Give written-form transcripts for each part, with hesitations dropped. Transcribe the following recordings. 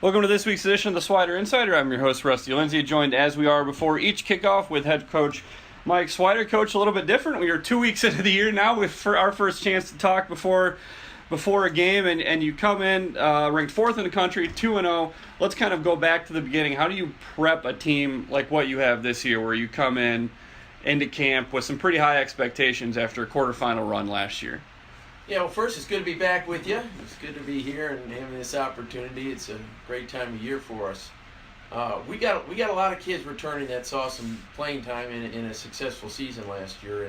Welcome to this week's edition of the Swider Insider. I'm your host, Rusty Lindsay, joined as we are before each kickoff with head coach Mike Swider. Coach, a little bit different. We are 2 weeks into the year now with for our first chance to talk before a game, and you come in ranked 4th in the country, 2-0. Let's kind of go back to the beginning. How do you prep a team like what you have this year, where you come into camp with some pretty high expectations after a quarterfinal run last year? Yeah, well, first, it's good to be back with you. It's good to be here and having this opportunity. It's a great time of year for us. We got a lot of kids returning that saw some playing time in a successful season last year,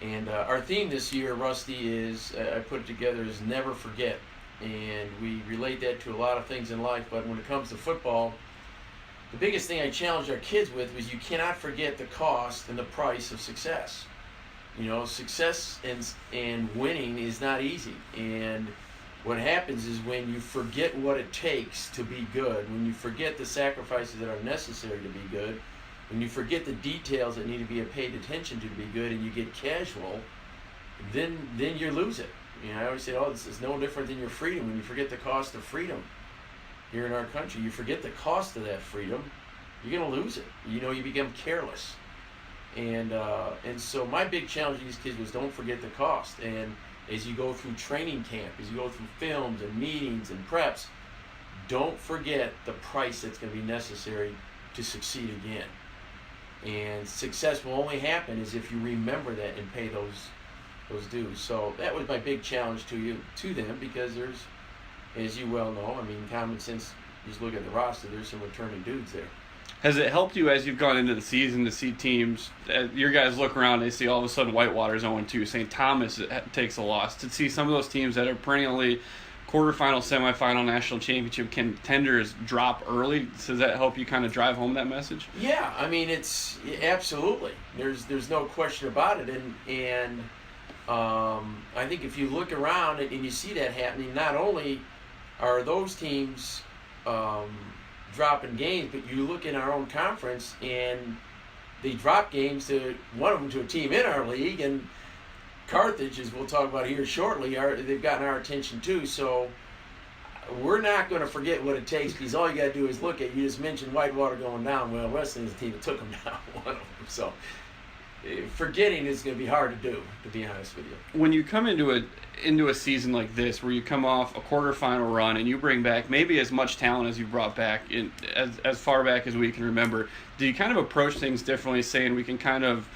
and our theme this year, Rusty, is I put it together is never forget, and we relate that to a lot of things in life. But when it comes to football, the biggest thing I challenged our kids with was you cannot forget the cost and the price of success. You know, success and winning is not easy. And what happens is when you forget what it takes to be good, when you forget the sacrifices that are necessary to be good, when you forget the details that need to be paid attention to be good, and you get casual, then you lose it. You know, I always say, this is no different than your freedom. When you forget the cost of freedom here in our country, you forget the cost of that freedom, you're going to lose it. You know, you become careless. And so my big challenge to these kids was don't forget the cost. And as you go through training camp, as you go through films and meetings and preps, don't forget the price that's going to be necessary to succeed again. And success will only happen is if you remember that and pay those dues. So that was my big challenge to them, because there's, as you well know, I mean, common sense, just look at the roster, there's some returning dudes there. Has it helped you as you've gone into the season to see teams, your guys look around, they see all of a sudden Whitewater's 0-2, St. Thomas takes a loss, to see some of those teams that are perennially quarterfinal, semifinal, national championship contenders drop early? Does that help you kind of drive home that message? Yeah, I mean, it's absolutely. There's no question about it, and I think if you look around and you see that happening, not only are those teams dropping games, but you look in our own conference and they drop games to one of them to a team in our league, and Carthage, as we'll talk about here shortly, they've gotten our attention too. So we're not going to forget what it takes, because all you got to do is look at, you just mentioned Whitewater going down. Well, Wesleyan's the team that took them down, one of them. So forgetting is going to be hard to do, to be honest with you. When you come into a season like this, where you come off a quarterfinal run and you bring back maybe as much talent as you brought back as far back as we can remember, do you kind of approach things differently, saying we can kind of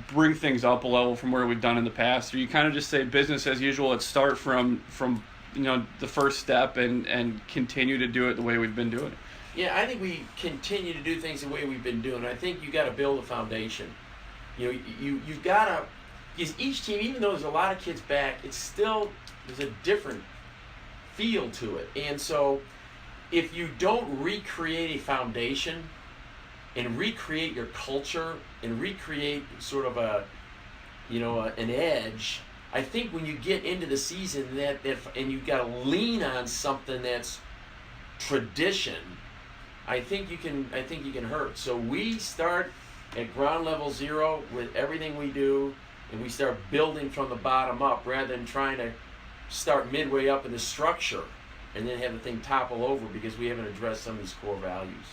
bring things up a level from where we've done in the past, or you kind of just say business as usual, let's start from the first step and continue to do it the way we've been doing it? Yeah, I think we continue to do things the way we've been doing. I think you got to build a foundation. You know, you've got to, because each team, even though there's a lot of kids back, it's still, there's a different feel to it. And so if you don't recreate a foundation and recreate your culture and recreate sort of an edge, I think when you get into the season and you've got to lean on something that's tradition, I think you can hurt. So we start at ground level zero with everything we do, and we start building from the bottom up rather than trying to start midway up in the structure and then have the thing topple over because we haven't addressed some of these core values.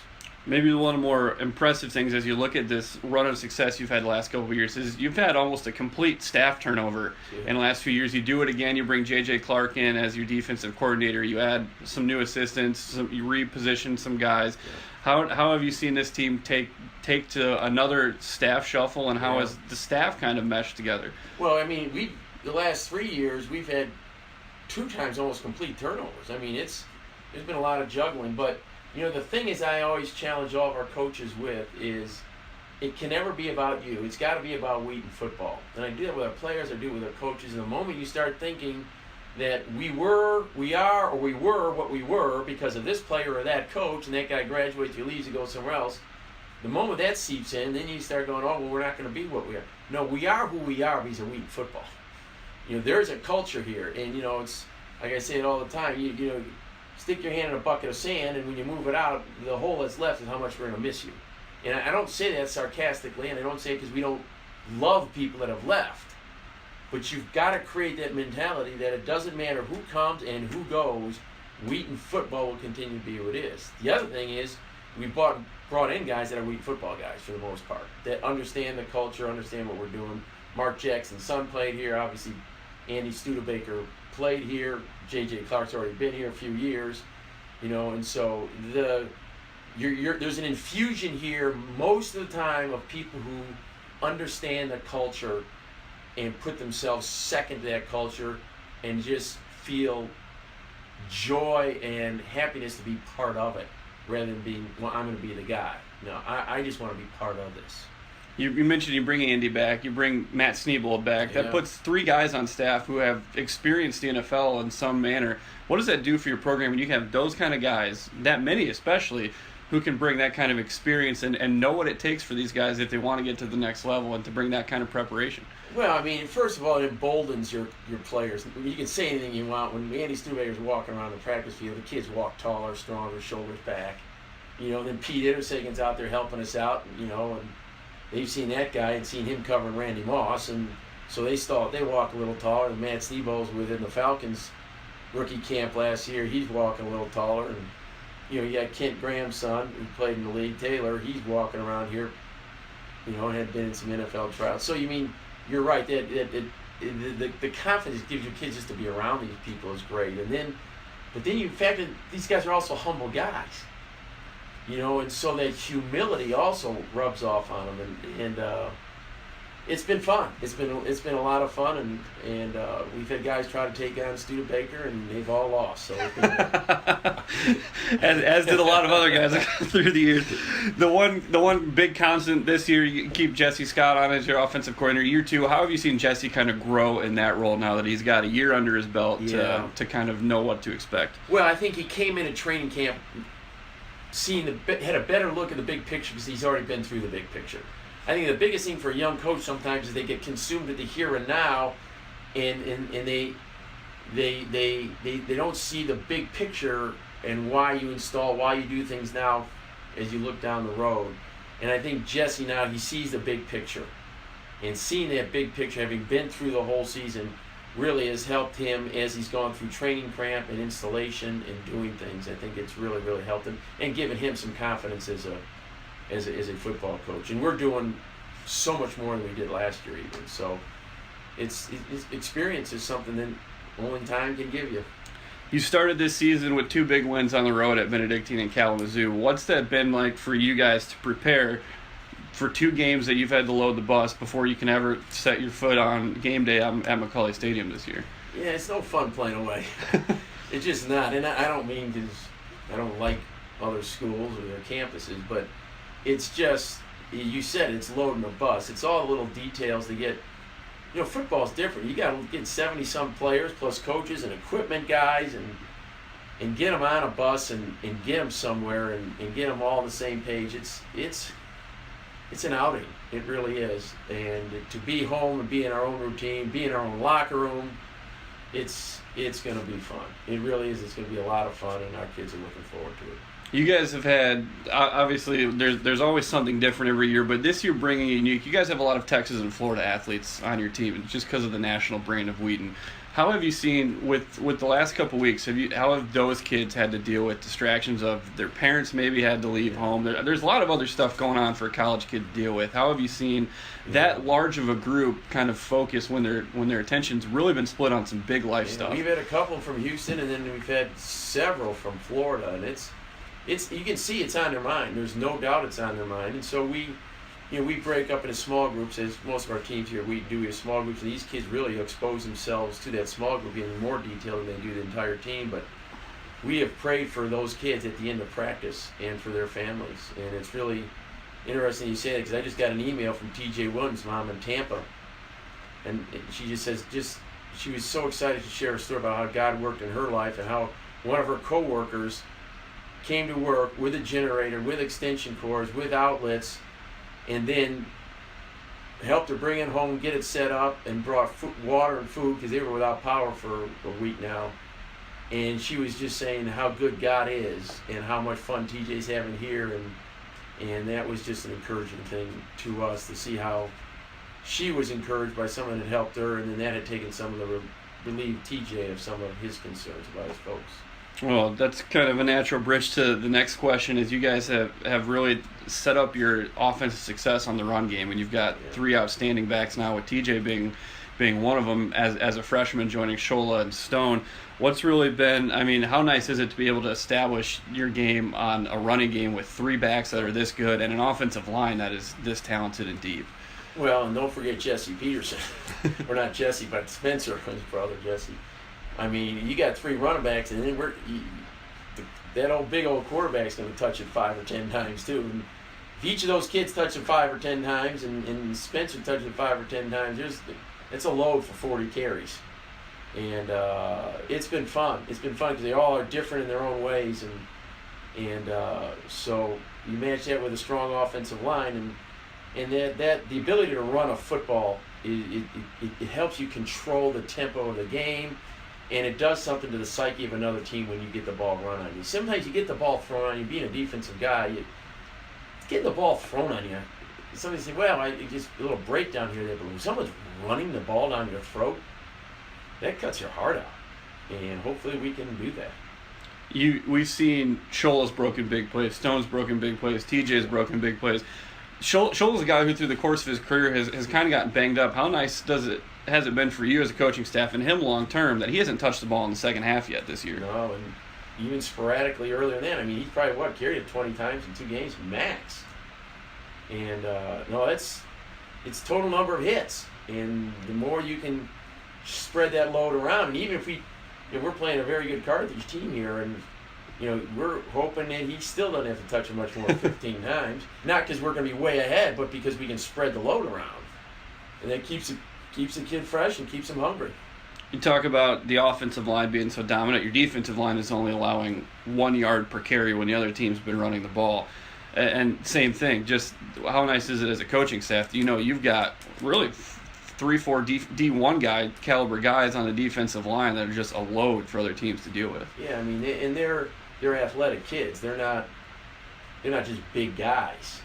Maybe one of the more impressive things as you look at this run of success you've had the last couple of years is you've had almost a complete staff turnover in the last few years. You do it again. You bring J.J. Clark in as your defensive coordinator. You add some new assistants. You reposition some guys. How have you seen this team take to another staff shuffle, and how has the staff kind of meshed together? Well, I mean, the last 3 years we've had 2 times almost complete turnovers. I mean, there's been a lot of juggling, but you know, the thing is I always challenge all of our coaches with is it can never be about you. It's got to be about Wheaton football. And I do that with our players, I do it with our coaches. And the moment you start thinking that we were what we were because of this player or that coach, and that guy graduates, he leaves, he goes somewhere else, the moment that seeps in, then you start going, we're not going to be what we are. No, we are who we are because of Wheaton football. You know, there's a culture here. And, you know, it's like I say it all the time, you know, stick your hand in a bucket of sand, and when you move it out, the hole that's left is how much we're going to miss you. And I don't say that sarcastically, and I don't say it because we don't love people that have left. But you've got to create that mentality that it doesn't matter who comes and who goes, Wheaton football will continue to be what it is. The other thing is we brought in guys that are Wheaton football guys for the most part, that understand the culture, understand what we're doing. Mark Jackson's son played here. Obviously, Andy Studebaker played here. J.J. Clark's already been here a few years, and so there's an infusion here most of the time of people who understand the culture and put themselves second to that culture and just feel joy and happiness to be part of it rather than being, well, I'm going to be the guy. No, I just want to be part of this. You mentioned you bring Andy back, you bring Matt Sneebold back. Yeah. That puts 3 guys on staff who have experienced the NFL in some manner. What does that do for your program when you have those kind of guys, that many especially, who can bring that kind of experience and know what it takes for these guys if they want to get to the next level and to bring that kind of preparation? Well, I mean, first of all, it emboldens your players. You can say anything you want. When Andy Studebaker's walking around the practice field, the kids walk taller, stronger, shoulders back. Then Pete Ittersagen's out there helping us out, and they've seen that guy and seen him covering Randy Moss, and so they walk a little taller. And Matt Sneebold's within the Falcons rookie camp last year. He's walking a little taller, and you got Kent Graham's son who played in the league, Taylor. He's walking around here, and had been in some NFL trials. So you're right. The confidence gives your kids just to be around these people is great, but then you factor these guys are also humble guys. And so that humility also rubs off on them, and it's been fun. It's been a lot of fun, and we've had guys try to take on Studebaker, and they've all lost. So it's been as did a lot of other guys through the years. The one big constant this year, you keep Jesse Scott on as your offensive coordinator. Year 2, how have you seen Jesse kind of grow in that role now that he's got a year under his belt to kind of know what to expect? Well, I think he came in at training camp had a better look at the big picture because he's already been through the big picture. I think the biggest thing for a young coach sometimes is they get consumed with the here and now, and they don't see the big picture and why you do things now as you look down the road. And I think Jesse now, he sees the big picture, and seeing that big picture, having been through the whole season, really has helped him as he's gone through training camp and installation and doing things. I think it's really, really helped him and given him some confidence as a football coach. And we're doing so much more than we did last year even. So it's experience is something that only time can give you. You started this season with 2 big wins on the road at Benedictine and Kalamazoo. What's that been like for you guys to prepare for 2 games that you've had to load the bus before you can ever set your foot on game day at McCauley Stadium this year? Yeah, it's no fun playing away. It's just not. And I don't mean because I don't like other schools or their campuses, but it's just, you said it's loading a bus. It's all the little details to get. Football's different. You got to get 70-some players plus coaches and equipment guys and get them on a bus and get them somewhere and get them all on the same page. It's an outing. It really is. And to be home and be in our own routine, be in our own locker room, it's going to be fun. It really is. It's going to be a lot of fun, and our kids are looking forward to it. You guys have had, obviously, there's always something different every year, but this year bringing unique. You guys have a lot of Texas and Florida athletes on your team, just because of the national brand of Wheaton. How have you seen with the last couple of weeks? How have those kids had to deal with distractions of their parents maybe had to leave home? There's a lot of other stuff going on for a college kid to deal with. How have you seen that large of a group kind of focus when their attention's really been split on some big life stuff? We've had a couple from Houston, and then we've had several from Florida, and it's you can see it's on their mind. There's no doubt it's on their mind, and so we break up into small groups, as most of our teams here, we do in small groups, and these kids really expose themselves to that small group in more detail than they do the entire team. But we have prayed for those kids at the end of practice and for their families, and it's really interesting you say that because I just got an email from T.J. Williams' mom in Tampa, and she just says she was so excited to share a story about how God worked in her life and how one of her coworkers came to work with a generator, with extension cords, with outlets, and then helped her bring it home, get it set up, and brought water and food because they were without power for a week now. And she was just saying how good God is and how much fun TJ's having here, and that was just an encouraging thing to us to see how she was encouraged by someone that helped her, and then that had taken some of the relieved TJ of some of his concerns about his folks. Well, that's kind of a natural bridge to the next question. Is you guys have really set up your offensive success on the run game, and you've got three outstanding backs now, with TJ being one of them as a freshman, joining Shola and Stone. What's really been, I mean, how nice is it to be able to establish your game on a running game with three backs that are this good and an offensive line that is this talented and deep? Well, and don't forget Jesse Peterson. Or not Jesse, but Spencer, his brother Jesse. I mean, you got three running backs, and then that big old quarterback's going to touch it 5 or 10 times too. And if each of those kids touch it 5 or 10 times, and Spencer touches it 5 or 10 times, it's a load for 40 carries. And it's been fun. It's been fun because they all are different in their own ways, and so you match that with a strong offensive line, and that the ability to run a football, it helps you control the tempo of the game, and it does something to the psyche of another team when you get the ball run on you. Sometimes you get the ball thrown on you, being a defensive guy, getting the ball thrown on you. Somebody say, well, just a little breakdown here, but when someone's running the ball down your throat, that cuts your heart out, and hopefully we can do that. We've seen Shola's broken big plays, Stone's broken big plays, TJ's broken big plays. Shola's a guy who, through the course of his career, has kind of gotten banged up. How nice has it been for you as a coaching staff and him long term that he hasn't touched the ball in the second half yet this year? No, and even sporadically earlier than that. I mean, he's probably carried it 20 times in 2 games max. And no, it's total number of hits, and the more you can spread that load around, and even if we're playing a very good Carthage team here, and we're hoping that he still doesn't have to touch it much more than 15 times. Not because we're going to be way ahead, but because we can spread the load around, and that keeps the kid fresh and keeps him hungry. You talk about the offensive line being so dominant. Your defensive line is only allowing 1 yard per carry when the other team's been running the ball. And same thing, just how nice is it as a coaching staff? You've got really 3-4 D1 guy caliber guys on the defensive line that are just a load for other teams to deal with. Yeah, I mean, and they're athletic kids. They're not just big guys.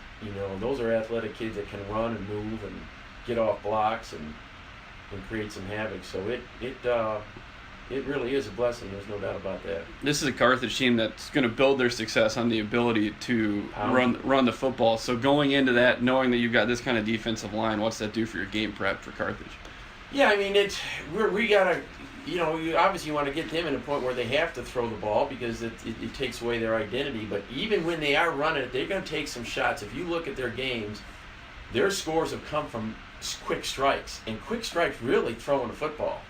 Those are athletic kids that can run and move and get off blocks and create some havoc. So it really is a blessing. There's no doubt about that. This is a Carthage team that's going to build their success on the ability to run the football. So going into that, knowing that you've got this kind of defensive line, what's that do for your game prep for Carthage? Yeah, I mean, we gotta, you obviously want to get them in a point where they have to throw the ball because it takes away their identity. But even when they are running it, they're going to take some shots. If you look at their games, their scores have come from quick strikes, and quick strikes really throwing the football.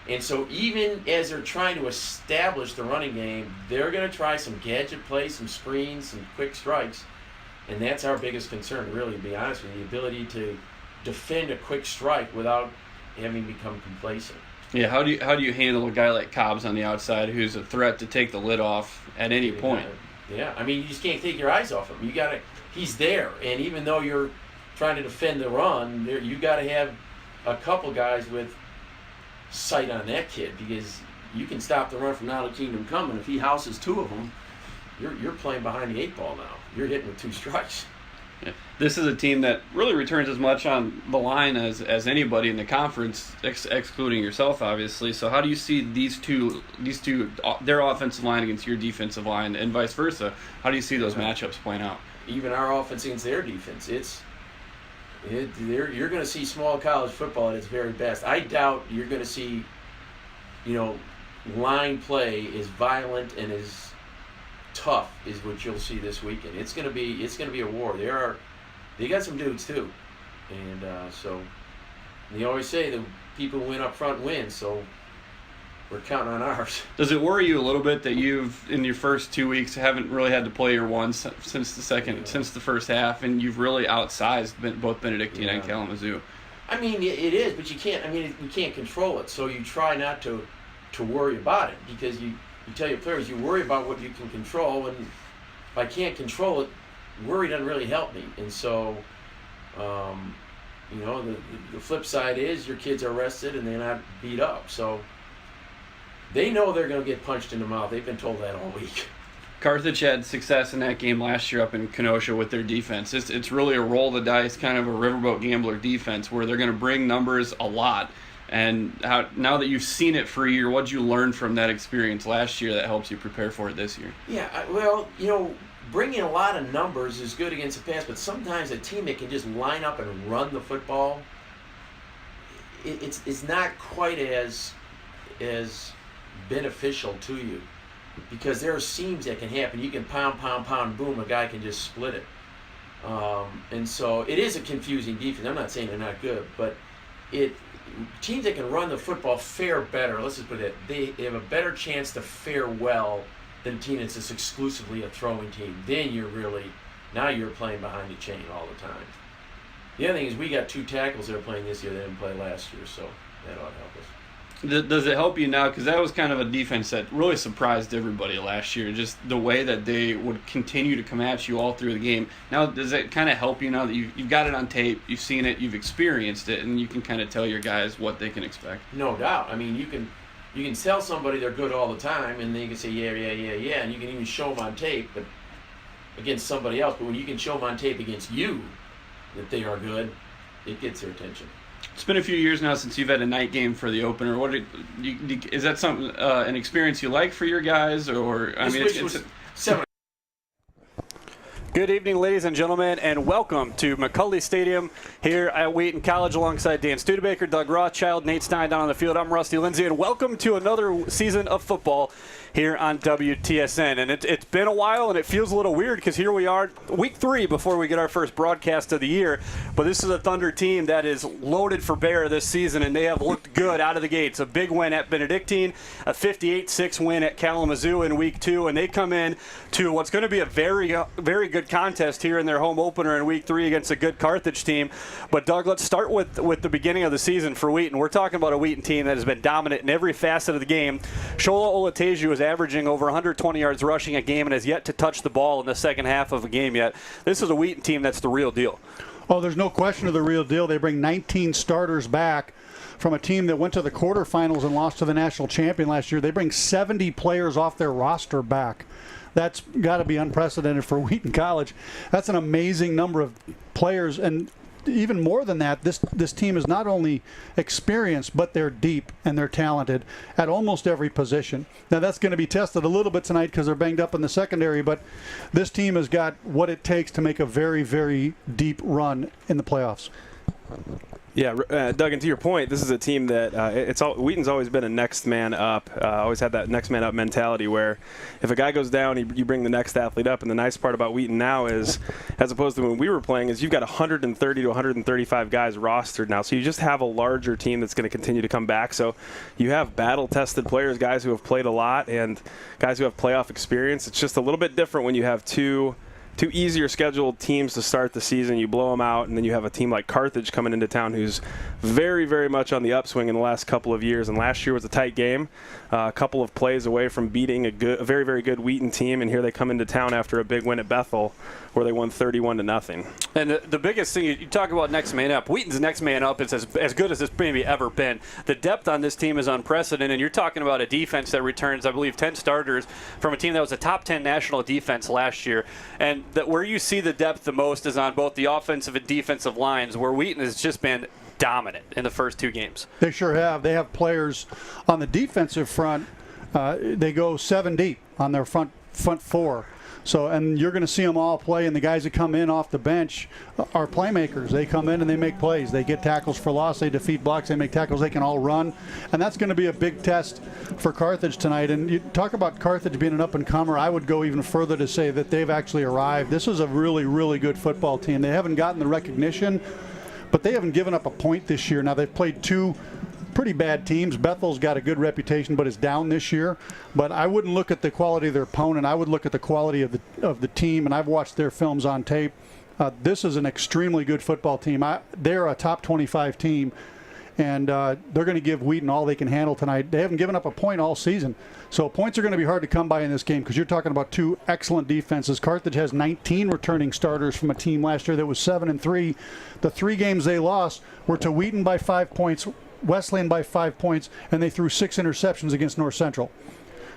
And so even as they're trying to establish the running game, they're going to try some gadget plays, some screens, some quick strikes. And that's our biggest concern, really, to be honest with you, the ability to defend a quick strike without having become complacent. Yeah, how do you handle a guy like Cobbs on the outside who's a threat to take the lid off at any point? Yeah, I mean, you just can't take your eyes off him. He's there, and even though you're trying to defend the run, you got to have a couple guys with sight on that kid, because you can stop the run from Now the Kingdom Come, and if he houses 2 of them, you're playing behind the 8 ball now. You're hitting with 2 strikes. Yeah. This is a team that really returns as much on the line as anybody in the conference, excluding yourself, obviously. So how do you see these two, their offensive line against your defensive line, and vice versa? How do you see those matchups playing out? Even our offense against their defense, you're going to see small college football at its very best. I doubt you're going to see, line play as violent and as tough is what you'll see this weekend. It's going to be a war. They got some dudes too, and so they always say the people who win up front win. So we're counting on ours. Does it worry you a little bit that you've, in your first 2 weeks, haven't really had to play your one since the first half, and you've really outsized both Benedictine and Kalamazoo? I mean, it is, but you can't. I mean, you can't control it, so you try not to worry about it, because you tell your players you worry about what you can control, and if I can't control it, worry doesn't really help me. And so, the flip side is your kids are rested and they're not beat up, so they know they're going to get punched in the mouth. They've been told that all week. Carthage had success in that game last year up in Kenosha with their defense. It's really a roll the dice, kind of a riverboat gambler defense, where they're going to bring numbers a lot, And now that you've seen it for a year, what did you learn from that experience last year that helps you prepare for it this year? Yeah, bringing a lot of numbers is good against the pass, but sometimes a team that can just line up and run the football, it's not quite as beneficial to you, because there are seams that can happen. You can pound, boom, a guy can just split it. And so it is a confusing defense. I'm not saying they're not good, but teams that can run the football fare better. Let's just put it, they have a better chance to fare well than a team that's just exclusively a throwing team. Then you're playing behind the chain all the time. The other thing is we got 2 tackles that are playing this year that didn't play last year, so that ought to help us. Does it help you now? Because that was kind of a defense that really surprised everybody last year, just the way that they would continue to come at you all through the game. Now, does it kind of help you now that you've got it on tape, you've seen it, you've experienced it, and you can kind of tell your guys what they can expect? No doubt. I mean, you can tell somebody they're good all the time, and they can say, yeah, and you can even show them on tape but against somebody else. But when you can show them on tape against you that they are good, it gets their attention. It's been a few years now since you've had a night game for the opener. Is that something an experience you like for your guys, or it's 7. Good evening, ladies and gentlemen, and welcome to McCulley Stadium here at Wheaton College alongside Dan Studebaker, Doug Rothschild, Nate Stein down on the field. I'm Rusty Lindsay, and welcome to another season of football here on WTSN. And it's been a while, and it feels a little weird because here we are, week 3 before we get our first broadcast of the year. But this is a Thunder team that is loaded for bear this season, and they have looked good out of the gates. A big win at Benedictine, a 58-6 win at Kalamazoo in week 2, and they come in to what's going to be a very, very good contest here in their home opener in week 3 against a good Carthage team. But Doug, let's start with the beginning of the season for Wheaton. We're talking about a Wheaton team that has been dominant in every facet of the game. Shola Olateju is averaging over 120 yards rushing a game and has yet to touch the ball in the second half of a game yet. This is a Wheaton team that's the real deal. Oh, there's no question of the real deal. They bring 19 starters back from a team that went to the quarterfinals and lost to the national champion last year. They bring 70 players off their roster back. That's got to be unprecedented for Wheaton College. That's an amazing number of players, and even more than that, this team is not only experienced, but they're deep and they're talented at almost every position. Now, that's going to be tested a little bit tonight because they're banged up in the secondary, but this team has got what it takes to make a very, very deep run in the playoffs. Yeah, Doug, and to your point, this is a team that Wheaton's always been a next man up, always had that next man up mentality where if a guy goes down, you bring the next athlete up. And the nice part about Wheaton now is, as opposed to when we were playing, is you've got 130 to 135 guys rostered now. So you just have a larger team that's going to continue to come back. So you have battle-tested players, guys who have played a lot, and guys who have playoff experience. It's just a little bit different when you have two easier scheduled teams to start the season. You blow them out, and then you have a team like Carthage coming into town who's very, very much on the upswing in the last couple of years. And last year was a tight game, a couple of plays away from beating a very, very good Wheaton team. And here they come into town after a big win at Bethel, where they won 31-0. And the biggest thing, you talk about next man up. Wheaton's next man up is as good as it's maybe ever been. The depth on this team is unprecedented, and you're talking about a defense that returns, I believe, 10 starters from a team that was a top 10 national defense last year. And that where you see the depth the most is on both the offensive and defensive lines, where Wheaton has just been dominant in the first 2 games. They sure have. They have players on the defensive front. They go 7 deep on their front 4. So, and you're going to see them all play, and the guys that come in off the bench are playmakers. They come in and they make plays. They get tackles for loss. They defeat blocks. They make tackles. They can all run. And that's going to be a big test for Carthage tonight. And you talk about Carthage being an up-and-comer, I would go even further to say that they've actually arrived. This is a really, really good football team. They haven't gotten the recognition, but they haven't given up a point this year. Now, they've played 2 pretty bad teams. Bethel's got a good reputation, but is down this year. But I wouldn't look at the quality of their opponent. I would look at the quality of the team, and I've watched their films on tape. This is an extremely good football team. They're a top 25 team, and they're going to give Wheaton all they can handle tonight. They haven't given up a point all season. So points are going to be hard to come by in this game because you're talking about 2 excellent defenses. Carthage has 19 returning starters from a team last year that was 7-3. The 3 games they lost were to Wheaton by 5 points, Wesleyan by 5 points, and they threw 6 interceptions against North Central.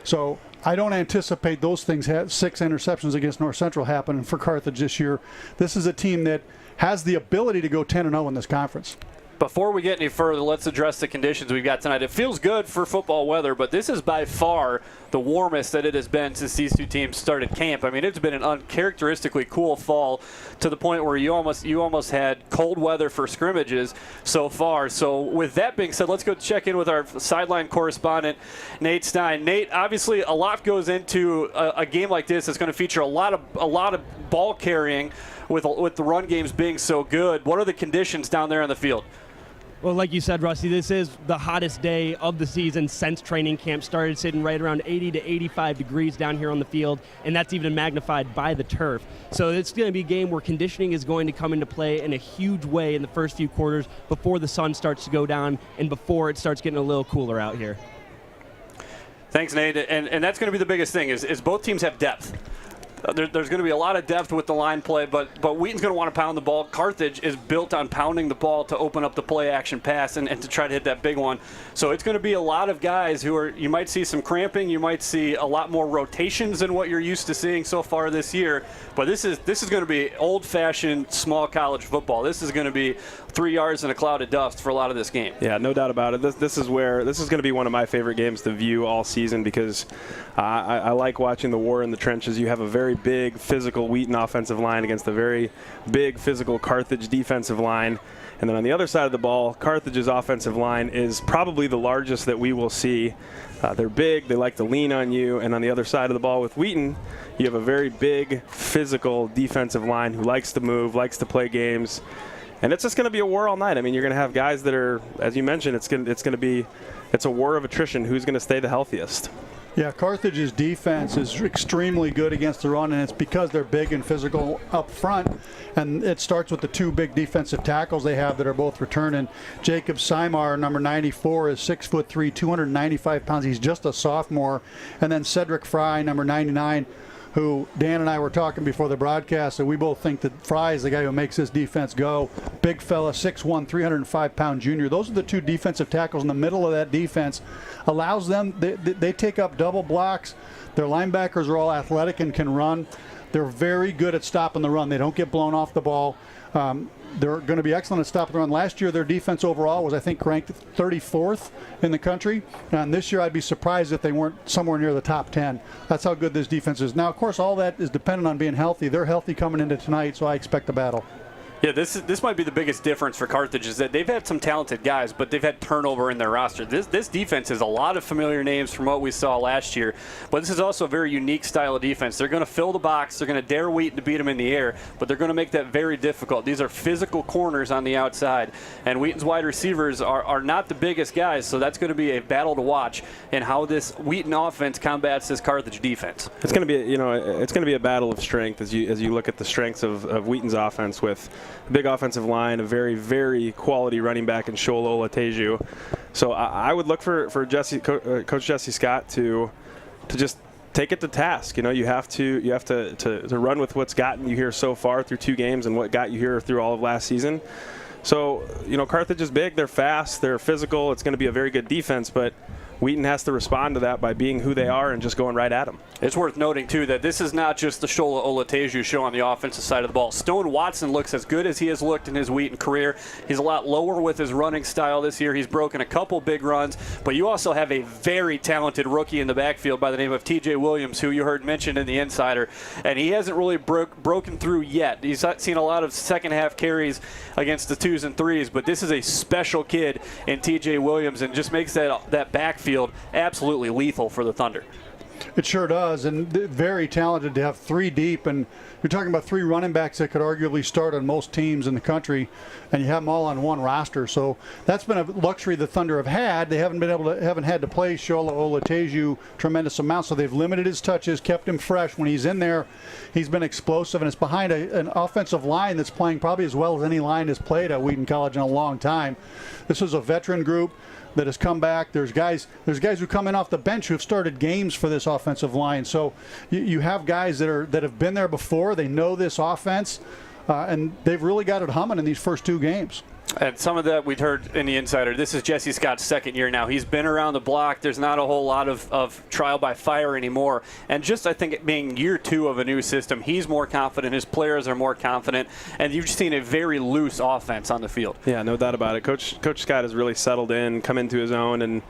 So I don't anticipate those things, 6 interceptions against North Central happening for Carthage this year. This is a team that has the ability to go 10-0 in this conference. Before we get any further, let's address the conditions we've got tonight. It feels good for football weather, but this is by far the warmest that it has been since these two teams started camp. I mean, it's been an uncharacteristically cool fall to the point where you almost had cold weather for scrimmages so far. So with that being said, let's go check in with our sideline correspondent, Nate Stein. Nate, obviously a lot goes into a game like this. It's going to feature a lot of ball carrying with the run games being so good. What are the conditions down there on the field? Well, like you said, Rusty, this is the hottest day of the season since training camp started, sitting right around 80 to 85 degrees down here on the field, and that's even magnified by the turf. So it's going to be a game where conditioning is going to come into play in a huge way in the first few quarters before the sun starts to go down and before it starts getting a little cooler out here. Thanks, Nate. And that's going to be the biggest thing is both teams have depth. There's going to be a lot of depth with the line play, but Wheaton's going to want to pound the ball. Carthage is built on pounding the ball to open up the play-action pass and to try to hit that big one. So it's going to be a lot of guys who are – you might see some cramping. You might see a lot more rotations than what you're used to seeing so far this year. But this is going to be old-fashioned small college football. This is going to be 3 yards in a cloud of dust for a lot of this game. Yeah, no doubt about it. This is going to be one of my favorite games to view all season because I like watching the war in the trenches. You have a very big physical Wheaton offensive line against a very big physical Carthage defensive line. And then on the other side of the ball, Carthage's offensive line is probably the largest that we will see. They're big, they like to lean on you, and on the other side of the ball with Wheaton, you have a very big physical defensive line who likes to move, likes to play games. And it's just going to be a war all night. I mean, you're going to have guys that are, as you mentioned, it's a war of attrition. Who's going to stay the healthiest? Yeah, Carthage's defense is extremely good against the run, and it's because they're big and physical up front. And it starts with the two big defensive tackles they have that are both returning. Jacob Simar, number 94, is 6'3", 295 pounds. He's just a sophomore. And then Cedric Fry, number 99, who Dan and I were talking before the broadcast, and we both think that Fry is the guy who makes this defense go. Big fella, 6'1", 305-pound junior. Those are the two defensive tackles in the middle of that defense. Allows them, they take up double blocks. Their linebackers are all athletic and can run. They're very good at stopping the run. They don't get blown off the ball. They're going to be excellent at stopping the run. Last year, their defense overall was, I think, ranked 34th in the country. And this year, I'd be surprised if they weren't somewhere near the top 10. That's how good this defense is. Now, of course, all that is dependent on being healthy. They're healthy coming into tonight, so I expect a battle. Yeah, this might be the biggest difference for Carthage is that they've had some talented guys, but they've had turnover in their roster. This defense has a lot of familiar names from what we saw last year, but this is also a very unique style of defense. They're going to fill the box. They're going to dare Wheaton to beat them in the air, but they're going to make that very difficult. These are physical corners on the outside, and Wheaton's wide receivers are not the biggest guys, so that's going to be a battle to watch in how this Wheaton offense combats this Carthage defense. It's going to be a battle of strength as you look at the strengths of Wheaton's offense with a big offensive line, a very, very quality running back in Shola Olateju. So I would look for Coach Jesse Scott to just take it to task. You have to run with what's gotten you here so far through 2 games and what got you here through all of last season. So, Carthage is big, they're fast, they're physical. It's going to be a very good defense, but Wheaton has to respond to that by being who they are and just going right at them. It's worth noting, too, that this is not just the Shola Olateju show on the offensive side of the ball. Stone Watson looks as good as he has looked in his Wheaton career. He's a lot lower with his running style this year. He's broken a couple big runs, but you also have a very talented rookie in the backfield by the name of TJ Williams, who you heard mentioned in the Insider, and he hasn't really broken through yet. He's seen a lot of second-half carries against the 2s and 3s, but this is a special kid in TJ Williams and just makes that backfield absolutely lethal for the Thunder. It sure does, and very talented to have 3 deep, and you're talking about 3 running backs that could arguably start on most teams in the country, and you have them all on one roster. So that's been a luxury the Thunder have had. They haven't had to play Shola Olateju tremendous amounts, so they've limited his touches, kept him fresh. When he's in there, he's been explosive, and it's behind an offensive line that's playing probably as well as any line has played at Wheaton College in a long time. This is a veteran group that has come back. There's guys who come in off the bench who have started games for this offensive line. So you have guys that have been there before. They know this offense, and they've really got it humming in these first 2 games. And some of that we'd heard in the insider. This is Jesse Scott's second year now. He's been around the block. There's not a whole lot of trial by fire anymore. And just, I think, it being year 2 of a new system, he's more confident. His players are more confident. And you've seen a very loose offense on the field. Yeah, no doubt about it. Coach Scott has really settled in, come into his own, and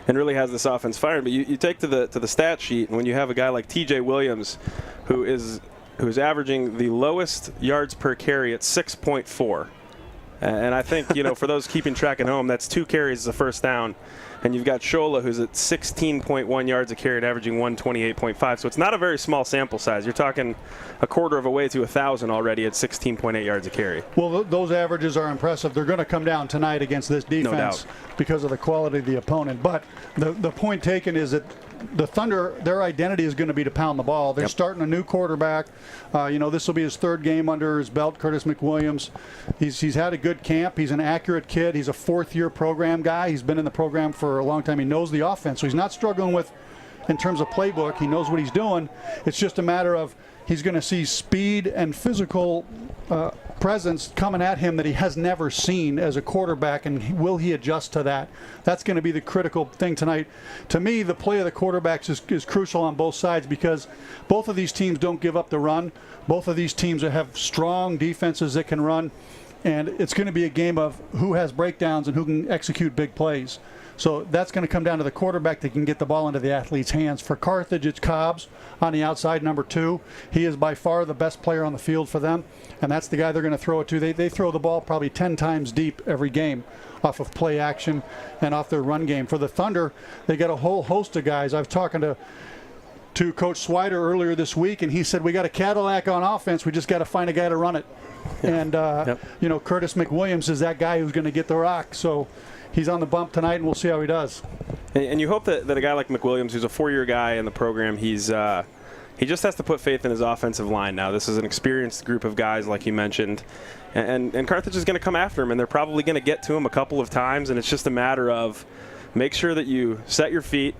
really has this offense firing. But you take to the stat sheet, and when you have a guy like T.J. Williams, who's averaging the lowest yards per carry at 6.4. And I think, for those keeping track at home, that's 2 carries as a first down. And you've got Shola, who's at 16.1 yards a carry and averaging 128.5. So it's not a very small sample size. You're talking a quarter of a way to 1,000 already at 16.8 yards a carry. Well, those averages are impressive. They're going to come down tonight against this defense, no doubt, because of the quality of the opponent. But the point taken is that the Thunder, their identity is going to be to pound the ball. They're starting a new quarterback. This will be his 3rd game under his belt, Curtis McWilliams. He's had a good camp. He's an accurate kid. He's a 4th-year program guy. He's been in the program for a long time. He knows the offense, so he's not struggling with, in terms of playbook. He knows what he's doing. It's just a matter of he's going to see speed and physical presence coming at him that he has never seen as a quarterback, and will he adjust to that? That's going to be the critical thing tonight. To me, the play of the quarterbacks is crucial on both sides, because both of these teams don't give up the run. Both of these teams have strong defenses that can run, and it's going to be a game of who has breakdowns and who can execute big plays. So that's going to come down to the quarterback that can get the ball into the athlete's hands. For Carthage, it's Cobbs on the outside, number 2. He is by far the best player on the field for them, and that's the guy they're going to throw it to. They throw the ball probably 10 times deep every game off of play action and off their run game. For the Thunder, they got a whole host of guys. I was talking to Coach Swider earlier this week, and he said, we got a Cadillac on offense. We just got to find a guy to run it. And, Curtis McWilliams is that guy who's going to get the rock. So he's on the bump tonight, and we'll see how he does. And you hope that a guy like McWilliams, who's a 4-year guy in the program, he just has to put faith in his offensive line now. This is an experienced group of guys, like you mentioned. And Carthage is going to come after him, and they're probably going to get to him a couple of times, and it's just a matter of make sure that you set your feet,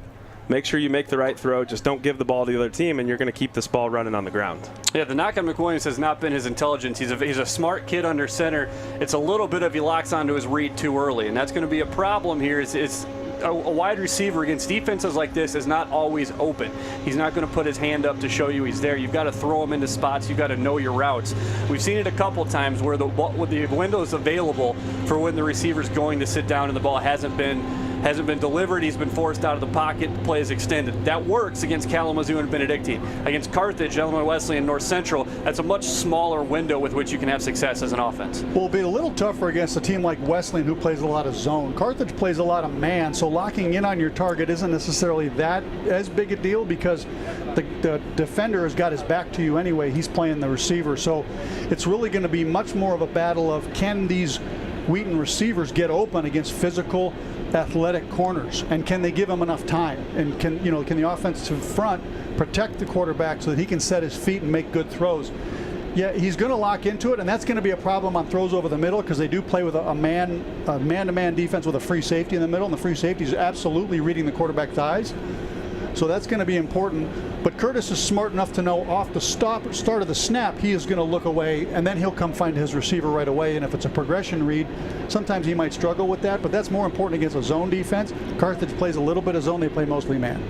make sure you make the right throw, just don't give the ball to the other team, and you're going to keep this ball running on the ground. Yeah, the knock on McWilliams has not been his intelligence. He's a smart kid under center. It's a little bit of he locks onto his read too early, and that's going to be a problem here. It's a wide receiver against defenses like this is not always open. He's not going to put his hand up to show you he's there. You've got to throw him into spots. You've got to know your routes. We've seen it a couple times where the windows available for when the receiver's going to sit down and the ball hasn't been delivered. He's been forced out of the pocket. The play is extended. That works against Kalamazoo and Benedictine. Against Carthage, Illinois Wesleyan, North Central, that's a much smaller window with which you can have success as an offense. Well, it'll be a little tougher against a team like Wesleyan, who plays a lot of zone. Carthage plays a lot of man, so locking in on your target isn't necessarily that as big a deal, because the defender has got his back to you anyway. He's playing the receiver, so it's really going to be much more of a battle of can these Wheaton receivers get open against physical, athletic corners, and can they give him enough time? And can the offensive front protect the quarterback so that he can set his feet and make good throws? Yeah, he's going to lock into it, and that's going to be a problem on throws over the middle, because they do play with a man-to-man defense with a free safety in the middle, and the free safety is absolutely reading the quarterback thighs. So that's going to be important. But Curtis is smart enough to know off the start of the snap, he is going to look away, and then he'll come find his receiver right away. And if it's a progression read, sometimes he might struggle with that, but that's more important against a zone defense. Carthage plays a little bit of zone. They play mostly man.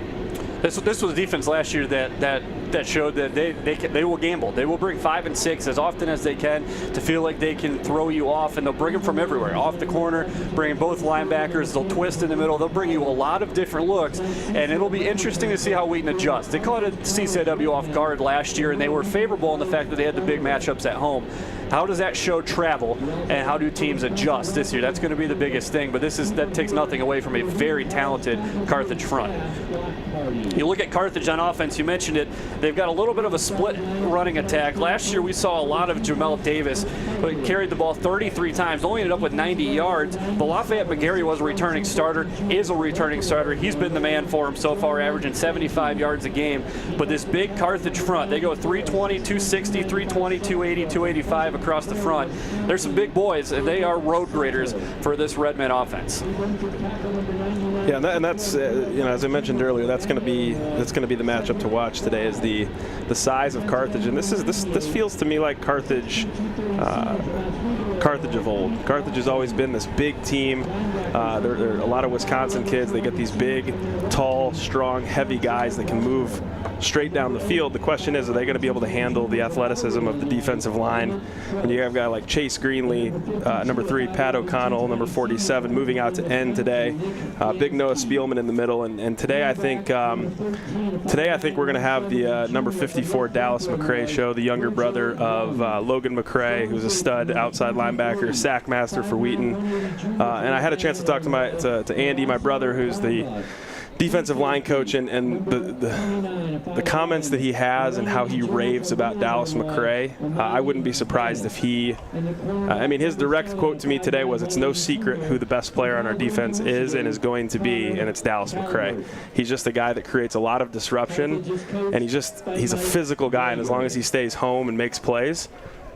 This was a defense last year that showed that they will gamble. They will bring 5 and 6 as often as they can to feel like they can throw you off, and they'll bring them from everywhere. Off the corner, bring both linebackers. They'll twist in the middle. They'll bring you a lot of different looks, and it'll be interesting to see how Wheaton adjusts. They caught a CCW off guard last year, and they were favorable in the fact that they had the big matchups at home. How does that show travel, and how do teams adjust this year? That's going to be the biggest thing, but that takes nothing away from a very talented Carthage front. You look at Carthage on offense, you mentioned it, they've got a little bit of a split running attack. Last year we saw a lot of Jamel Davis, who carried the ball 33 times, only ended up with 90 yards. But Lafayette McGarry was a returning starter, is a returning starter. He's been the man for him so far, averaging 75 yards a game. But this big Carthage front, they go 320, 260, 320, 280, 285 across the front. There's some big boys, and they are road graders for this Redmen offense. Yeah, and that's as I mentioned earlier, that's going to be the matchup to watch today, is the size of Carthage, and this feels to me like Carthage Carthage of old. Carthage has always been this big team. They're a lot of Wisconsin kids. They get these big, tall, strong, heavy guys that can move straight down the field. The question is, are they going to be able to handle the athleticism of the defensive line? When you have a guy like Chase Greenlee, number 3, Pat O'Connell, number 47, moving out to end today. Big Noah Spielman in the middle, and today I think we're going to have the number 54 Dallas McCray show, the younger brother of Logan McCray, who's a stud outside linebacker, sack master for Wheaton. And I had a chance to talk to Andy, my brother, who's the defensive line coach, and the comments that he has and how he raves about Dallas McCray, I wouldn't be surprised if he, his direct quote to me today was, "It's no secret who the best player on our defense is and is going to be, and it's Dallas McCray." He's just a guy that creates a lot of disruption, and he's a physical guy, and as long as he stays home and makes plays,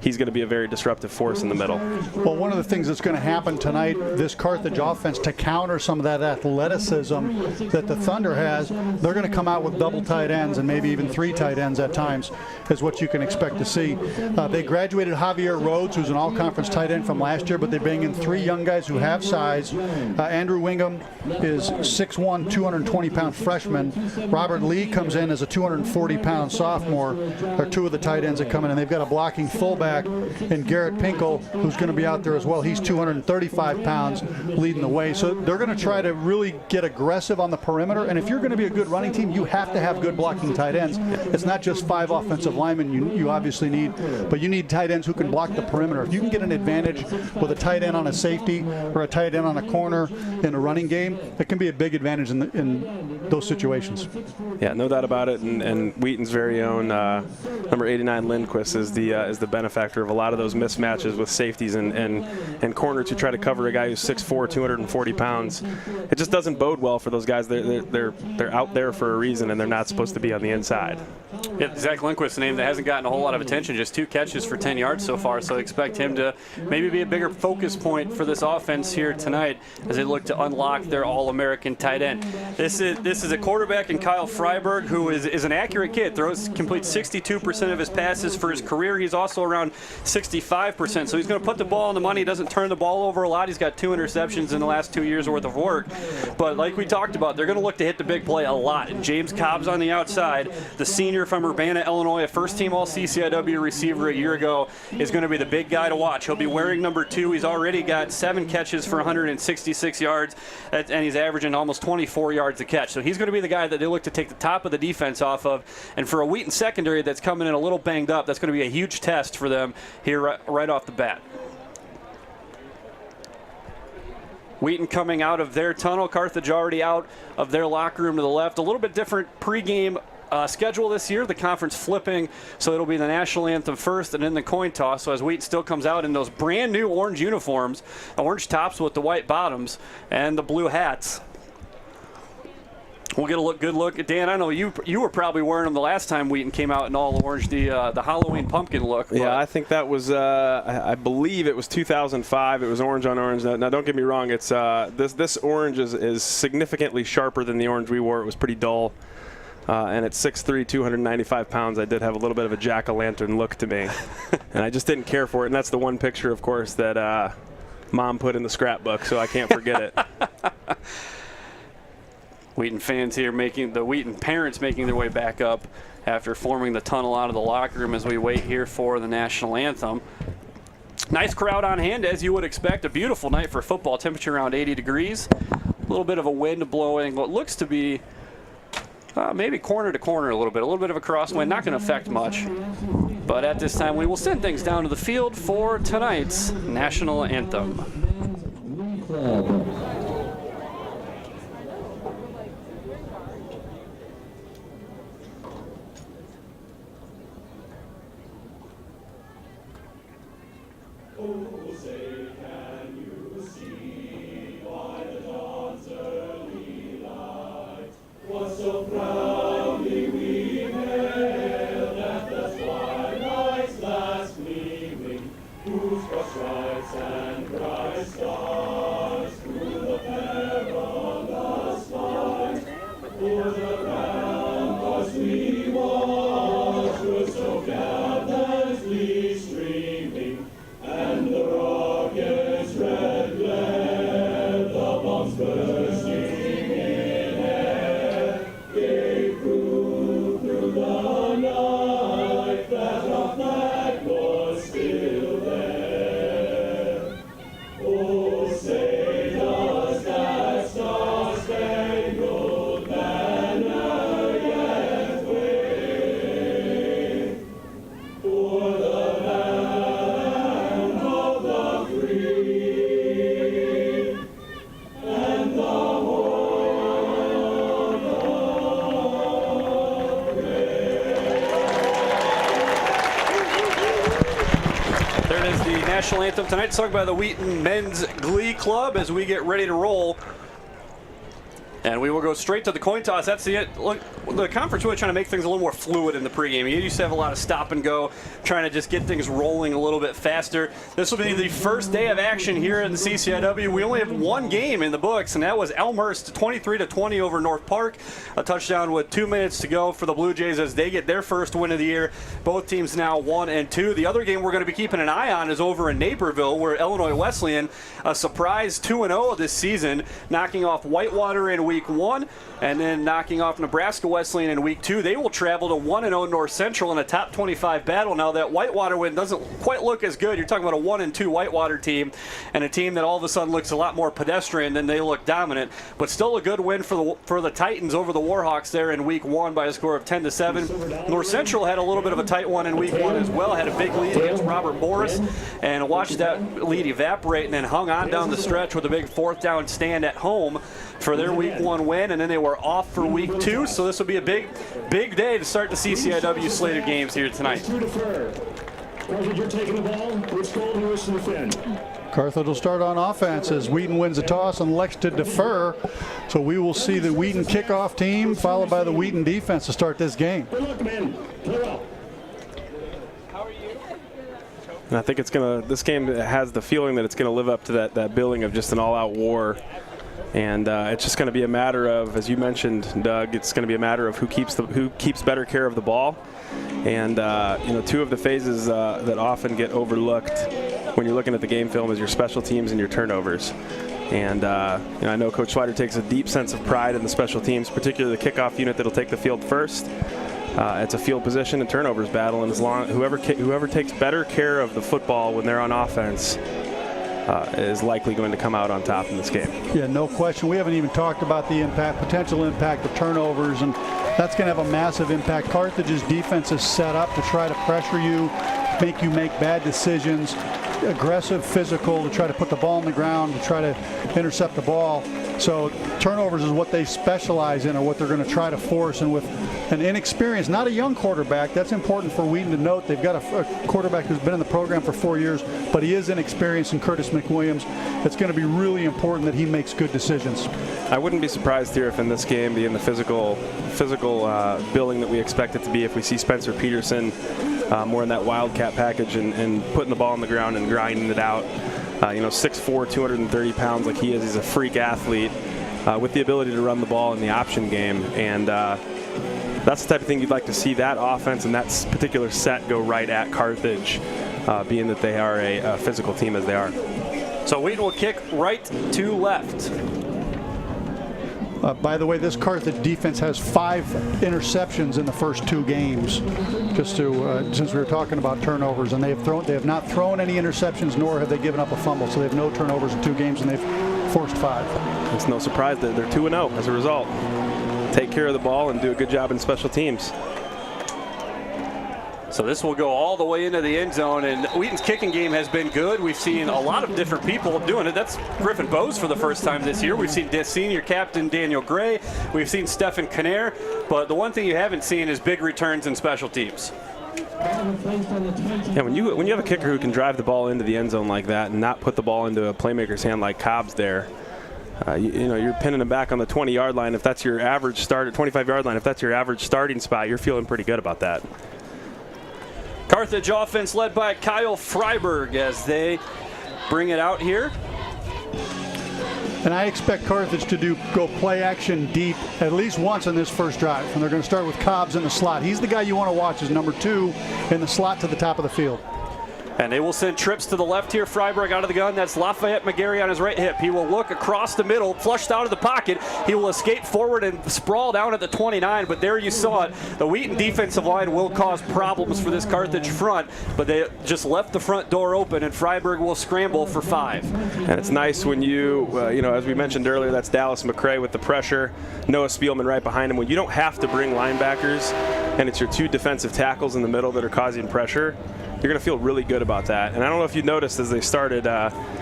he's going to be a very disruptive force in the middle. Well, one of the things that's going to happen tonight, this Carthage offense, to counter some of that athleticism that the Thunder has, they're going to come out with double tight ends and maybe even 3 tight ends at times, is what you can expect to see. They graduated Javier Rhodes, who's an all-conference tight end from last year, but they bring in 3 young guys who have size. Andrew Wingham is 6'1", 220-pound freshman. Robert Lee comes in as a 240-pound sophomore. Are 2 of the tight ends that come in, and they've got a blocking fullback and Garrett Pinkel, who's going to be out there as well. He's 235 pounds, leading the way. So they're going to try to really get aggressive on the perimeter. And if you're going to be a good running team, you have to have good blocking tight ends. It's not just 5 offensive linemen you obviously need, but you need tight ends who can block the perimeter. If you can get an advantage with a tight end on a safety or a tight end on a corner in a running game, it can be a big advantage in those situations. Yeah, no doubt about it. And Wheaton's very own number 89 Lindquist is the benefactor of a lot of those mismatches with safeties and corners who try to cover a guy who's 6'4", 240 pounds. It just doesn't bode well for those guys. They're out there for a reason, and they're not supposed to be on the inside. Yeah, Zach Lindquist, a name that hasn't gotten a whole lot of attention, just 2 catches for 10 yards so far, so expect him to maybe be a bigger focus point for this offense here tonight as they look to unlock their All-American tight end. This is a quarterback in Kyle Freiberg, who is an accurate kid, completes 62% of his passes for his career. He's also around 65%, so he's going to put the ball on the money. He doesn't turn the ball over a lot. He's got 2 interceptions in the last 2 years worth of work, but like we talked about, they're going to look to hit the big play a lot. And James Cobb's on the outside, the senior from Urbana, Illinois, a first-team All-CCIW receiver a year ago, is going to be the big guy to watch. He'll be wearing number 2. He's already got 7 catches for 166 yards, and he's averaging almost 24 yards a catch. So he's going to be the guy that they look to take the top of the defense off of. And for a Wheaton secondary that's coming in a little banged up, that's going to be a huge test for them here right off the bat. Wheaton coming out of their tunnel. Carthage already out of their locker room to the left. A little bit different pregame schedule this year. The conference flipping, so it'll be the national anthem first and then the coin toss. So as Wheaton still comes out in those brand new orange uniforms, orange tops with the white bottoms and the blue hats. We'll get a good look. Dan, I know you were probably wearing them the last time Wheaton came out in all orange, the Halloween pumpkin look. Yeah, I think that was, I believe it was 2005. It was orange on orange. Now don't get me wrong. It's this orange is significantly sharper than the orange we wore. It was pretty dull. And at 6'3", 295 pounds, I did have a little bit of a jack-o'-lantern look to me. And I just didn't care for it. And that's the one picture, of course, that Mom put in the scrapbook, so I can't forget it. Wheaton fans here Wheaton parents making their way back up after forming the tunnel out of the locker room as we wait here for the national anthem. Nice crowd on hand, as you would expect. A beautiful night for football. Temperature around 80 degrees. A little bit of a wind blowing what looks to be maybe corner to corner a little bit of a crosswind. Not going to affect much. But at this time, we will send things down to the field for tonight's national anthem. Oh, say, can you see by the dawn's early light what so proudly we hailed at the twilight's last gleaming, whose cross stripes and cries national anthem tonight, sung by the Wheaton Men's Glee Club as we get ready to roll. And we will go straight to the coin toss. That's the conference really trying to make things a little more fluid in the pregame. You used to have a lot of stop and go, trying to just get things rolling a little bit faster. This will be the first day of action here in the CCIW. We only have one game in the books, and that was Elmhurst 23-20 over North Park. A touchdown with 2 minutes to go for the Blue Jays as they get their first win of the year. Both teams now 1-2. The other game we're going to be keeping an eye on is over in Naperville, where Illinois Wesleyan, a surprise 2-0 this season, knocking off Whitewater in Week 1 and then knocking off Nebraska Wesleyan in Week 2. They will travel to 1-0 North Central in a top 25 battle. Now that Whitewater win doesn't quite look as good. You're talking about a 1-2 Whitewater team and a team that all of a sudden looks a lot more pedestrian than they look dominant, but still a good win for the Titans over the Warhawks there in Week 1 by a score of 10-7. North Central had a little bit of a tight one in Week 1 as well, had a big lead against Robert Morris and watched that lead evaporate and then hung on down the stretch with a big 4th down stand at home for their Week 1 win, and then they were off for Week 2, so this will be a big day to start the CCIW slate of games here tonight. Carthage, you're taking the ball. Which goal do you wish to defend? Carthage will start on offense as Wheaton wins the toss and elects to defer. So we will see the Wheaton kickoff team followed by the Wheaton defense to start this game. Good luck, man. Play well. And I think this game has the feeling that it's going to live up to that billing of just an all-out war. And it's just going to be a matter of, as you mentioned, Doug, it's going to be a matter of who keeps better care of the ball. And two of the phases that often get overlooked when you're looking at the game film is your special teams and your turnovers. And I know Coach Schweider takes a deep sense of pride in the special teams, particularly the kickoff unit that'll take the field first. It's a field position and turnovers battle, and whoever takes better care of the football when they're on offense is likely going to come out on top in this game. Yeah, no question. We haven't even talked about the potential impact of turnovers, and that's going to have a massive impact. Carthage's defense is set up to try to pressure you, make you make bad decisions, aggressive, physical, to try to put the ball on the ground, to try to intercept the ball. So turnovers is what they specialize in, or what they're going to try to force. And with an inexperienced, not a young quarterback, that's important for Wheaton to note. They've got a quarterback who's been in the program for 4 years, but he is inexperienced in Curtis McWilliams. It's going to be really important that he makes good decisions. I wouldn't be surprised here if in this game, being the physical billing that we expect it to be, if we see Spencer Peterson more in that Wildcat package and putting the ball on the ground and grinding it out. 6'4", 230 pounds like he is. He's a freak athlete with the ability to run the ball in the option game. And that's the type of thing you'd like to see that offense and that particular set go right at Carthage, being that they are a physical team as they are. So Wheaton will kick right to left. By the way, this Carthage defense has 5 interceptions in the first 2 games. Just to, since we were talking about turnovers, and they have not thrown any interceptions, nor have they given up a fumble. So they have no turnovers in 2 games, and they've forced 5. It's no surprise that they're 2-0 as a result. Take care of the ball and do a good job in special teams. So this will go all the way into the end zone, and Wheaton's kicking game has been good. We've seen a lot of different people doing it. That's Griffin Bowes for the first time this year. We've seen senior captain Daniel Gray. We've seen Stephen Kinnair. But the one thing you haven't seen is big returns in special teams. Yeah, when you have a kicker who can drive the ball into the end zone like that and not put the ball into a playmaker's hand like Cobb's there, you're pinning him back on the 20-yard line. If that's your average start, 25-yard line, if that's your average starting spot, you're feeling pretty good about that. Carthage offense led by Kyle Freiberg as they bring it out here. And I expect Carthage to go play action deep at least once in this first drive. And they're going to start with Cobbs in the slot. He's the guy you want to watch as number 2 in the slot to the top of the field. And they will send trips to the left here. Freiberg out of the gun. That's Lafayette McGarry on his right hip. He will look across the middle, flushed out of the pocket. He will escape forward and sprawl down at the 29. But there you saw it. The Wheaton defensive line will cause problems for this Carthage front. But they just left the front door open, and Freiberg will scramble for 5. And it's nice when as we mentioned earlier, that's Dallas McCray with the pressure. Noah Spielman right behind him. When you don't have to bring linebackers, and it's your 2 defensive tackles in the middle that are causing pressure, you're going to feel really good about that. And I don't know if you noticed as they started,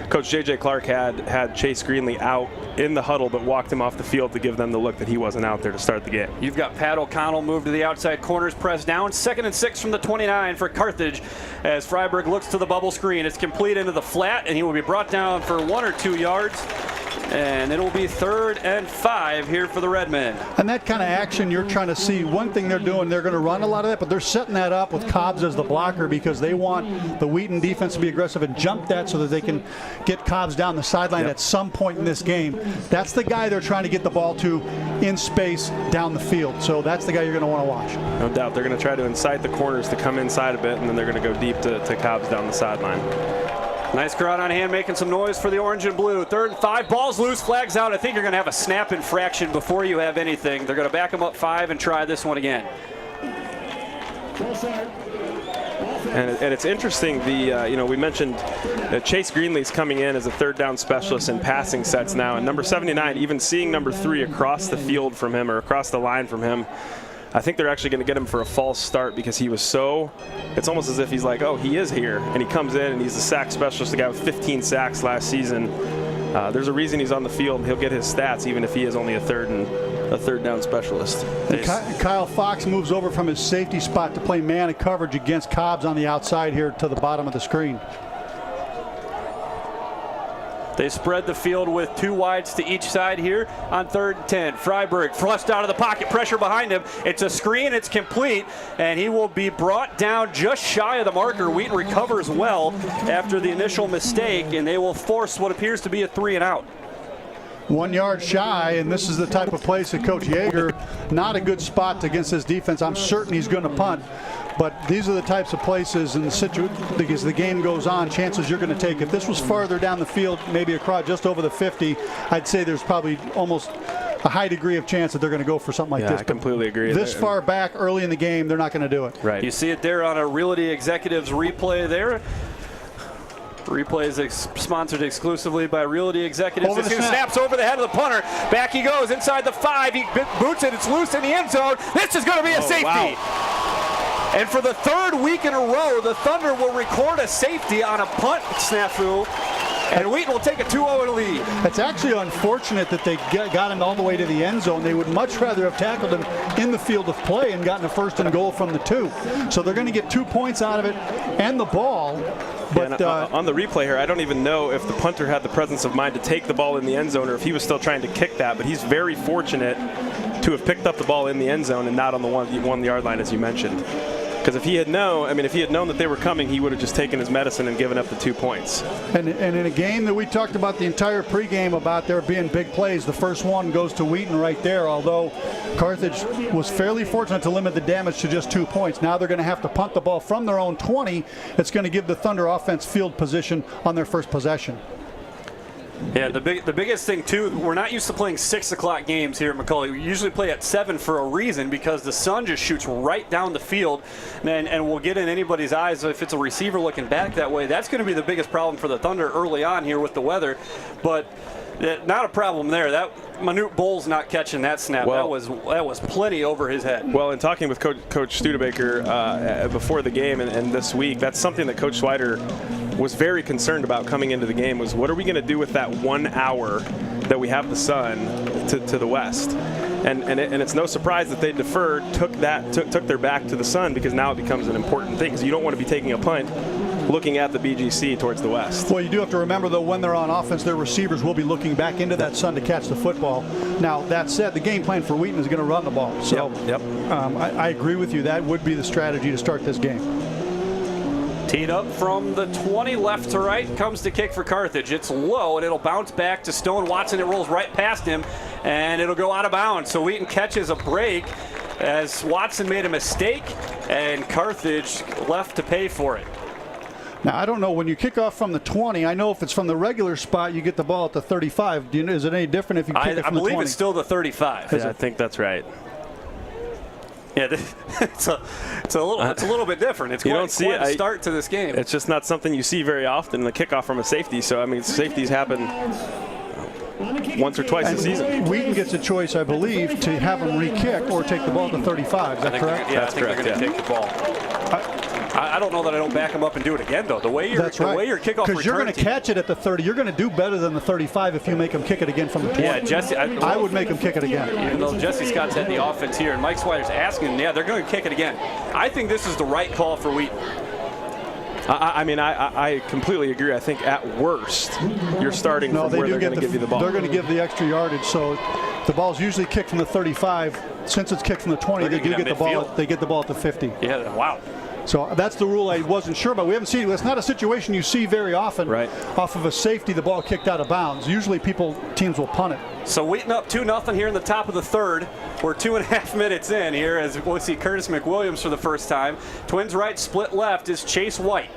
Coach J.J. Clark had Chase Greenlee out in the huddle, but walked him off the field to give them the look that he wasn't out there to start the game. You've got Pat O'Connell moved to the outside corners, press down. 2nd and 6 from the 29 for Carthage as Freiberg looks to the bubble screen. It's complete into the flat, and he will be brought down for 1 or 2 yards. And it'll be 3rd and 5 here for the Redmen. And that kind of action you're trying to see, one thing they're doing, they're going to run a lot of that, but they're setting that up with Cobbs as the blocker because they want the Wheaton defense to be aggressive and jump that so that they can get Cobbs down the sideline at some point in this game. That's the guy they're trying to get the ball to in space down the field. So that's the guy you're going to want to watch. No doubt. They're going to try to incite the corners to come inside a bit, and then they're going to go deep to Cobbs down the sideline. Nice crowd on hand making some noise for the orange and blue. 3rd and 5, ball's loose, flags out. I think you're going to have a snap infraction before you have anything. They're going to back them up 5 and try this one again. And it's interesting, we mentioned Chase Greenlee's coming in as a 3rd down specialist in passing sets now. And number 79, even seeing number 3 across the field from him or across the line from him, I think they're actually going to get him for a false start because he was it's almost as if he's like, oh, he is here. And he comes in and he's a sack specialist, a guy with 15 sacks last season. There's a reason he's on the field, and he'll get his stats even if he is only a third down specialist. Kyle Fox moves over from his safety spot to play man coverage against Cobbs on the outside here to the bottom of the screen. They spread the field with 2 wides to each side here on 3rd and 10. Freiberg flushed out of the pocket, pressure behind him. It's a screen, it's complete, and he will be brought down just shy of the marker. Wheaton recovers well after the initial mistake, and they will force what appears to be a 3 and out. 1 yard shy, and this is the type of place that Coach Yeager, not a good spot against this defense. I'm certain he's going to punt. But these are the types of places and because the game goes on, chances you're going to take. If this was farther down the field, maybe across just over the 50, I'd say there's probably almost a high degree of chance that they're going to go for something like this. I completely agree. This far back early in the game, they're not going to do it. Right. You see it there on a Realty Executives replay there. Replay is sponsored exclusively by Realty Executives. This snaps over the head of the punter. Back he goes inside the 5. He boots it. It's loose in the end zone. This is going to be a safety. Wow. And for the 3rd week in a row, the Thunder will record a safety on a punt snafu, and Wheaton will take a 2-0 lead. It's actually unfortunate that they got him all the way to the end zone. They would much rather have tackled him in the field of play and gotten a 1st and goal from the 2. So they're going to get 2 points out of it and the ball. But on the replay here, I don't even know if the punter had the presence of mind to take the ball in the end zone or if he was still trying to kick that, but he's very fortunate to have picked up the ball in the end zone and not on the 1 yard line, as you mentioned. Because if he had known that they were coming, he would have just taken his medicine and given up the 2 points. And in a game that we talked about the entire pregame about there being big plays, the first one goes to Wheaton right there, although Carthage was fairly fortunate to limit the damage to just 2 points. Now they're going to have to punt the ball from their own 20. It's going to give the Thunder offense field position on their first possession. Yeah, the biggest thing too, we're not used to playing 6 o'clock games here at McCully. We usually play at 7 for a reason because the sun just shoots right down the field, and will get in anybody's eyes if it's a receiver looking back that way. That's going to be the biggest problem for the Thunder early on here with the weather, but not a problem there. That Manute Bull's not catching that snap. Well, that was plenty over his head. Well, in talking with Coach Studebaker before the game and this week, that's something that Coach Swider was very concerned about coming into the game, was what are we going to do with that 1 hour that we have the sun to the west? And it's no surprise that they deferred, took their back to the sun, because now it becomes an important thing, because you don't want to be taking a punt looking at the BGC towards the west. Well, you do have to remember, though, when they're on offense, their receivers will be looking back into that sun to catch the football. Now, that said, the game plan for Wheaton is going to run the ball. So yep. I agree with you. That would be the strategy to start this game. Teed up from the 20 left to right, comes to kick for Carthage. It's low, and it'll bounce back to Stone Watson. It rolls right past him, and it'll go out of bounds. So Wheaton catches a break as Watson made a mistake, and Carthage left to pay for it. Now, I don't know, when you kick off from the 20, I know if it's from the regular spot, you get the ball at the 35. Is it any different if you kick it from the 20? I believe it's still the 35. Yeah, I think that's right. Yeah, it's a little bit different. It's quite a start to this game. It's just not something you see very often in the kickoff from a safety. So, I mean, safeties happen once or twice a season. Wheaton gets a choice, I believe, to have him re-kick or take the ball to 35. Is that correct? I think they're going to take the ball. I don't know that I don't back him up and do it again, though. The way your kickoff because you're going to catch it at the 30. You're going to do better than the 35 if you make him kick it again from the 20. Yeah, Jesse. I would make him kick it again. Even though Jesse Scott's had the offense here, and Mike Swider's asking, yeah, they're going to kick it again. I think this is the right call for Wheaton. I completely agree. I think at worst, you're starting from where they're going to give you the ball. They're going to give the extra yardage, so the ball's usually kicked from the 35. Since it's kicked from the 20, they do get the ball. They get the ball at the 50. Yeah, wow. So that's the rule I wasn't sure about. We haven't seen it. It's not a situation you see very often. Right. Off of a safety, the ball kicked out of bounds. Usually teams will punt it. So Wheaton up 2-0 here in the top of the third. We're 2.5 minutes in here as we'll see Curtis McWilliams for the first time. Twins right, split left is Chase White.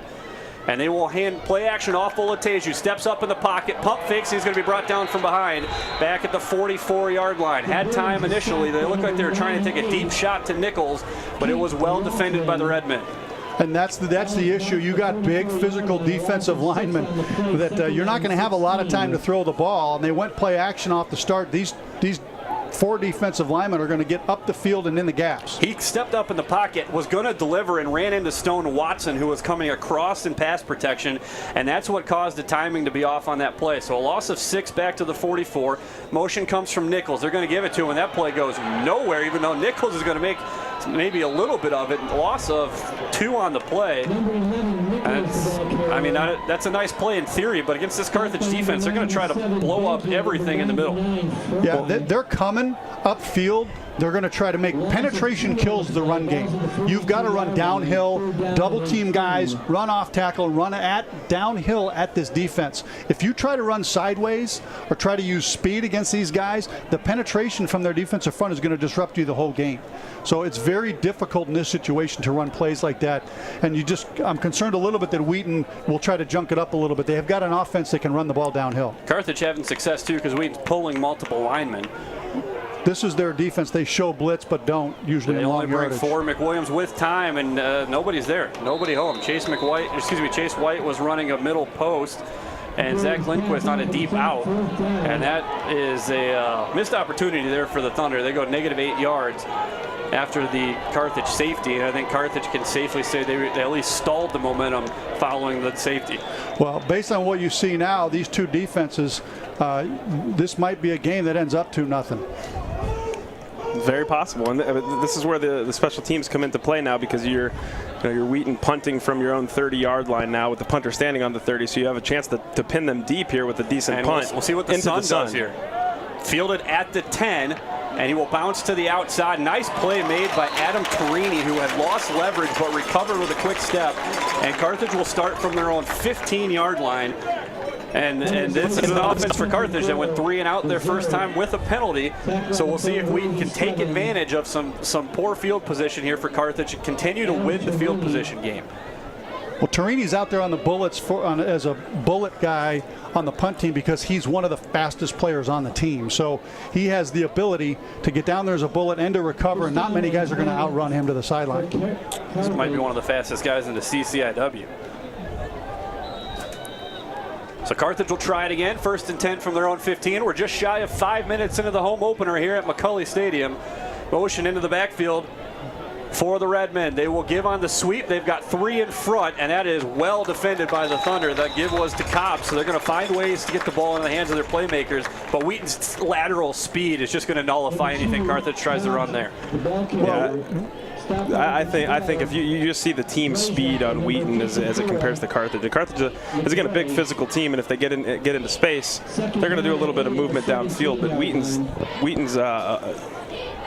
And they will hand play action off Olateju. Steps up in the pocket, pump fakes. He's going to be brought down from behind. Back at the 44-yard line. Had time initially. They looked like they were trying to take a deep shot to Nichols, but it was well defended by the Redmen. And that's the issue. You got big physical defensive linemen that you're not going to have a lot of time to throw the ball. And they went play action off the start. These 4 defensive linemen are going to get up the field and in the gaps. He stepped up in the pocket, was going to deliver, and ran into Stone Watson, who was coming across in pass protection, and that's what caused the timing to be off on that play. So a loss of 6 back to the 44. Motion comes from Nichols. They're going to give it to him, and that play goes nowhere, even though Nichols is going to make maybe a little bit of it. Loss of 2 on the play. That's a nice play in theory, but against this Carthage defense, they're going to try to blow up everything in the middle. Yeah, they're coming upfield. They're going to try to make penetration kills the run game. You've got to run downhill, double team guys, run off tackle, run downhill at this defense. If you try to run sideways or try to use speed against these guys, the penetration from their defensive front is going to disrupt you the whole game. So it's very difficult in this situation to run plays like that. And I'm concerned a little bit that Wheaton will try to junk it up a little bit. They have got an offense that can run the ball downhill. Carthage having success too because Wheaton's pulling multiple linemen. This is their defense. They show blitz, but don't usually. They in only long bring yardage. 4. McWilliams with time, and nobody's there. Nobody home. Chase White was running a middle post, and Zach Lindquist on a deep out, and that is a missed opportunity there for the Thunder. They go -8 yards after the Carthage safety, and I think Carthage can safely say they at least stalled the momentum following the safety. Well, based on what you see now, these 2 defenses, this might be a game that ends up 2-0. Very possible, and this is where the special teams come into play now, because you're Wheaton punting from your own 30-yard line now with the punter standing on the 30, so you have a chance to pin them deep here with a decent punt. We'll see what the Sun does here. Fielded at the 10, and he will bounce to the outside. Nice play made by Adam Torini, who had lost leverage but recovered with a quick step, and Carthage will start from their own 15-yard line. And this is an offense for Carthage that went 3 and out their first time with a penalty. So we'll see if Wheaton can take advantage of some poor field position here for Carthage and continue to win the field position game. Well, Torini's out there on the bullets as a bullet guy on the punt team because he's one of the fastest players on the team. So he has the ability to get down there as a bullet and to recover, and not many guys are going to outrun him to the sideline. This might be one of the fastest guys in the CCIW. So Carthage will try it again. 1st and 10 from their own 15. We're just shy of 5 minutes into the home opener here at McCully Stadium. Motion into the backfield for the Redmen. They will give on the sweep. They've got 3 in front, and that is well defended by the Thunder. That give was to Cobb, so they're going to find ways to get the ball in the hands of their playmakers. But Wheaton's lateral speed is just going to nullify anything Carthage tries to run there. Yeah. I think if you just see the team speed on Wheaton as it compares to Carthage. And Carthage is again a big physical team, and if they get into space, they're going to do a little bit of movement downfield. But Wheaton's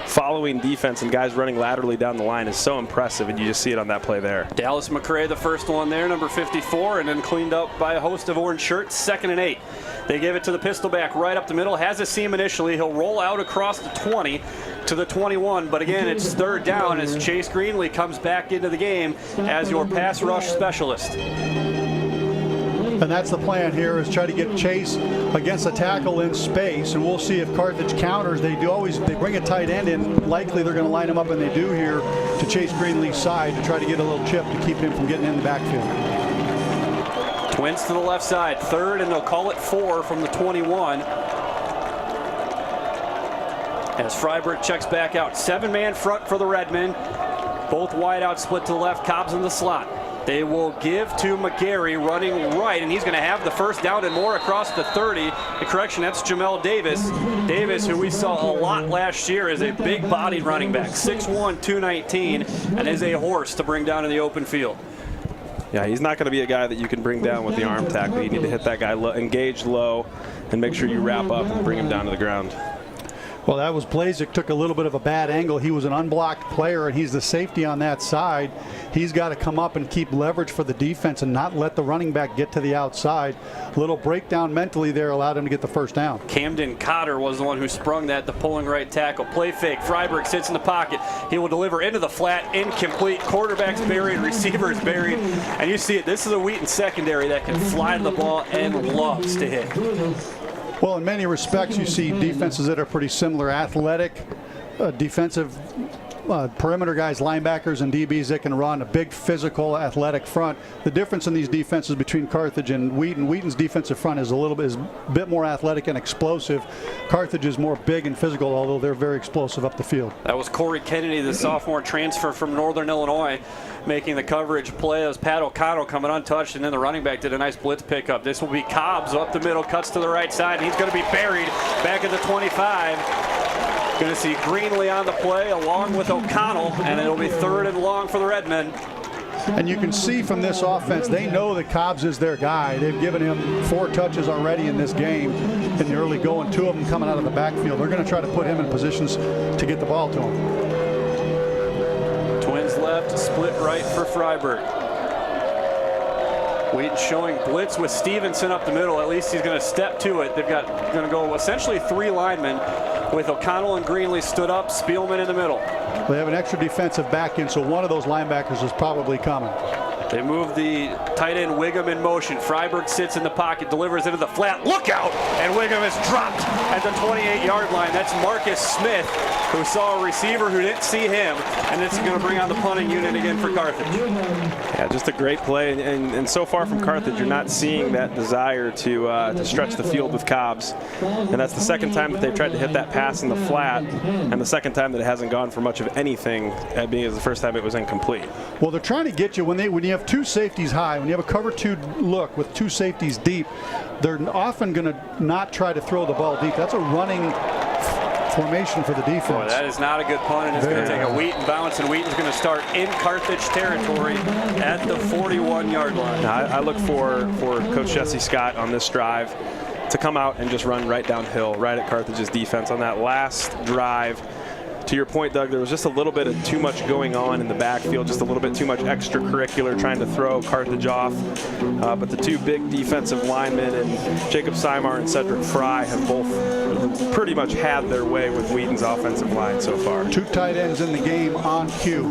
following defense and guys running laterally down the line is so impressive, and you just see it on that play there. Dallas McCray, the first one there, number 54, and then cleaned up by a host of orange shirts. 2nd and 8. They give it to the pistol back right up the middle. Has a seam initially. He'll roll out across the 20 to the 21, but again, it's 3rd down as Chase Greenlee comes back into the game as your pass rush specialist. And that's the plan here, is try to get Chase against a tackle in space, and we'll see if Carthage counters. They bring a tight end in. Likely they're going to line him up, and they do here, to Chase Greenlee's side to try to get a little chip to keep him from getting in the backfield. Twins to the left side, 3rd, and they'll call it 4 from the 21. As Freiberg checks back out. 7-man front for the Redmen. Both wide out, split to the left. Cobb's in the slot. They will give to McGarry running right, and he's going to have the first down and more across the 30. Correction, that's Jamel Davis. Davis, who we saw a lot last year, is a big-bodied running back, 6'1", 219, and is a horse to bring down in the open field. Yeah, he's not going to be a guy that you can bring down with the arm tackle. You need to hit that guy low, engage low, and make sure you wrap up and bring him down to the ground. Well, that was Blazek took a little bit of a bad angle. He was an unblocked player, and he's the safety on that side. He's got to come up and keep leverage for the defense and not let the running back get to the outside. A little breakdown mentally there allowed him to get the first down. Camden Cotter was the one who sprung that, the pulling right tackle. Play fake. Freiberg sits in the pocket. He will deliver into the flat, incomplete. Quarterback's buried, receiver's buried. And you see it. This is a Wheaton secondary that can fly to the ball and loves to hit. Well, in many respects, you see defenses that are pretty similar. Athletic, defensive perimeter guys, linebackers, and DBs that can run a big, physical, athletic front. The difference in these defenses between Carthage and Wheaton, Wheaton's defensive front is a bit more athletic and explosive. Carthage is more big and physical, although they're very explosive up the field. That was Corey Kennedy, the sophomore transfer from Northern Illinois, making the coverage play. As Pat O'Connell coming untouched, and then the running back did a nice blitz pickup. This will be Cobbs up the middle, cuts to the right side, and he's going to be buried back at the 25. Going to see Greenlee on the play along with O'Connell, and it'll be 3rd and long for the Redmen. And you can see from this offense, they know that Cobbs is their guy. They've given him 4 touches already in this game in the early going, 2 of them coming out of the backfield. They're going to try to put him in positions to get the ball to him. Twins left, split right for Freiberg. Wheaton showing blitz with Stevenson up the middle. At least he's going to step to it. They've got going to go essentially 3 linemen with O'Connell and Greenlee stood up, Spielman in the middle. They have an extra defensive back in, so one of those linebackers is probably coming. They move the tight end Wiggum in motion. Freiberg sits in the pocket, delivers into the flat. Look out! And Wiggum is dropped at the 28-yard line. That's Marcus Smith, who saw a receiver who didn't see him. And this is going to bring on the punting unit again for Carthage. Yeah, just a great play. And so far from Carthage, you're not seeing that desire to stretch the field with Cobbs. And that's the second time that they've tried to hit that pass in the flat, and the second time that it hasn't gone for much of anything, being as the first time it was incomplete. Well, they're trying to get you when you have 2 safeties high, when you have a cover 2 look with 2 safeties deep, they're often going to not try to throw the ball deep. That's a running formation for the defense. Boy, that is not a good punt, and it's going to take a Wheaton bounce, and Wheaton's going to start in Carthage territory at the 41-yard line. Now, I look for Coach Jesse Scott on this drive to come out and just run right downhill, right at Carthage's defense on that last drive. To your point, Doug, there was just a little bit of too much going on in the backfield, just a little bit too much extracurricular trying to throw Carthage off. But the 2 big defensive linemen, and Jacob Simar and Cedric Fry, have both pretty much had their way with Wheaton's offensive line so far. 2 tight ends in the game on cue.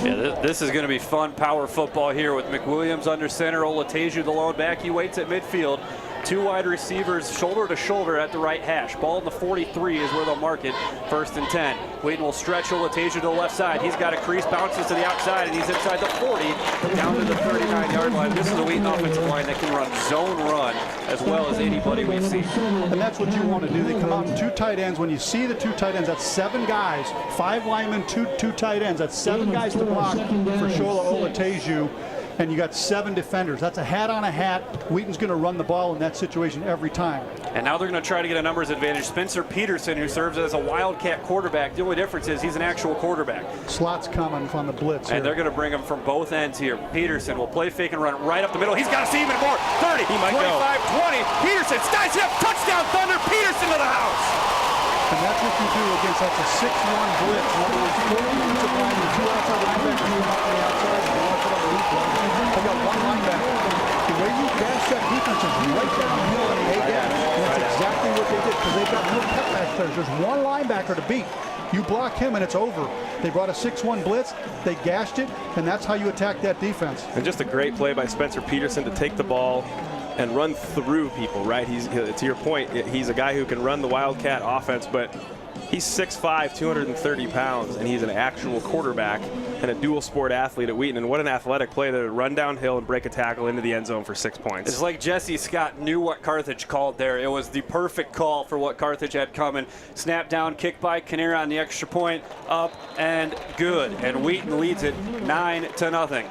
Yeah, this is going to be fun power football here with McWilliams under center, Olateju the lone back. He waits at midfield. 2 wide receivers shoulder to shoulder at the right hash. Ball in the 43 is where they'll mark it. 1st and 10. Wheaton will stretch Olateju to the left side. He's got a crease, bounces to the outside, and he's inside the 40, down to the 39-yard line. This is a Wheaton offensive line that can run zone run as well as anybody we've seen. And that's what you want to do. They come out in 2 tight ends. When you see the 2 tight ends, that's 7 guys, 5 linemen, 2 tight ends. That's 7 guys to block for Shola Olateju. And you got 7 defenders. That's a hat on a hat. Wheaton's going to run the ball in that situation every time. And now they're going to try to get a numbers advantage. Spencer Peterson, who serves as a Wildcat quarterback. The only difference is he's an actual quarterback. Slot's coming on the blitz. And they're going to bring him from both ends here. Peterson will play fake and run right up the middle. He's got to see even more. 30, 25, 20. Peterson slices up. Touchdown Thunder. Peterson to the house. And that's what you do against that's a 6-1 blitz. In other words, 4 defensive linemen, 2 outside linebackers come out on the outside, and 1 for the weak one. They got 1 linebacker. The way you dash that defense is right downhill on the A-gap. And that's exactly what they did, because they've got no cutback players. There's 1 linebacker to beat. You block him and it's over. They brought a 6-1 blitz, they gashed it, and that's how you attack that defense. And just a great play by Spencer Peterson to take the ball and run through people, right? He's, to your point, he's a guy who can run the Wildcat offense, but he's 6'5", 230 pounds, and he's an actual quarterback. and a dual sport athlete at Wheaton. And what an athletic play to run downhill and break a tackle into the end zone for 6 points. It's like Jesse Scott knew what Carthage called there. It was the perfect call for what Carthage had coming. Snap down, kick by Canera on the extra point, up and good. And Wheaton leads it 9-0.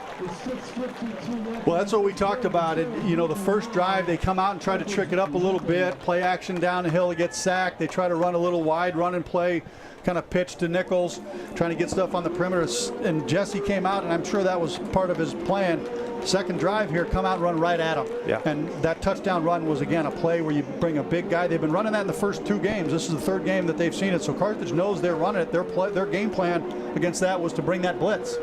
Well, that's what we talked about. The first drive, they come out and try to trick it up a little bit, play action down the hill, get sacked. They try to run a little wide, run and play, kind of pitch to Nichols, trying to get stuff on the perimeter. And Jesse came out, and I'm sure that was part of his plan. Second drive here, come out and run right at him. Yeah. And that touchdown run was, again, a play where you bring a big guy. They've been running that in the first 2 games. This is the 3rd game that they've seen it. So Carthage knows they're running it. Their game plan against that was to bring that blitz.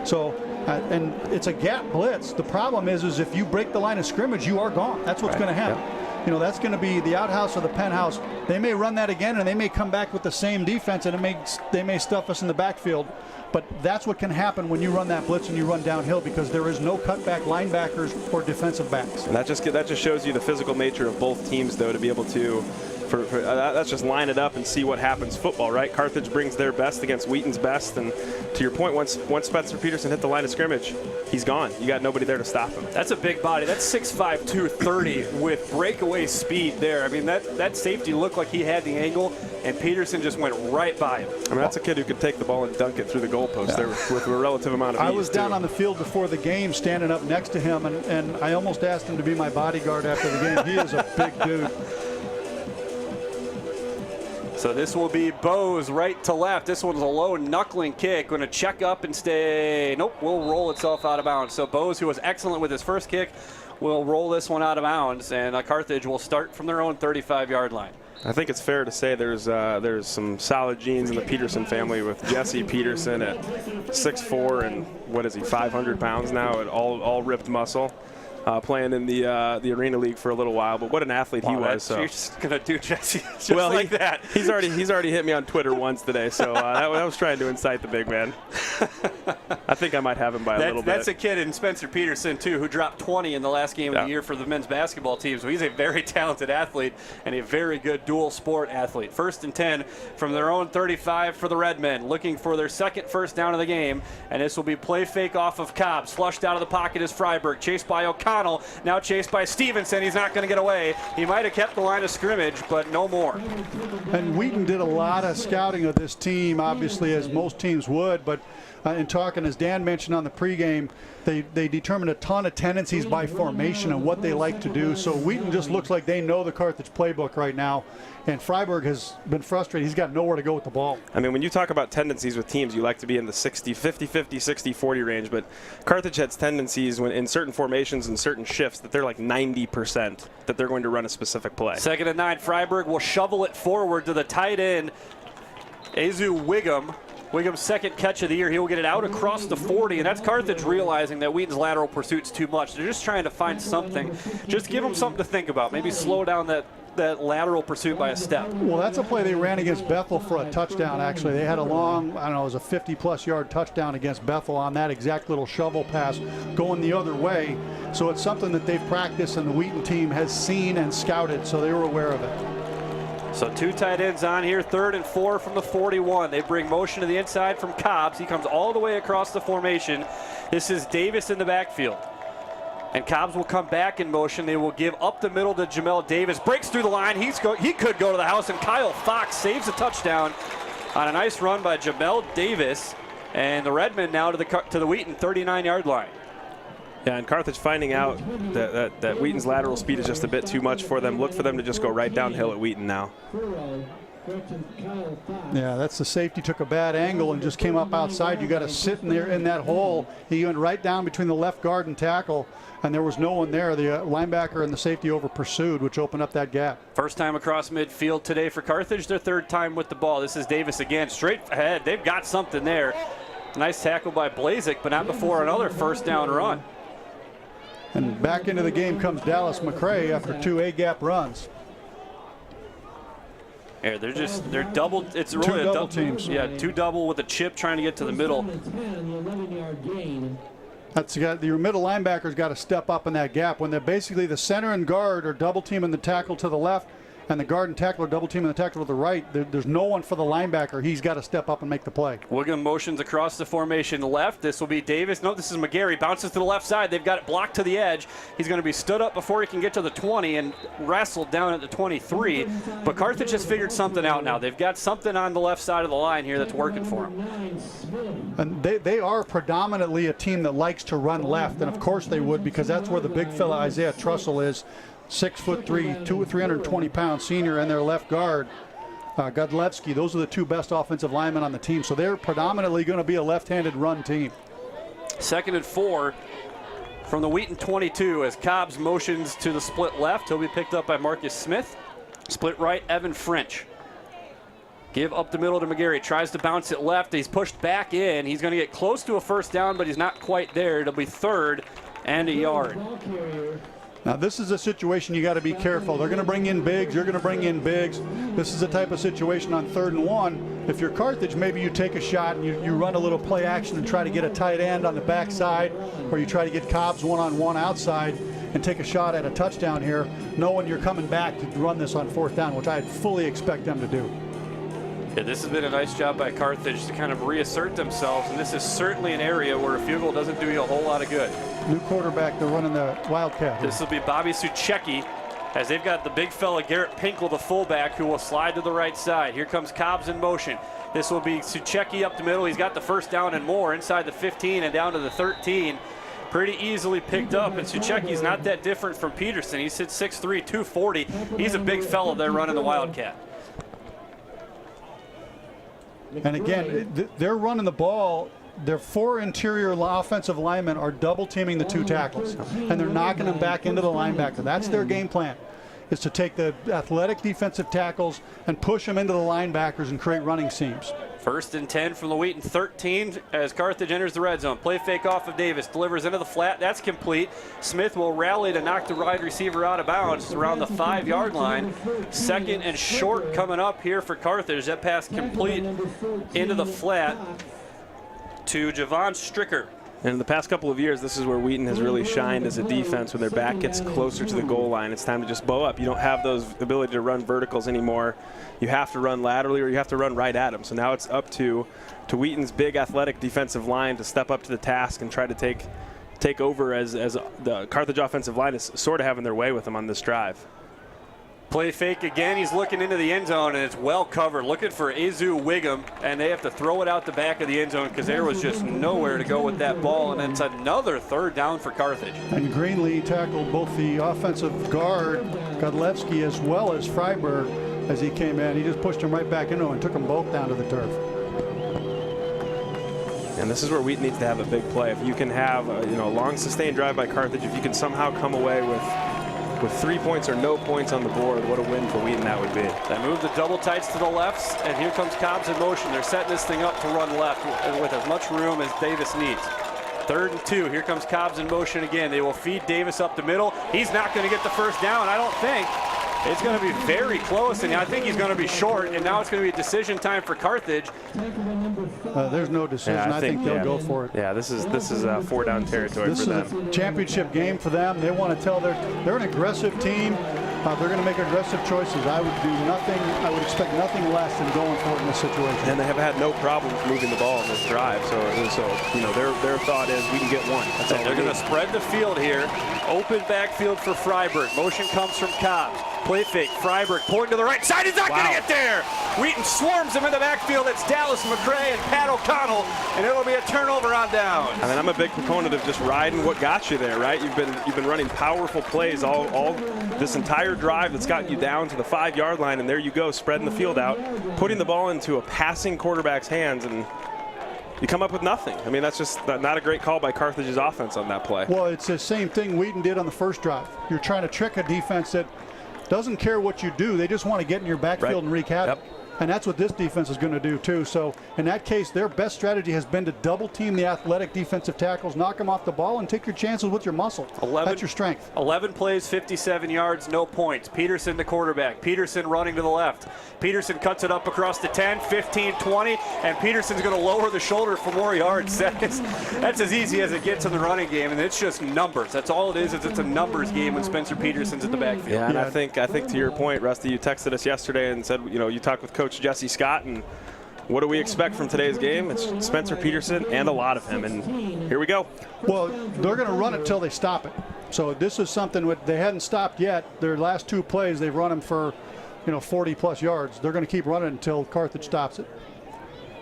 So, and it's a gap blitz. The problem is if you break the line of scrimmage, you are gone. That's what's going to happen. Yep. That's going to be the outhouse or the penthouse. They may run that again, and they may come back with the same defense, and they may stuff us in the backfield. But that's what can happen when you run that blitz and you run downhill, because there is no cutback linebackers or defensive backs. And that just shows you the physical nature of both teams, though, to be able to let's just line it up and see what happens. Football, right? Carthage brings their best against Wheaton's best, and to your point, once Spencer Peterson hit the line of scrimmage, he's gone. You got nobody there to stop him. That's a big body. That's 6'5", 230 with breakaway speed there. I mean, that safety looked like he had the angle, and Peterson just went right by him. I mean, that's a kid who could take the ball and dunk it through the goalpost there with a relative amount of ease. I was down too. on the field before the game, standing up next to him, and I almost asked him to be my bodyguard after the game. He is a big dude. So this will be Bose right to left. This one's a low knuckling kick. Going to check up and stay. Nope, will roll itself out of bounds. So Bose, who was excellent with his first kick, will roll this one out of bounds, and Carthage will start from their own 35-yard line. I think it's fair to say there's some solid genes in the Peterson family, with Jesse Peterson at 6'4", and what is he, 500 pounds now, at all ripped muscle. Playing in the Arena League for a little while, but what an athlete he was. So. You're just gonna do Jesse just well, like that. He's already hit me on Twitter once today, so that was trying to incite the big man. I think I might have him by a little bit. That's a kid in Spencer Peterson too, who dropped 20 in the last game of the year for the men's basketball team. So he's a very talented athlete and a very good dual sport athlete. 1st and 10 from their own 35 for the Redmen, looking for their second first down of the game, and this will be play fake off of Cobbs. Flushed out of the pocket is Freiberg, chased by O'Connell. Now chased by Stevenson. He's not going to get away. He might have kept the line of scrimmage, but no more. And Wheaton did a lot of scouting of this team, obviously, as most teams would, but in talking, as Dan mentioned on the pregame, they determined a ton of tendencies by formation and what they like to do. So Wheaton just looks like they know the Carthage playbook right now. And Freiberg has been frustrated. He's got nowhere to go with the ball. I mean, when you talk about tendencies with teams, you like to be in the 50-50, 60-40 range. But Carthage has tendencies when in certain formations and certain shifts that they're like 90% that they're going to run a specific play. 2nd and 9. Freiberg will shovel it forward to the tight end, Azu Wiggum. Wiggum's second catch of the year. He will get it out across the 40, and that's Carthage realizing that Wheaton's lateral pursuit's too much. They're just trying to find something. Just give them something to think about. Maybe slow down that lateral pursuit by a step. Well, that's a play they ran against Bethel for a touchdown, actually. They had a long, I don't know, it was a 50-plus yard touchdown against Bethel on that exact little shovel pass going the other way. So it's something that they've practiced and the Wheaton team has seen and scouted, so they were aware of it. So 2 tight ends on here, 3rd and 4 from the 41. They bring motion to the inside from Cobbs. He comes all the way across the formation. This is Davis in the backfield. And Cobbs will come back in motion. They will give up the middle to Jamel Davis. Breaks through the line. He could go to the house, and Kyle Fox saves a touchdown on a nice run by Jamel Davis. And the Redmen now to the Wheaton 39-yard line. Yeah, and Carthage finding out that Wheaton's lateral speed is just a bit too much for them. Look for them to just go right downhill at Wheaton now. Yeah, that's the safety. Took a bad angle and just came up outside. You got to sit in there in that hole. He went right down between the left guard and tackle, and there was no one there. The linebacker and the safety over pursued, which opened up that gap. First time across midfield today for Carthage. Their 3rd time with the ball. This is Davis again, straight ahead. They've got something there. Nice tackle by Blazik, but not before another first down run. And back into the game comes Dallas McCray after 2 A-gap runs. Yeah, they're double. It's really two double teams. Yeah, 2 double with a chip trying to get to the middle. Your middle linebacker's got to step up in that gap when they're basically the center and guard are double teaming the tackle to the left, and the guard and tackler double teaming the tackler to the right, there's no one for the linebacker. He's got to step up and make the play. Wiggum motions across the formation left. This will be Davis. No, this is McGarry. Bounces to the left side. They've got it blocked to the edge. He's going to be stood up before he can get to the 20 and wrestled down at the 23. But Carthage has figured something out now. They've got something on the left side of the line here that's working for them. And they are predominantly a team that likes to run left, and of course they would, because that's where the big fella Isaiah Trussell is. 6'3", 320-pound senior, and their left guard, Godlewski. Those are the two best offensive linemen on the team. So they're predominantly going to be a left-handed run team. 2nd and 4 from the Wheaton 22 as Cobbs motions to the split left. He'll be picked up by Marcus Smith. Split right, Evan French. Give up the middle to McGarry. Tries to bounce it left. He's pushed back in. He's going to get close to a first down, but he's not quite there. It'll be 3rd and a yard. Now, this is a situation you got to be careful. They're going to bring in bigs. You're going to bring in bigs. This is the type of situation on 3rd and 1. If you're Carthage, maybe you take a shot and you run a little play action and try to get a tight end on the backside, or you try to get Cobbs one-on-one outside and take a shot at a touchdown here, knowing you're coming back to run this on 4th down, which I fully expect them to do. Yeah, this has been a nice job by Carthage to kind of reassert themselves, and this is certainly an area where a field goal doesn't do you a whole lot of good. New quarterback, they're running the Wildcat. This will be Bobby Suchecki, as they've got the big fella Garrett Pinkel, the fullback, who will slide to the right side. Here comes Cobbs in motion. This will be Suchecki up the middle. He's got the first down and more inside the 15 and down to the 13. Pretty easily picked up, and Suchecki's not that different from Peterson. He sits 6'3", 240. He's a big fella there running the Wildcat. And again, they're running the ball. Their 4 interior offensive linemen are double teaming the 2 tackles, and they're knocking them back into the linebacker. That's their game plan, is to take the athletic defensive tackles and push them into the linebackers and create running seams. 1st and 10 from the Wheaton 13 as Carthage enters the red zone. Play fake off of Davis, delivers into the flat. That's complete. Smith will rally to knock the wide receiver out of bounds around the 5-yard line. 2nd and short coming up here for Carthage. That pass complete into the flat to Javon Stricker. And in the past couple of years, this is where Wheaton has really shined as a defense. When their back gets closer to the goal line, it's time to just bow up. You don't have those ability to run verticals anymore. You have to run laterally, or you have to run right at them. So now it's up to Wheaton's big athletic defensive line to step up to the task and try to take over as the Carthage offensive line is sort of having their way with them on this drive. Play fake again. He's looking into the end zone, and it's well covered. Looking for Azu Wiggum, and they have to throw it out the back of the end zone because there was just nowhere to go with that ball. And it's another 3rd down for Carthage. And Greenlee tackled both the offensive guard, Godlewski, as well as Freiberg as he came in. He just pushed him right back into him and took them both down to the turf. And this is where Wheaton needs to have a big play. If you can have a long sustained drive by Carthage, if you can somehow come away with 3 points or no points on the board, what a win for Wheaton that would be. They move the double tights to the left, and here comes Cobbs in motion. They're setting this thing up to run left with as much room as Davis needs. 3rd and 2. Here comes Cobbs in motion again. They will feed Davis up the middle. He's not going to get the first down, I don't think. It's going to be very close, and I think he's going to be short, and now it's going to be decision time for Carthage. There's no decision. Yeah, I think they'll go for it. Yeah, this is 4-down territory for them. This is a championship game for them. They want to tell they're an aggressive team. They're going to make aggressive choices. I would expect nothing less than going for it in this situation. And they have had no problems moving the ball in this drive. So their thought is we can get one. That's all they're going to spread the field here. Open backfield for Freiberg. Motion comes from Cobbs. Play fake. Freiberg pulling to the right side. He's not going to get there. Wheaton swarms him in the backfield. It's Dallas McCray and Pat O'Connell, and it'll be a turnover on down. I mean, I'm a big proponent of just riding what got you there, right? You've been running powerful plays all this entire drive that's gotten you down to the 5-yard line, and there you go, spreading the field out, putting the ball into a passing quarterback's hands, and you come up with nothing. I mean, that's just not a great call by Carthage's offense on that play. Well, it's the same thing Wheaton did on the first drive. You're trying to trick a defense that doesn't care what you do. They just want to get in your backfield and wreak havoc. Yep. And that's what this defense is going to do too. So in that case, their best strategy has been to double team the athletic defensive tackles, knock them off the ball, and take your chances with your muscle. That's your strength. 11 plays, 57 yards, no points. Peterson, the quarterback. Peterson running to the left. Peterson cuts it up across the 10, 15, 20, and Peterson's going to lower the shoulder for more yards. That's as easy as it gets in the running game, and it's just numbers. That's all it is it's a numbers game when Spencer Peterson's in the backfield. Yeah, and I think to your point, Rusty, you texted us yesterday and said, you talked with Coach Jesse Scott, and what do we expect from today's game? It's Spencer Peterson and a lot of him, and here we go. Well, they're going to run it till they stop it. So this is something they hadn't stopped yet. Their last 2 plays, they've run them for 40-plus yards. They're going to keep running until Carthage stops it.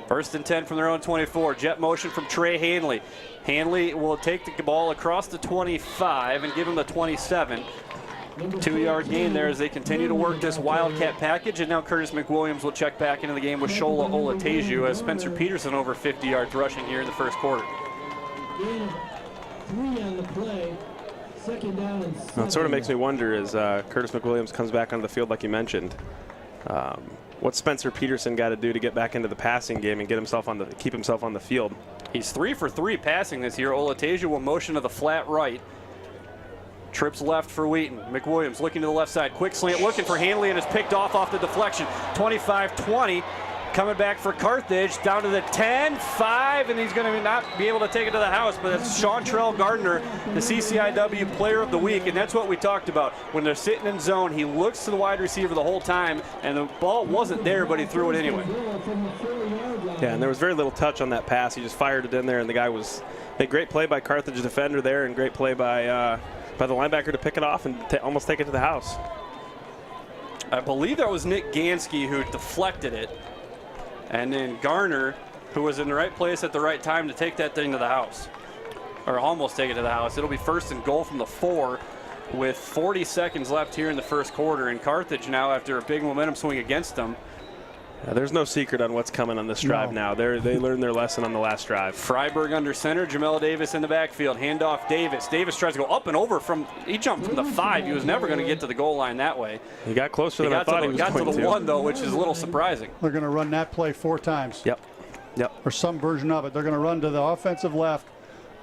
1st and 10 from their own 24. Jet motion from Trey Hanley. Hanley will take the ball across the 25 and give him the 27. 2-yard gain there as they continue to work this Wildcat package, and now Curtis McWilliams will check back into the game with Shola Olateju as Spencer Peterson over 50 yards rushing here in the first quarter. Gain of 3 on the play. Second down and 7. Well, it sort of makes me wonder as Curtis McWilliams comes back onto the field like you mentioned. What's Spencer Peterson got to do to get back into the passing game and keep himself on the field? He's 3 for 3 passing this year. Olateju will motion to the flat right. Trips left for Wheaton. McWilliams looking to the left side. Quick slant looking for Hanley and is picked off the deflection. 25-20. Coming back for Carthage down to the 10-5, and he's going to not be able to take it to the house, but it's Seantrell Gardner, the CCIW Player of the Week, and that's what we talked about. When they're sitting in zone, he looks to the wide receiver the whole time, and the ball wasn't there, but he threw it anyway. Yeah, and there was very little touch on that pass. He just fired it in there, and the guy a great play by Carthage defender there, and great play by the linebacker to pick it off and almost take it to the house. I believe that was Nick Gansky who deflected it. And then Garner, who was in the right place at the right time to take that thing to the house. Or almost take it to the house. It'll be 1st and goal from the 4 with 40 seconds left here in the first quarter. And Carthage now, after a big momentum swing against them. There's no secret on what's coming on this drive now. They learned their lesson on the last drive. Freiberg under center, Jamel Davis in the backfield. Handoff Davis. Davis tries to go up and over he jumped from the 5. He was never going to get to the goal line that way. He got closer than I thought he was going to. Got to the 1, though, which is a little surprising. They're going to run that play 4 times. Yep. Or some version of it. They're going to run to the offensive left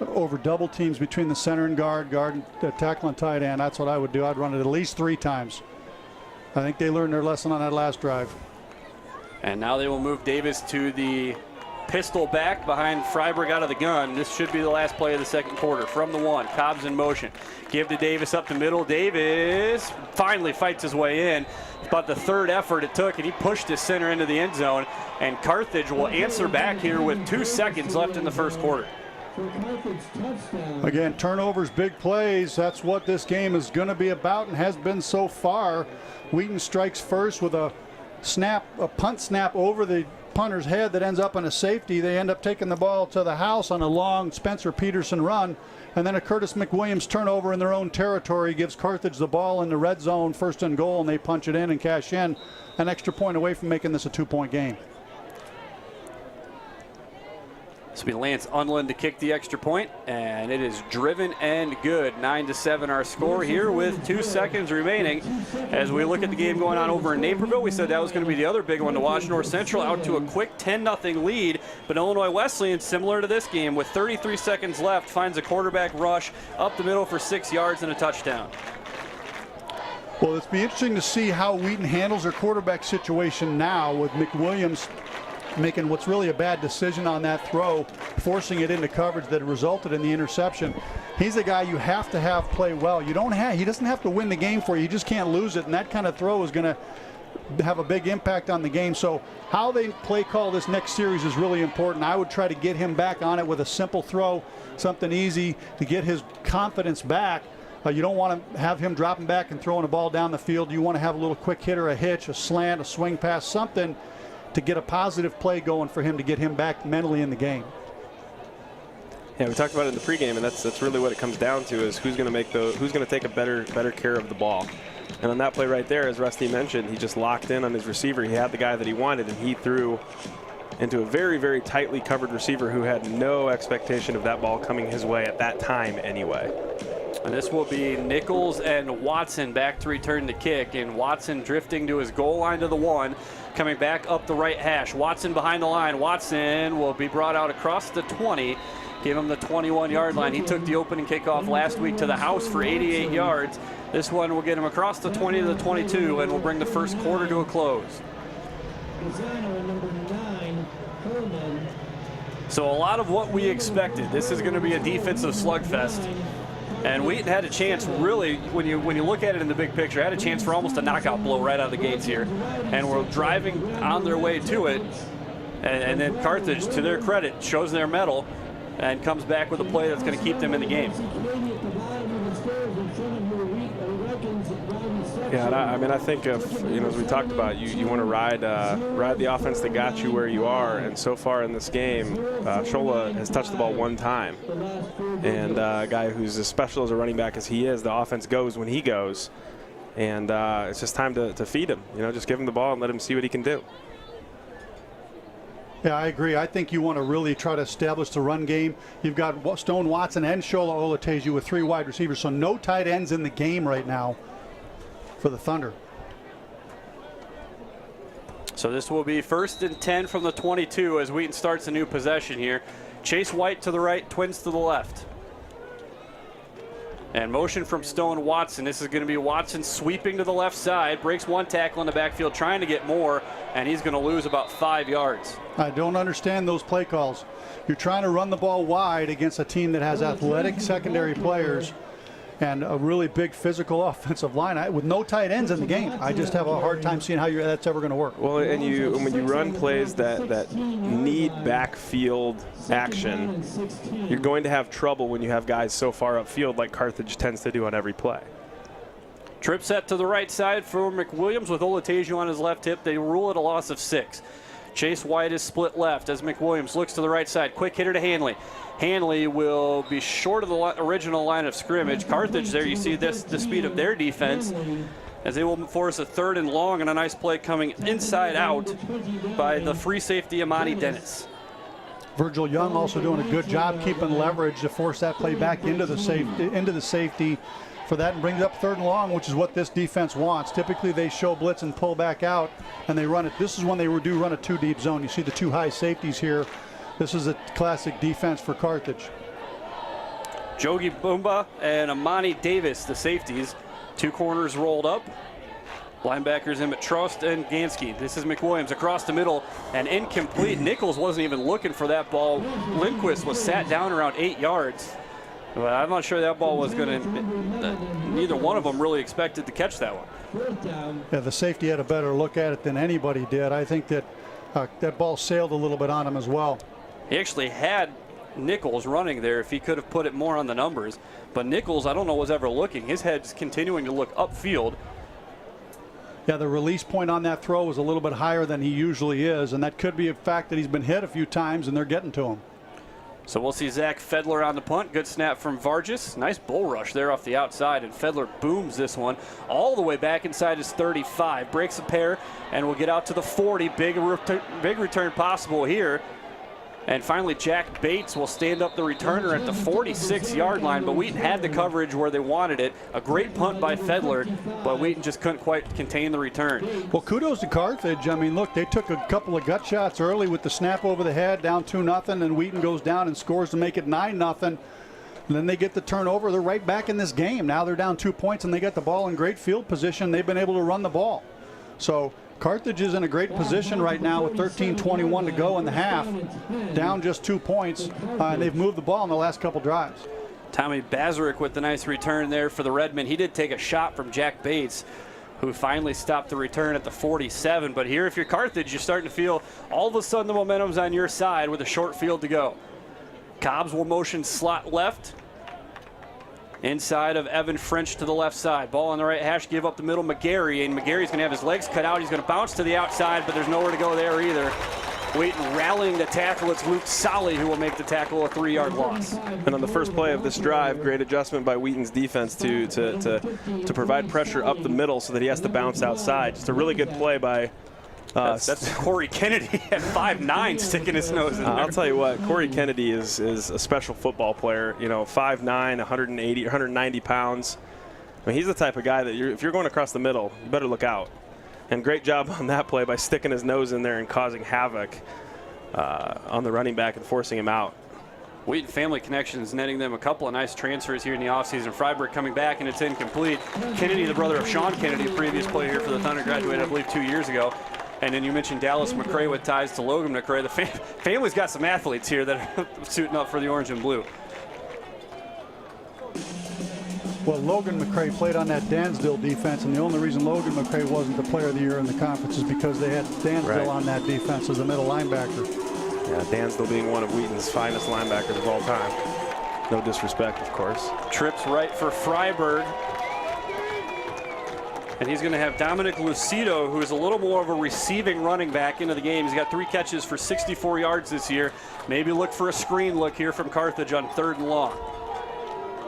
over double teams between the center and guard tackle and tight end. That's what I would do. I'd run it at least 3 times. I think they learned their lesson on that last drive. And now they will move Davis to the pistol back behind Freiberg out of the gun. This should be the last play of the second quarter. From the 1, Cobbs in motion. Give to Davis up the middle. Davis finally fights his way in. It's about the 3rd effort it took, and he pushed his center into the end zone. And Carthage will answer back here with 2 seconds left in the first quarter. Again, turnovers, big plays. That's what this game is going to be about and has been so far. Wheaton strikes first with a punt snap over the punter's head that ends up in a safety. They end up taking the ball to the house on a long Spencer Peterson run. And then a Curtis McWilliams turnover in their own territory gives Carthage the ball in the red zone, 1st and goal, and they punch it in and cash in. An extra point away from making this a 2-point game. This will be Lance Unlin to kick the extra point, and it is driven and good. 9-7 our score here with 2 seconds remaining. As we look at the game going on over in Naperville, we said that was going to be the other big one to watch. North Central out to a quick 10-0 lead, but Illinois Wesleyan, similar to this game, with 33 seconds left, finds a quarterback rush up the middle for 6 yards and a touchdown. Well, it's be interesting to see how Wheaton handles their quarterback situation now with McWilliams making what's really a bad decision on that throw, forcing it into coverage that resulted in the interception. He's a guy you have to have play well. He doesn't have to win the game for you. You just can't lose it, and that kind of throw is going to have a big impact on the game. So how they play call this next series is really important. I would try to get him back on it with a simple throw, something easy to get his confidence back. You don't want to have him dropping back and throwing a ball down the field. You want to have a little quick hit or a hitch, a slant, a swing pass, something to get a positive play going for him to get him back mentally in the game. Yeah, we talked about it in the pregame, and that's really what it comes down to is who's going to take a better care of the ball. And on that play right there, as Rusty mentioned, he just locked in on his receiver. He had the guy that he wanted, and he threw into a very, very tightly covered receiver who had no expectation of that ball coming his way at that time anyway. And this will be Nichols and Watson back to return the kick. And Watson drifting to his goal line to the 1, coming back up the right hash. Watson behind the line. Watson will be brought out across the 20. Give him the 21-yard line. He took the opening kickoff last week to the house for 88 yards. This one will get him across the 20 to the 22 and will bring the first quarter to a close. So a lot of what we expected. This is going to be a defensive slugfest. And Wheaton had a chance, really, when you look at it in the big picture, had a chance for almost a knockout blow right out of the gates here. And we're driving on their way to it. And then Carthage, to their credit, shows their mettle and comes back with a play that's going to keep them in the game. Yeah, I mean, I think of, as we talked about, you want to ride the offense that got you where you are. And so far in this game, Shola has touched the ball 1 time. And a guy who's as special as a running back as he is, the offense goes when he goes. And it's just time to feed him. Just give him the ball and let him see what he can do. Yeah, I agree. I think you want to really try to establish the run game. You've got Stone Watson and Shola Olateju with 3 wide receivers, so no tight ends in the game right now for the Thunder. So this will be 1st and 10 from the 22 as Wheaton starts a new possession here. Chase White to the right, Twins to the left. And motion from Stone Watson. This is going to be Watson sweeping to the left side, breaks 1 tackle in the backfield, trying to get more, and he's going to lose about 5 yards. I don't understand those play calls. You're trying to run the ball wide against a team that has athletic secondary players and a really big physical offensive line. With no tight ends in the game, I just have a hard time seeing how that's ever going to work. Well, and when you run plays that need backfield action, you're going to have trouble when you have guys so far upfield like Carthage tends to do on every play. Trip set to the right side for McWilliams with Olateju on his left hip. They rule it a loss of 6. Chase White is split left as McWilliams looks to the right side. Quick hitter to Hanley. Hanley will be short of the original line of scrimmage. Carthage there, you see the speed of their defense as they will force a 3rd and long, and a nice play coming inside out by the free safety Amani Dennis. Virgil Young also doing a good job keeping leverage to force that play back into the safety for that, and brings up 3rd and long, which is what this defense wants. Typically they show blitz and pull back out, and they run it. This is when they do run a 2 deep zone. You see the 2 high safeties here. This is a classic defense for Carthage. Jogi Bumba and Amani Davis, the safeties. 2 corners rolled up. Linebackers Emmett Trust and Gansky. This is McWilliams across the middle and incomplete. Nichols wasn't even looking for that ball. Lindquist was sat down around 8 yards. But I'm not sure that ball was going to, neither one of them really expected to catch that one. Yeah, the safety had a better look at it than anybody did. I think that that ball sailed a little bit on him as well. He actually had Nichols running there if he could have put it more on the numbers. But Nichols, I don't know, was ever looking. His head's continuing to look upfield. Yeah, the release point on that throw was a little bit higher than he usually is, and that could be a fact that he's been hit a few times and they're getting to him. So we'll see Zach Fedler on the punt. Good snap from Vargas. Nice bull rush there off the outside, and Fedler booms this one all the way back inside his 35. Breaks a pair and will get out to the 40. Big return possible here. And finally, Jack Bates will stand up the returner at the 46-yard line, but Wheaton had the coverage where they wanted it. A great punt by Fedler, but Wheaton just couldn't quite contain the return. Well, kudos to Carthage. I mean, look, they took a couple of gut shots early with the snap over the head, down 2-0, and Wheaton goes down and scores to make it 9-0. And then they get the turnover. They're right back in this game. Now they're down 2 points, and they got the ball in great field position. They've been able to run the ball. So Carthage is in a great position right now with 13:21 to go in the half, down just 2 points, and they've moved the ball in the last couple drives. Tommy Bazarick with the nice return there for the Redmen. He did take a shot from Jack Bates, who finally stopped the return at the 47. But here, if you're Carthage, you're starting to feel all of a sudden the momentum's on your side with a short field to go. Cobbs will motion slot left. Inside of Evan French to the left side. Ball on the right hash, give up the middle, McGarry. And McGarry's going to have his legs cut out. He's going to bounce to the outside, but there's nowhere to go there either. Wheaton rallying the tackle. It's Luke Solly who will make the tackle a 3-yard loss. And on the first play of this drive, great adjustment by Wheaton's defense to provide pressure up the middle so that he has to bounce outside. Just a really good play by That's Corey Kennedy at 5'9", sticking his nose in there. I'll tell you what, Corey Kennedy is a special football player. 5'9", 180, 190 pounds. I mean, he's the type of guy that if you're going across the middle, you better look out. And great job on that play by sticking his nose in there and causing havoc on the running back and forcing him out. Wheaton Family Connections netting them a couple of nice transfers here in the offseason. Freiberg coming back, and it's incomplete. Kennedy, the brother of Sean Kennedy, a previous player here for the Thunder, graduated, I believe, 2 years ago. And then you mentioned Dallas McCray with ties to Logan McCray. The family's got some athletes here that are suiting up for the orange and blue. Well, Logan McCray played on that Dansville defense, and the only reason Logan McCray wasn't the player of the year in the conference is because they had Dansville on that defense as a middle linebacker. Yeah, Dansville being one of Wheaton's finest linebackers of all time. No disrespect, of course. Trips right for Freiberg. And he's going to have Dominic Lucido, who is a little more of a receiving running back into the game. He's got 3 catches for 64 yards this year. Maybe look for a screen look here from Carthage on 3rd and long.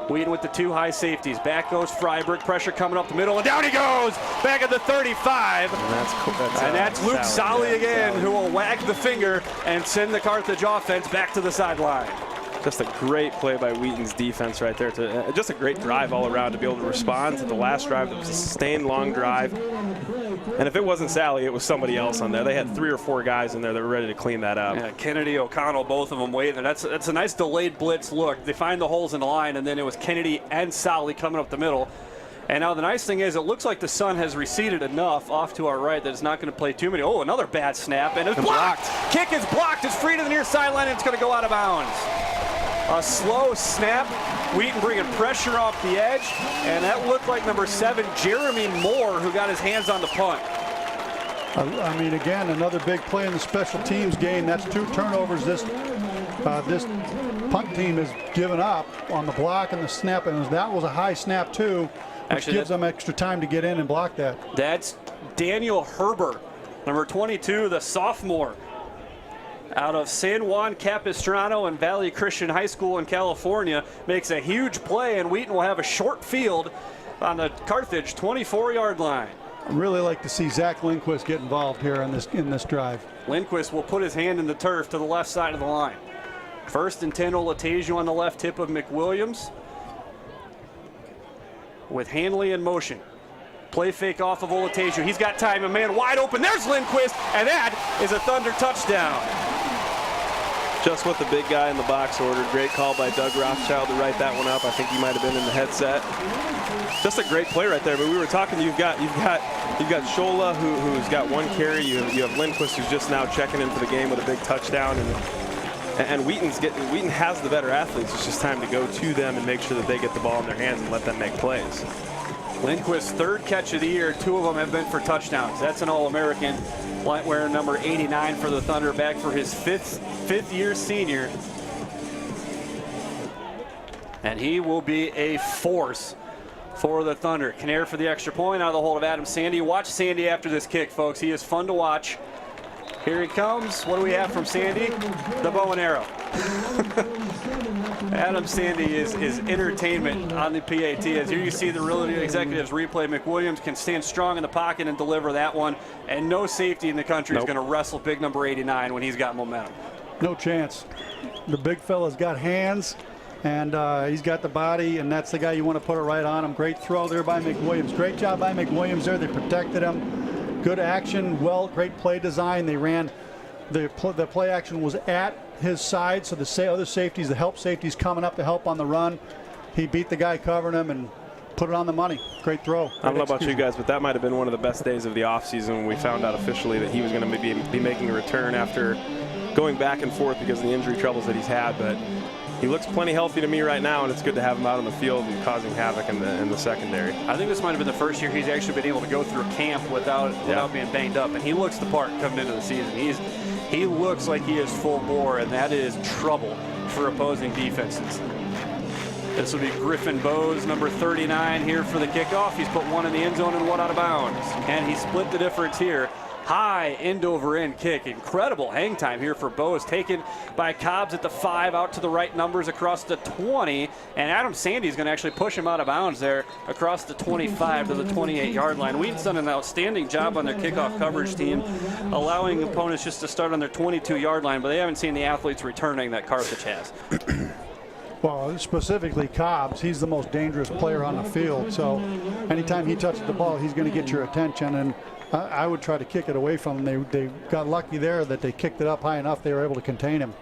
Wheaton with the 2 high safeties. Back goes Freiberg. Pressure coming up the middle, and down he goes. Back at the 35. And that's Luke Solly again, who will wag the finger and send the Carthage offense back to the sideline. Just a great play by Wheaton's defense right there. Just a great drive all around to be able to respond to the last drive. That was a sustained long drive. And if it wasn't Sally, it was somebody else on there. They had 3 or 4 guys in there that were ready to clean that up. Yeah, Kennedy, O'Connell, both of them waiting. That's a nice delayed blitz look. They find the holes in the line, and then it was Kennedy and Solly coming up the middle. And now the nice thing is it looks like the sun has receded enough off to our right that it's not going to play too many. Oh, another bad snap, and it's blocked. Kick is blocked. It's free to the near sideline, and it's going to go out of bounds. A slow snap. Wheaton bringing pressure off the edge, and that looked like number 7, Jeremy Moore, who got his hands on the punt. I mean, again, another big play in the special teams game. That's 2 turnovers this punt team has given up on the block and the snap, and that was a high snap too, which gives them extra time to get in and block that. That's Daniel Herbert, number 22, the sophomore, out of San Juan Capistrano and Valley Christian High School in California, makes a huge play, and Wheaton will have a short field on the Carthage 24-yard line. I'd really like to see Zach Lindquist get involved here in this drive. Lindquist will put his hand in the turf to the left side of the line. 1st and 10, Olateju on the left hip of McWilliams. With Hanley in motion. Play fake off of Olateju. He's got time, a man wide open. There's Lindquist, and that is a Thunder touchdown. Just what the big guy in the box ordered. Great call by Doug Rothschild to write that one up. I think he might have been in the headset. Just a great play right there. But we were talking. You've got Shola who's got 1 carry. You have Lindquist who's just now checking into the game with a big touchdown. And Wheaton has the better athletes. It's just time to go to them and make sure that they get the ball in their hands and let them make plays. Lindquist's 3rd catch of the year. 2 of them have been for touchdowns. That's an All-American. Light wearer number 89 for the Thunder, back for his fifth year senior. And he will be a force for the Thunder. Kinnair for the extra point out of the hold of Adam Sandy. Watch Sandy after this kick, folks. He is fun to watch. Here he comes. What do we have from Sandy? The bow and arrow. Adam Sandy is entertainment on the PAT. As here you see the Realty Executives replay. McWilliams can stand strong in the pocket and deliver that one. And no safety in the country is going to wrestle big number 89 when he's got momentum. No chance. The big fella's got hands, and he's got the body, and that's the guy you want to put it right on him. Great throw there by McWilliams. Great job by McWilliams there. They protected him. Good action, great play design. They ran, the play action was at his side, so the other safeties, the help safeties coming up to help on the run. He beat the guy covering him and put it on the money. Great throw. I don't know about you guys, but that might have been one of the best days of the offseason when we found out officially that he was going to be making a return after going back and forth because of the injury troubles that he's had. But he looks plenty healthy to me right now, and it's good to have him out on the field and causing havoc in the secondary. I think this might have been the first year he's actually been able to go through camp without being banged up, and he looks the part coming into the season. He looks like he is full bore, and that is trouble for opposing defenses. This will be Griffin Bowes, number 39 here for the kickoff. He's put 1 in the end zone and 1 out of bounds. And he split the difference here High end over end kick. Incredible hang time here for Bose. Taken by Cobbs at the 5, out to the right numbers across the 20. And Adam Sandy's going to actually push him out of bounds there across the 25 to the 28-yard line. Wheaton's done an outstanding job on their kickoff coverage team, allowing opponents just to start on their 22-yard line, but they haven't seen the athletes returning that Carthage has. Well, specifically Cobbs, he's the most dangerous player on the field. So anytime he touches the ball, he's going to get your attention. And I would try to kick it away from him. They got lucky there that they kicked it up high enough they were able to contain him.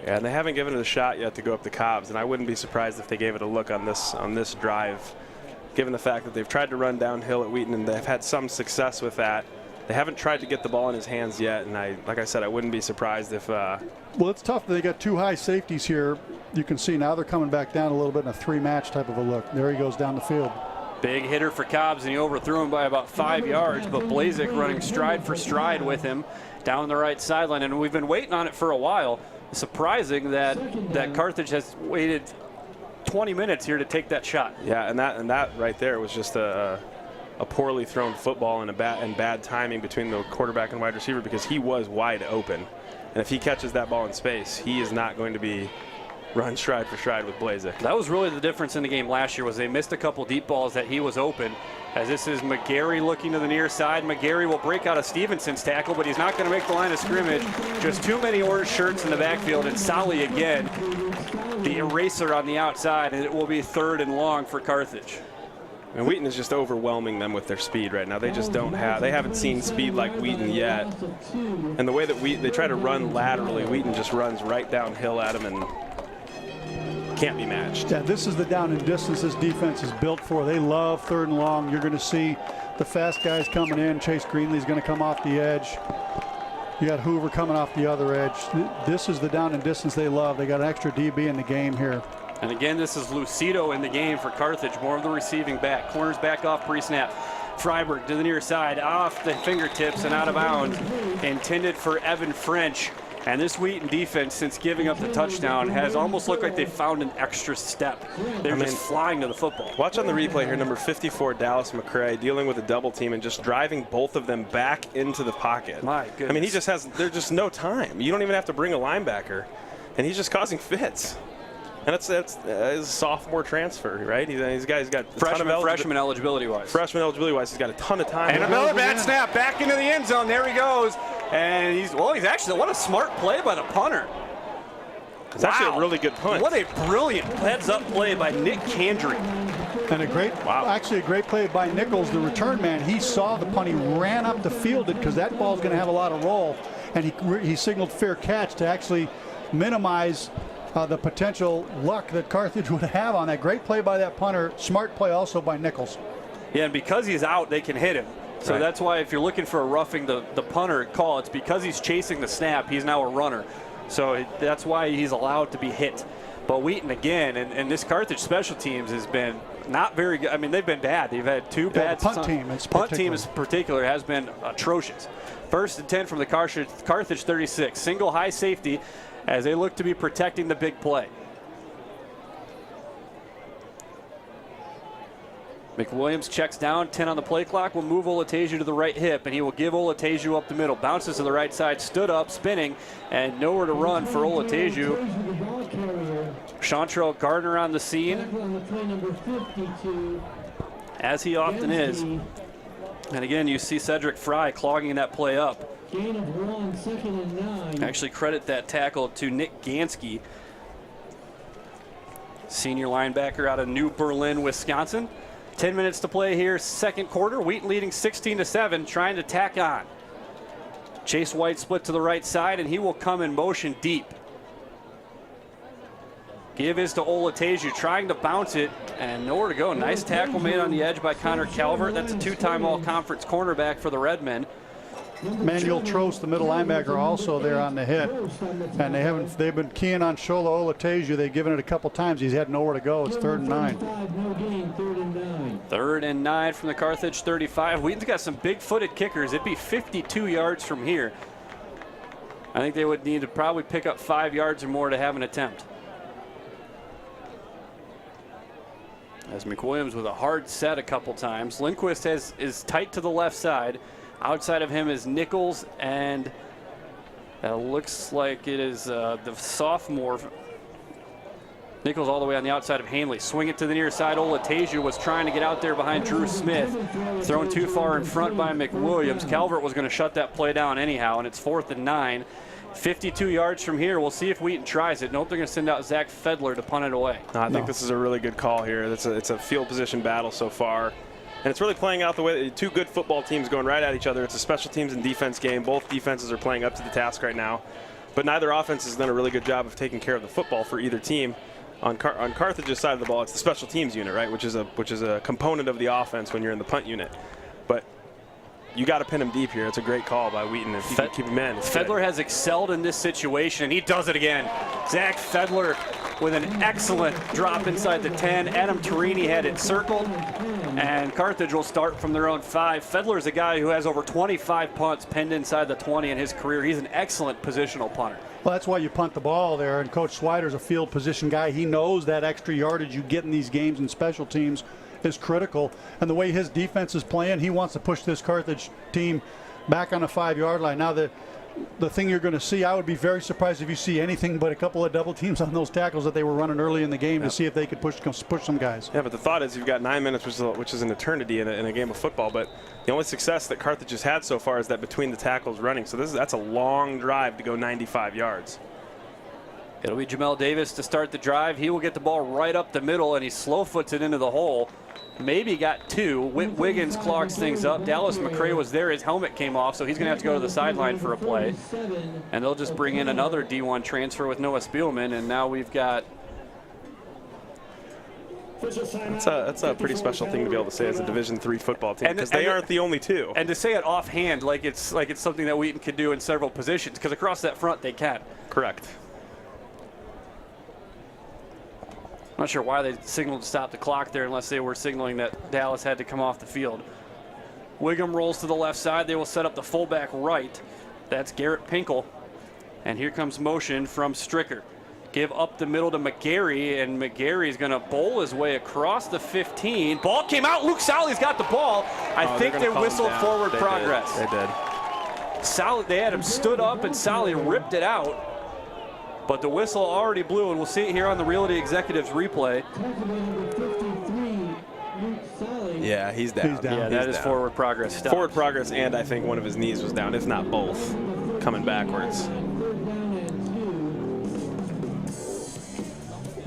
Yeah, and they haven't given it a shot yet to go up the Cobbs, and I wouldn't be surprised if they gave it a look on this drive, given the fact that they've tried to run downhill at Wheaton and they've had some success with that. They haven't tried to get the ball in his hands yet, and like I said, I wouldn't be surprised if. Well, it's tough. They got 2 high safeties here. You can see now they're coming back down a little bit in a 3-match type of a look. There he goes down the field. Big hitter for Cobbs, and he overthrew him by about 5 yards, but Blazek running stride for stride with him down the right sideline. And we've been waiting on it for a while. Surprising that Carthage has waited 20 minutes here to take that shot. Yeah, and that right there was just a poorly thrown football and bad timing between the quarterback and wide receiver, because he was wide open. And if he catches that ball in space, he is not going to be run stride for stride with Blazek. That was really the difference in the game last year, was they missed a couple deep balls that he was open. As this is McGarry looking to the near side. McGarry will break out of Stevenson's tackle, but he's not going to make the line of scrimmage. Just too many orange shirts in the backfield, and Solly again, the eraser on the outside, and it will be 3rd and long for Carthage. And Wheaton is just overwhelming them with their speed right now. They just they haven't seen speed like Wheaton yet. And the way that they try to run laterally, Wheaton just runs right downhill at them and can't be matched. Yeah, this is the down and distance this defense is built for. They love 3rd and long. You're going to see the fast guys coming in. Chase Greenley's going to come off the edge. You got Hoover coming off the other edge. This is the down and distance they love. They got an extra DB in the game here. And again, this is Lucido in the game for Carthage, more of the receiving back. Corners back off pre-snap. Freiberg to the near side, off the fingertips and out of bounds. Intended for Evan French. And this Wheaton defense, since giving up the touchdown, has almost looked like they found an extra step. They're just flying to the football. Watch on the replay here, number 54, Dallas McCray, dealing with a double team and just driving both of them back into the pocket. My goodness. I mean, there's just no time. You don't even have to bring a linebacker, and he's just causing fits. And that's a sophomore transfer, right? He's got freshman eligibility-wise. Freshman eligibility-wise, he's got a ton of time. And another bad snap back into the end zone. There he goes. And he's actually, what a smart play by the punter. It's actually a really good punt. What a brilliant heads-up play by Nick Candry. And actually a great play by Nichols, the return man. He saw the punt. He ran up to field it because that ball's going to have a lot of roll. And he signaled fair catch to actually minimize the potential luck that Carthage would have on that. Great play by that punter. Smart play also by Nichols. Yeah, and because he's out, they can hit him. So that's why if you're looking for a roughing the punter call, it's because he's chasing the snap. He's now a runner. So that's why he's allowed to be hit. But Wheaton again, and this Carthage special teams has been not very good. I mean, they've been bad. They've had 2 bad. Punt team in particular has been atrocious. 1st and 10 from the Carthage 36. Single high safety as they look to be protecting the big play. McWilliams checks down, 10 on the play clock, will move Olateju to the right hip, and he will give Olateju up the middle. Bounces to the right side, stood up, spinning, and nowhere to run for Olateju. Chantrell Gardner on the scene, as he often is. And again, you see Cedric Fry clogging that play up. Gain of 1, 2nd and 9. Actually credit that tackle to Nick Gansky, senior linebacker out of New Berlin, Wisconsin. 10 minutes to play here, 2nd quarter. Wheaton leading 16-7, trying to tack on. Chase White split to the right side, and he will come in motion deep. Give is to Olateju, trying to bounce it, and nowhere to go. Nice tackle made on the edge by Connor Calvert. That's a 2-time all-conference cornerback for the Redmen. Manuel Trost, the middle linebacker, also there on the hit. And they've been keying on Shola Olateju. They've given it a couple times. He's had nowhere to go. It's 3rd and 9. 3rd and 9 from the Carthage 35. Wheaton's got some big-footed kickers. It'd be 52 yards from here. I think they would need to probably pick up 5 yards or more to have an attempt. As McWilliams with a hard set a couple times. Lindquist is tight to the left side. Outside of him is Nichols, and it looks like it is the sophomore. Nichols all the way on the outside of Hanley. Swing it to the near side. Olatasia was trying to get out there behind Drew Smith. Thrown too far in front by McWilliams. Calvert was going to shut that play down anyhow, and it's 4th and 9. 52 yards from here. We'll see if Wheaton tries it. Nope, they're going to send out Zach Fedler to punt it away. No, I think this is a really good call here. It's a field position battle so far. And it's really playing out the way two good football teams going right at each other. It's a special teams and defense game. Both defenses are playing up to the task right now. But neither offense has done a really good job of taking care of the football for either team. On Carthage's side of the ball, it's the special teams unit, right, which is a component of the offense when you're in the punt unit. But you got to pin him deep here. It's a great call by Wheaton. If you can keep him in, Fedler has excelled in this situation, and he does it again. Zach Fedler with an excellent drop inside the 10. Adam Torini had it circled, and Carthage will start from their own 5. Fedler is a guy who has over 25 punts pinned inside the 20 in his career. He's an excellent positional punter. Well, that's why you punt the ball there, and Coach Swider's a field position guy. He knows that extra yardage you get in these games and special teams is critical. And the way his defense is playing, he wants to push this Carthage team back on the 5-yard line. Now, the thing you're going to see, I would be very surprised if you see anything but a couple of double teams on those tackles that they were running early in the game to see if they could push some guys. Yeah, but the thought is you've got 9 minutes, which is an eternity in a game of football. But the only success that Carthage has had so far is that between the tackles running. So that's a long drive to go 95 yards. It'll be Jamel Davis to start the drive. He will get the ball right up the middle, and he slow-foots it into the hole. Maybe got 2. Wiggins clogs things up. Dallas McCray was there. His helmet came off, so he's going to have to go to the sideline for a play. And they'll just bring in another D1 transfer with Noah Spielman, and now we've got... That's a pretty special thing to be able to say as a Division III football team, because they aren't the only 2. And to say it offhand like it's something that Wheaton can do in several positions, because across that front they can. Correct. I'm not sure why they signaled to stop the clock there unless they were signaling that Dallas had to come off the field. Wiggum rolls to the left side. They will set up the fullback right. That's Garrett Pinkel. And here comes motion from Stricker. Give up the middle to McGarry, and McGarry's going to bowl his way across the 15. Ball came out. Luke Solly's got the ball. I think they whistled forward progress. They did. They had him stood up, and Solly ripped it out. But the whistle already blew, and we'll see it here on the Realty Executives replay. Yeah, he's down. Yeah, that is forward progress. Stopped. Forward progress, and I think one of his knees was down, if not both, coming backwards.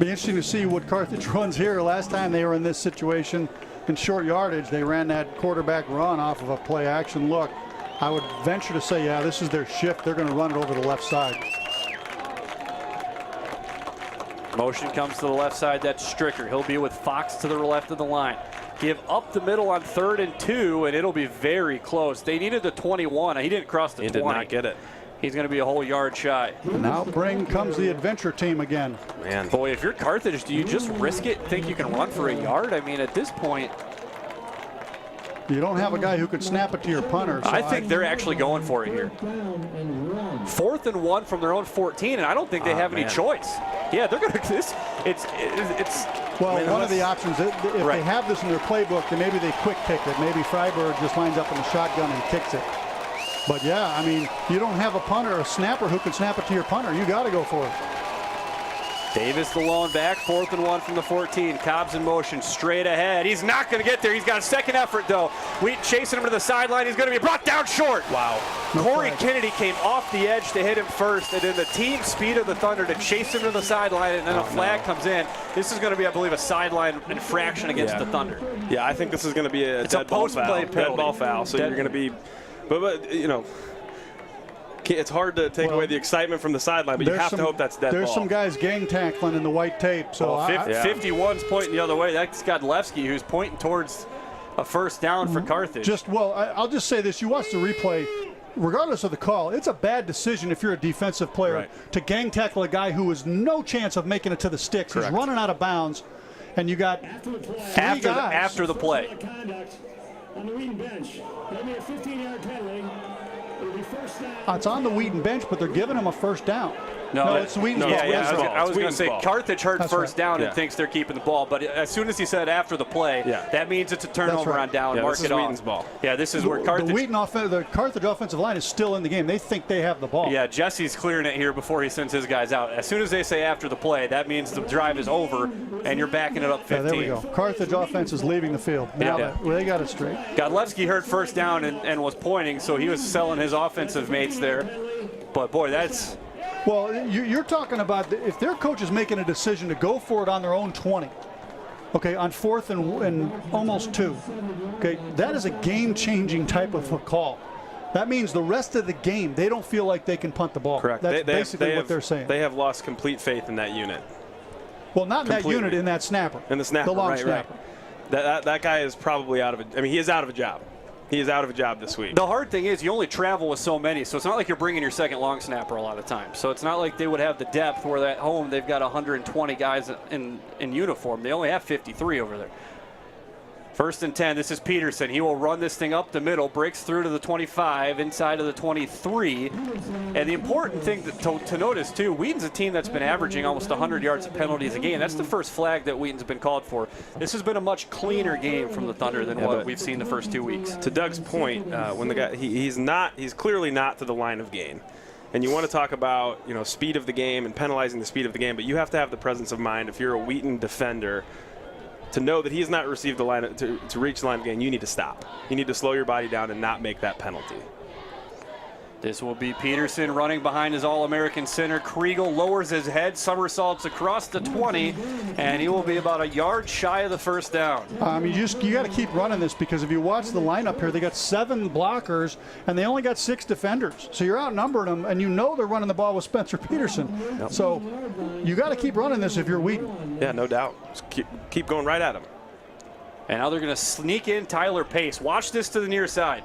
Be interesting to see what Carthage runs here. Last time they were in this situation in short yardage, they ran that quarterback run off of a play action look. I would venture to say, yeah, this is their shift. They're going to run it over the left side. Motion comes to the left side. That's Stricker. He'll be with Fox to the left of the line. Give up the middle on 3rd and 2, and it'll be very close. They needed the 21. He didn't cross the 20. He did not get it. He's going to be a whole yard shy. Now comes the adventure team again. Man. Boy, if you're Carthage, do you just risk it, think you can run for a yard? I mean, at this point, you don't have a guy who could snap it to your punter. So I think they're actually going for it here. 4th and 1 from their own 14, and I don't think they have any choice. Yeah, they're going to this. It's. Well, one of the options, if they have this in their playbook, then maybe they quick pick it. Maybe Freiberg just lines up in the shotgun and kicks it. But yeah, I mean, you don't have a punter, a snapper who can snap it to your punter. You got to go for it. Davis the lone back, 4th and 1 from the 14. Cobb's in motion, straight ahead. He's not going to get there. He's got a second effort, though. Wheaton chasing him to the sideline. He's going to be brought down short. Wow. Corey Kennedy came off the edge to hit him first, and then the team speed of the Thunder to chase him to the sideline, and then a flag comes in. This is going to be, I believe, a sideline infraction against the Thunder. Yeah, I think this is going to be a dead ball foul. Dead ball foul. So you're going to be, but you know, it's hard to take away the excitement from the sideline, but you have to hope that's dead ball. There's some guys gang tackling in the white tape. So 51's pointing the other way. That's Godlewski, who's pointing towards a first down for Carthage. I'll just say this. You watch the replay, regardless of the call, it's a bad decision if you're a defensive player to gang tackle a guy who has no chance of making it to the sticks. Correct. He's running out of bounds, and you got after the play. On the Wheaton bench, there'll be a 15-yard penalty. It's on the Wheaton bench, but they're giving him a first down. No, it's Wheaton's Yeah, ball. yeah, Wheaton's ball. I was going to Wheaton's say ball. Carthage heard That's first right. down and Yeah. thinks they're keeping the ball, but as soon as he said after the play, Yeah. that means it's a turnover right. on down. Yeah, Mark this it is off. Wheaton's ball. Yeah, this is where Carthage. The Carthage offensive line is still in the game. They think they have the ball. Yeah, Jesse's clearing it here before he sends his guys out. As soon as they say after the play, that means the drive is over, and you're backing it up 15. Yeah, there we go. Carthage offense is leaving the field. Now Yeah. they got it straight. Godlewski heard first down and was pointing, so he was selling his offensive mates there. But, boy, that's – Well, you're talking about if their coach is making a decision to go for it on their own 20, okay, on 4th and almost 2, okay, that is a game-changing type of a call. That means the rest of the game, they don't feel like they can punt the ball. Correct. That's They basically what have, they're saying. They have lost complete faith in that unit. Well, not in that completely. unit, in that snapper. In the snapper, The long right, snapper. right. That guy is probably out of it. I mean, he is out of a job. He is out of a job this week. the hard thing is you only travel with so many, so it's not like you're bringing your second long snapper a lot of times. So it's not like they would have the depth where at home they've got 120 guys in uniform. They only have 53 over there. 1st and 10, this is Peterson. He will run this thing up the middle, breaks through to the 25, inside of the 23. And the important thing to notice, too, Wheaton's a team that's been averaging almost 100 yards of penalties a game. That's the first flag that Wheaton's been called for. This has been a much cleaner game from the Thunder than what we've seen the first 2 weeks. To Doug's point, when the guy he's clearly not to the line of gain. And you want to talk about speed of the game and penalizing the speed of the game, but you have to have the presence of mind if you're a Wheaton defender to know that he has not received the line to reach the line of gain. You need to stop. You need to slow your body down and not make that penalty. This will be Peterson running behind his All-American center. Kriegel lowers his head, somersaults across the 20, and he will be about a yard shy of the first down. You got to keep running this because if you watch the lineup here, they got 7 blockers and they only got 6 defenders. So you're outnumbering them, and they're running the ball with Spencer Peterson. Yep. So you got to keep running this if you're Wheaton. Yeah, no doubt. Just keep going right at him. And now they're going to sneak in Tyler Pace. Watch this to the near side.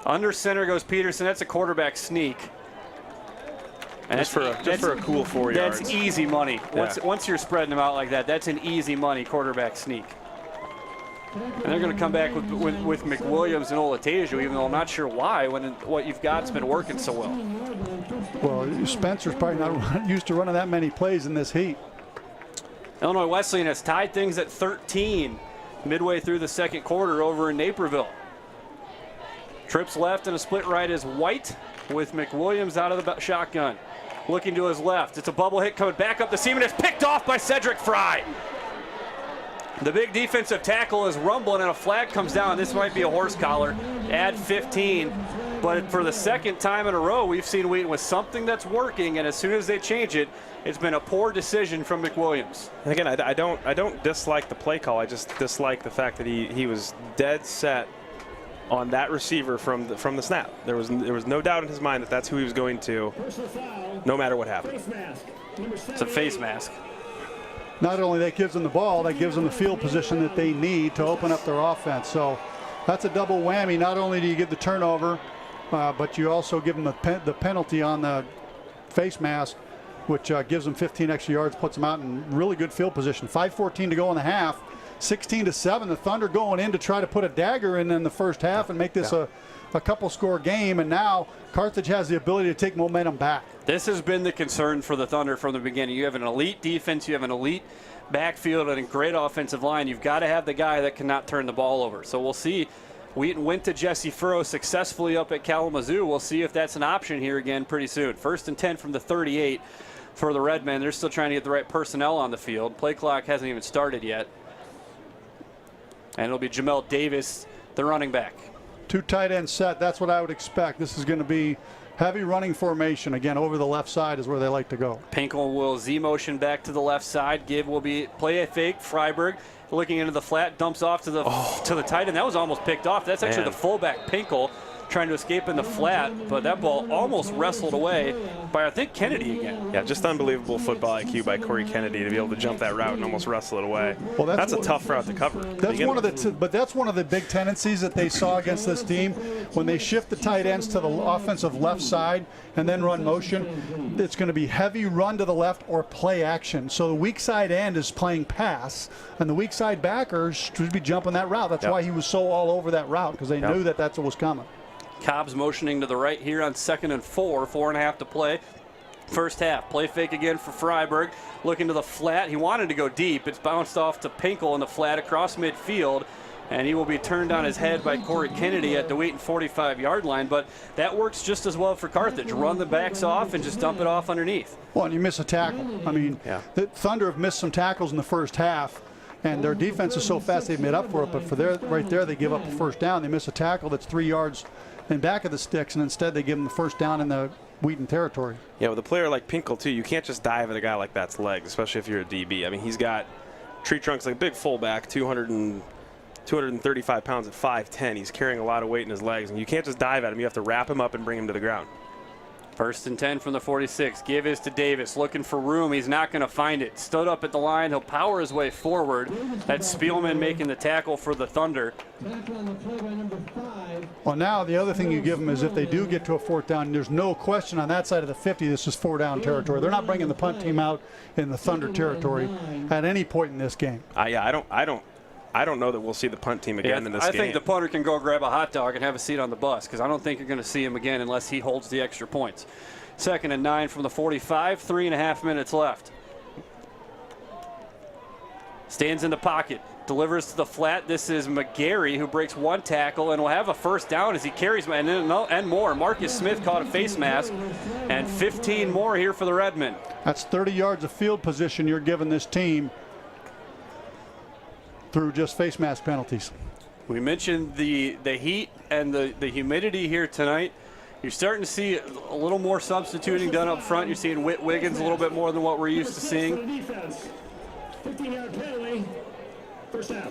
Under center goes Peterson. That's a quarterback sneak. And Just for a cool 4 yards. That's easy money. Yeah. Once you're spreading them out like that, that's an easy money quarterback sneak. And they're going to come back with McWilliams and Olateju, even though I'm not sure why, when what you've got's been working so well. Well, Spencer's probably not used to running that many plays in this heat. Illinois Wesleyan has tied things at 13 midway through the second quarter over in Naperville. Trips left and a split right is White with McWilliams out of the shotgun. Looking to his left. It's a bubble hit coming back up the seam, and it's picked off by Cedric Fry. The big defensive tackle is rumbling, and a flag comes down. This might be a horse collar. Add 15. But for the second time in a row, we've seen Wheaton with something that's working, and as soon as they change it, it's been a poor decision from McWilliams. And again, I don't dislike the play call. I just dislike the fact that he was dead set on that receiver from the snap. There was no doubt in his mind that that's who he was going to, no matter what happened. It's a face mask. Not only that gives them the ball, that gives them the field position that they need to open up their offense. So that's a double whammy. Not only do you get the turnover, but you also give them the penalty on the face mask, which gives them 15 extra yards, puts them out in really good field position. 5:14 to go in the half. 16-7, the Thunder going in to try to put a dagger in the first half and make this a couple score game, and now Carthage has the ability to take momentum back. This has been the concern for the Thunder from the beginning. You have an elite defense, you have an elite backfield, and a great offensive line. You've got to have the guy that cannot turn the ball over. So we'll see. Wheaton went to Jesse Furrow successfully up at Kalamazoo. We'll see if that's an option here again pretty soon. 1st and 10 from the 38 for the Redmen. They're still trying to get the right personnel on the field. Play clock hasn't even started yet. And it'll be Jamel Davis, the running back. 2 tight end set. That's what I would expect. This is going to be heavy running formation. Again, over the left side is where they like to go. Pinkel will Z-motion back to the left side. Give will be play a fake. Freiberg looking into the flat, dumps off to the tight end. That was almost picked off. That's actually the fullback, Pinkel, trying to escape in the flat, but that ball almost wrestled away by, I think, Kennedy again. Yeah, just unbelievable football IQ by Corey Kennedy to be able to jump that route and almost wrestle it away. Well, that's a tough route to cover. That's one of the big tendencies that they saw against this team. When they shift the tight ends to the offensive left side and then run motion, it's going to be heavy run to the left or play action. So the weak side end is playing pass, and the weak side backers should be jumping that route. That's why he was so all over that route, because they knew that that's what was coming. Cobb's motioning to the right here on 2nd and 4, 4.5 to play. First half, play fake again for Freiberg. Looking to the flat. He wanted to go deep. It's bounced off to Pinkel in the flat across midfield. And he will be turned on his head by Corey Kennedy at the Wheaton 45-yard line. But that works just as well for Carthage. Run the backs off and just dump it off underneath. Well, and you miss a tackle. I mean, the Thunder have missed some tackles in the first half, and their defense is so fast they've made up for it. But for right there, they give up a first down. They miss a tackle that's 3 yards in back of the sticks, and instead they give them the first down in the Wheaton territory. Yeah, with a player like Pinkel, too, you can't just dive at a guy like that's legs, especially if you're a DB. I mean, he's got tree trunks like a big fullback, 235 pounds at 5'10". He's carrying a lot of weight in his legs, and you can't just dive at him. You have to wrap him up and bring him to the ground. 1st and 10 from the 46. Give is to Davis, looking for room. He's not going to find it. Stood up at the line. He'll power his way forward. That's Spielman making the tackle for the Thunder. Tackle on the play by number 5. Well, now the other thing you give them is if they do get to a 4th down, there's no question on that side of the 50 this is 4-down territory. They're not bringing the punt team out in the Thunder territory at any point in this game. I don't know that we'll see the punt team again in this game. I think the punter can go grab a hot dog and have a seat on the bus, because I don't think you're going to see him again unless he holds the extra points. 2nd and 9 from the 45, 3.5 minutes left. Stands in the pocket, delivers to the flat. This is McGarry, who breaks one tackle and will have a first down as he carries and more. Marcus Smith caught a face mask, and 15 more here for the Redmen. That's 30 yards of field position you're giving this team through just face mask penalties. We mentioned the heat and the humidity here tonight. You're starting to see a little more substituting done up front. You're seeing Whit Wiggins a little bit more than what we're used to seeing. 15-yard penalty. First half.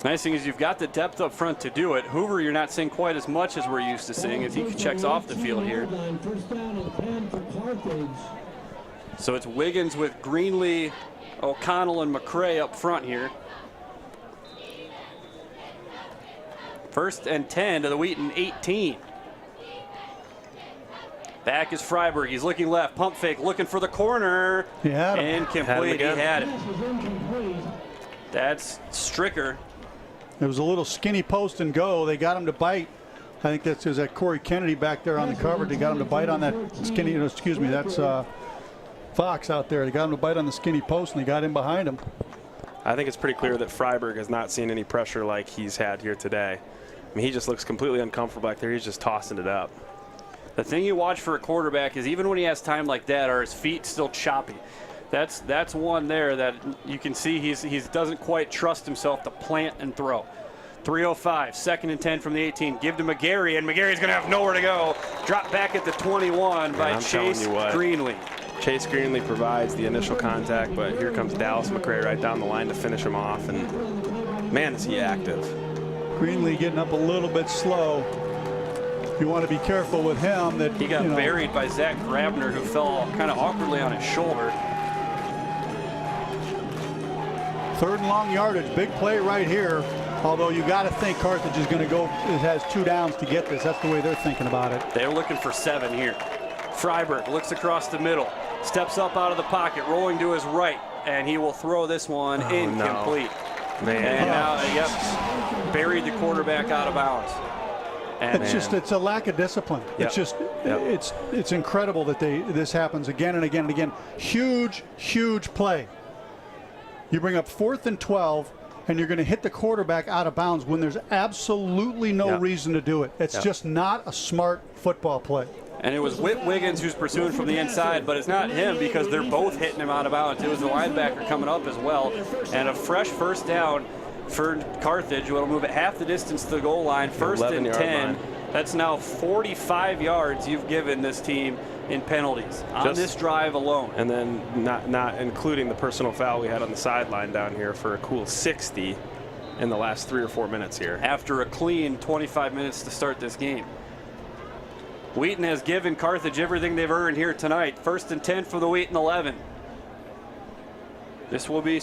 Nice thing is you've got the depth up front to do it. Hoover, you're not seeing quite as much as we're used to seeing as he checks off the field here. First down and 10 for Carthage. So it's Wiggins with Greenlee, O'Connell, and McCray up front here. 1st and 10 to the Wheaton 18. Back is Freiberg. He's looking left. Pump fake. Looking for the corner. Incomplete. He had it. That's Stricker. It was a little skinny post and go. They got him to bite. I think that's Corey Kennedy back there on the cover. They got him to bite on that skinny. Excuse me. That's Fox out there. They got him to bite on the skinny post, and they got him behind him. I think it's pretty clear that Freiberg has not seen any pressure like he's had here today. I mean, he just looks completely uncomfortable back there. He's just tossing it up. The thing you watch for a quarterback is even when he has time like that, are his feet still choppy? That's one there that you can see he doesn't quite trust himself to plant and throw. 3:05, 2nd and 10 from the 18. Give to McGarry, and McGarry's going to have nowhere to go. Drop back at the 21 by Chase Greenlee. Chase Greenlee provides the initial contact, but here comes Dallas McCray right down the line to finish him off, and man, is he active. Greenlee getting up a little bit slow. You want to be careful with him. That he got buried by Zach Grabner, who fell kind of awkwardly on his shoulder. 3rd and long yardage, big play right here. Although you got to think Carthage is going to go. It has 2 downs to get this. That's the way they're thinking about it. They're looking for 7 here. Freiberg looks across the middle, steps up out of the pocket, rolling to his right, and he will throw this one incomplete. No. Man. And now, buried the quarterback out of bounds. And it's a lack of discipline. Yep. It's incredible that this happens again and again and again. Huge play. You bring up 4th and 12, and you're going to hit the quarterback out of bounds when there's absolutely no reason to do it. It's just not a smart football play. And it was Whit Wiggins who's pursuing from the inside, but it's not him because they're both hitting him out of bounds. It was the linebacker coming up as well. And a fresh first down for Carthage. It'll move at half the distance to the goal line. 1st and 10. That's now 45 yards you've given this team in penalties on this drive alone. And then not including the personal foul we had on the sideline down here for a cool 60 in the last 3 or 4 minutes here. After a clean 25 minutes to start this game. Wheaton has given Carthage everything they've earned here tonight. 1st and 10 for the Wheaton 11. This will be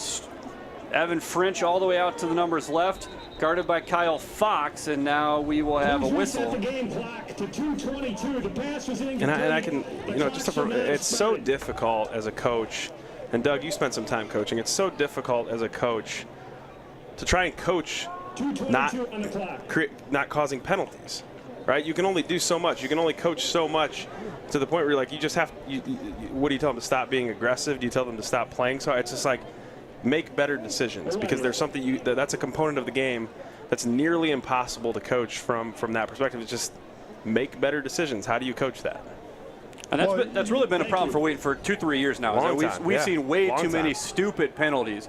Evan French all the way out to the numbers left, guarded by Kyle Fox, and now we will have a whistle. And I can, it's so difficult as a coach, and Doug, you spent some time coaching. It's so difficult as a coach to try and coach 2:22 on the clock. not causing penalties, right? You can only do so much. You can only coach so much to the point where you're like, you just have. What do you tell them to stop being aggressive? Do you tell them to stop playing? So it's just like make better decisions, because there's something that's a component of the game that's nearly impossible to coach from that perspective. It's just make better decisions. How do you coach that? And that's really been a problem for Wheaton for 2-3 years now. We've seen way too many stupid penalties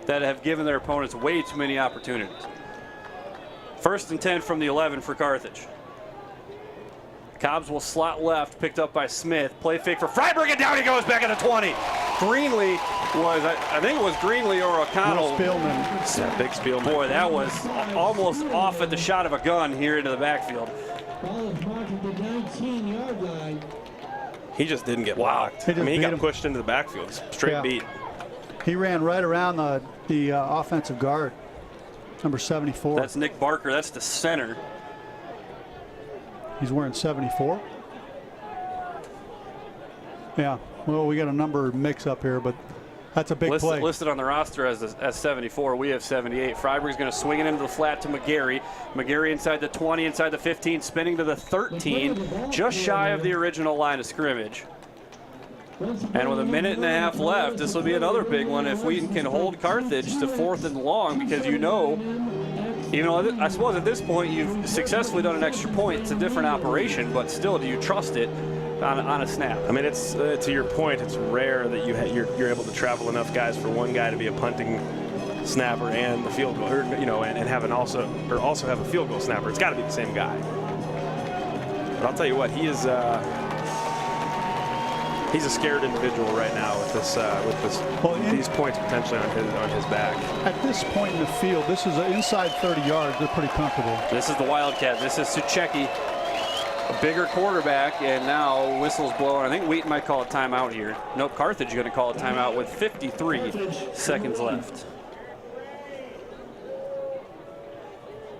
that have given their opponents way too many opportunities. 1st and 10 from the 11 for Carthage. Cobbs will slot left, picked up by Smith. Play fake for Freiberg, and down he goes back at the 20. Greenlee was, I think it was Greenlee or O'Connell. Spielman. Yeah, big Spielman. Boy, that was almost off at the shot of a gun here into the backfield. Ball is marked at the 19-yard line. He just didn't get blocked. He got pushed into the backfield. Straight beat. He ran right around the offensive guard, number 74. That's Nick Barker. That's the center. He's wearing 74. Yeah. Well, we got a number mix up here, but that's a big play. Listed on the roster as 74. We have 78. Freiberg's going to swing it into the flat to McGarry. McGarry inside the 20, inside the 15, spinning to the 13, just shy of the original line of scrimmage. And with a minute and a half left, this will be another big one if Wheaton can hold Carthage to 4th and long, because even though I suppose at this point you've successfully done an extra point, it's a different operation, but still, do you trust it on a snap? I mean, it's to your point, it's rare that you're able to travel enough guys for one guy to be a punting snapper and the field goal, and also have a field goal snapper. It's got to be the same guy. But I'll tell you what, he is. He's a scared individual right now with these points potentially on his back. At this point in the field, this is inside 30 yards. They're pretty comfortable. This is the Wildcat. This is Suchecki, a bigger quarterback, and now whistle's blowing. I think Wheaton might call a timeout here. Nope, Carthage is going to call a timeout with 53 seconds left.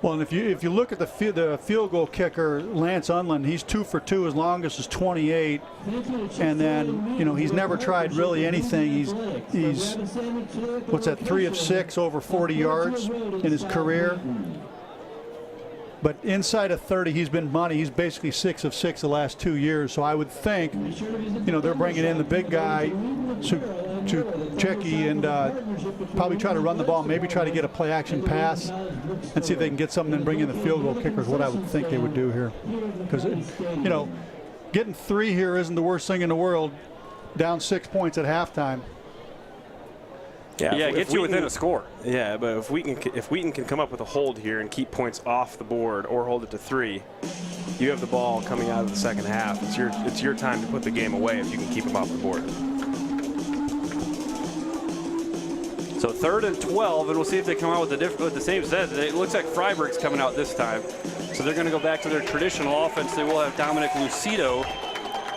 Well, and if you look at the field goal kicker, Lance Unland, he's 2 for 2. His longest is 28, and then he's never tried really anything. He's what's that, 3 of 6 over 40 yards in his career. But inside of 30, he's been money. He's basically 6 of 6 the last 2 years. So I would think, they're bringing in the big guy to Checky and probably try to run the ball, maybe try to get a play-action pass and see if they can get something and bring in the field goal kicker is what I would think they would do here. Because, getting 3 here isn't the worst thing in the world, down 6 points at halftime. Yeah, it gets you within a score. Yeah, but if Wheaton can come up with a hold here and keep points off the board or hold it to 3, you have the ball coming out of the second half. It's your time to put the game away if you can keep them off the board. So 3rd and 12, and we'll see if they come out with the same set. It looks like Freiberg's coming out this time. So they're going to go back to their traditional offense. They will have Dominic Lucido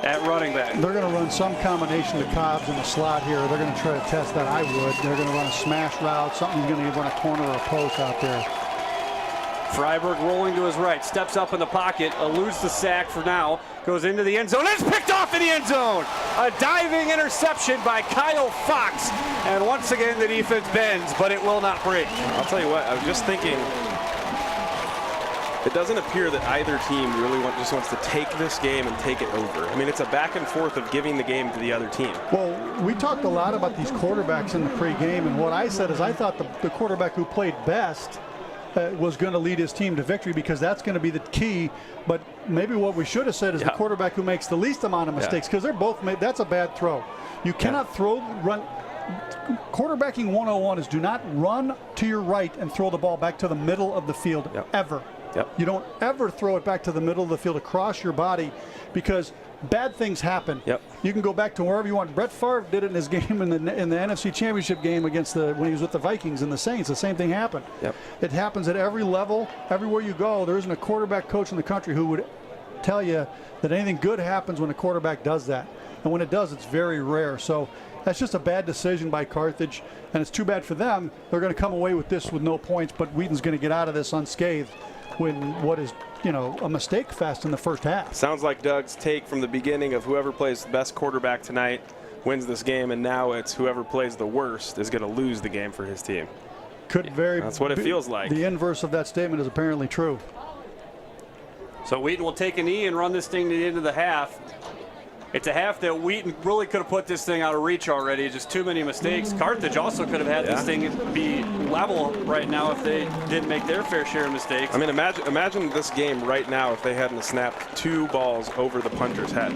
at running back. They're going to run some combination of Cobbs in the slot here. They're going to try to test that. I would. They're going to run a smash route. Something's going to run a corner or a post out there. Freiberg rolling to his right, steps up in the pocket, eludes the sack for now, goes into the end zone, and it's picked off in the end zone. A diving interception by Kyle Fox, and once again the defense bends, but it will not break. I'll tell you what, I was just thinking, it doesn't appear that either team really just wants to take this game and take it over. I mean, it's a back and forth of giving the game to the other team. Well, we talked a lot about these quarterbacks in the pregame, and what I said is I thought the quarterback who played best was going to lead his team to victory, because that's going to be the key. But maybe what we should have said is the quarterback who makes the least amount of mistakes, because they're both made. That's a bad throw. You cannot run. Quarterbacking 101 is do not run to your right and throw the ball back to the middle of the field ever. You don't ever throw it back to the middle of the field across your body, because bad things happen. You can go back to wherever you want. Brett Favre did it in his game in the NFC Championship game against when he was with the Vikings and the Saints. The same thing happened. It happens at every level, everywhere you go. There isn't a quarterback coach in the country who would tell you that anything good happens when a quarterback does that. And when it does, it's very rare. So that's just a bad decision by Carthage, and it's too bad for them. They're going to come away with this with no points, but Wheaton's going to get out of this unscathed when what is a mistake fest in the first half. Sounds like Doug's take from the beginning of whoever plays the best quarterback tonight wins this game, and now it's whoever plays the worst is going to lose the game for his team. That's what it feels like. The inverse of that statement is apparently true. So Wheaton will take a knee and run this thing to the end of the half. It's a half that Wheaton really could have put this thing out of reach already. Just too many mistakes. Carthage also could have had this thing be level right now if they didn't make their fair share of mistakes. I mean, imagine this game right now if they hadn't snapped 2 balls over the punter's head.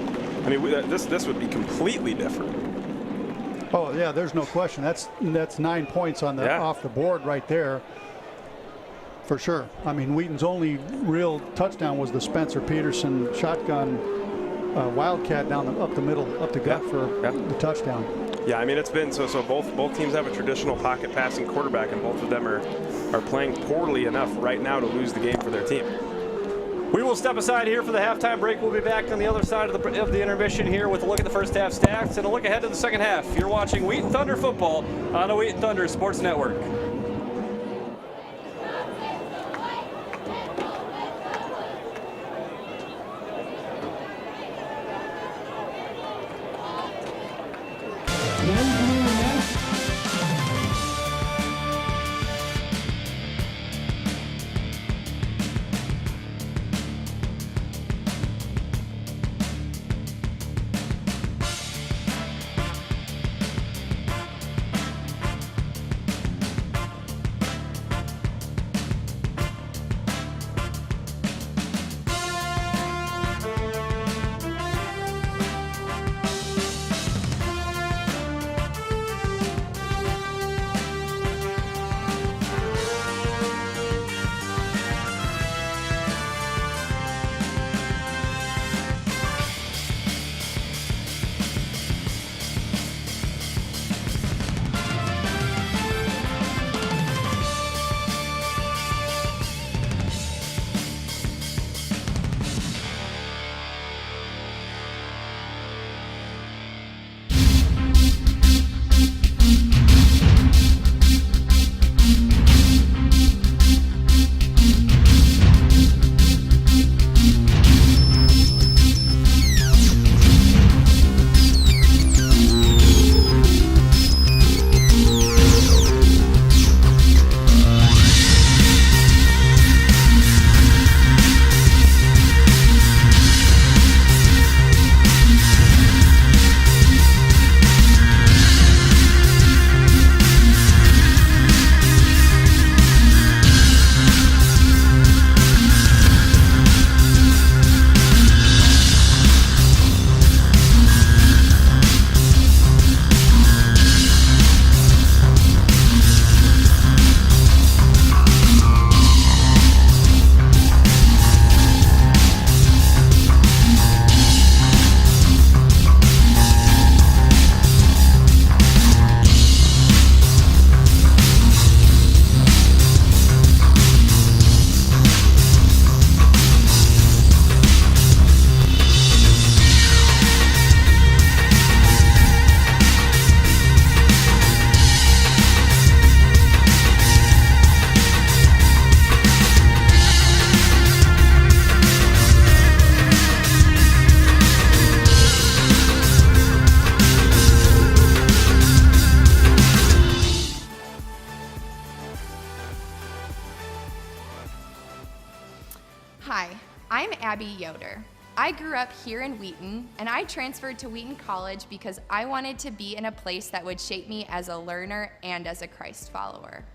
I mean, this would be completely different. Oh yeah, there's no question. That's 9 points on the off the board right there. For sure. I mean, Wheaton's only real touchdown was the Spencer Peterson shotgun wildcat down up the middle, up the gut for the touchdown. Yeah, I mean, it's been so both teams have a traditional pocket passing quarterback, and both of them are playing poorly enough right now to lose the game for their team. We will step aside here for the halftime break. We'll be back on the other side of the intermission here with a look at the first half stats and a look ahead to the second half. You're watching Wheaton Thunder football on the Wheaton Thunder Sports Network. I'm Abby Yoder. I grew up here in Wheaton, and I transferred to Wheaton College because I wanted to be in a place that would shape me as a learner and as a Christ follower.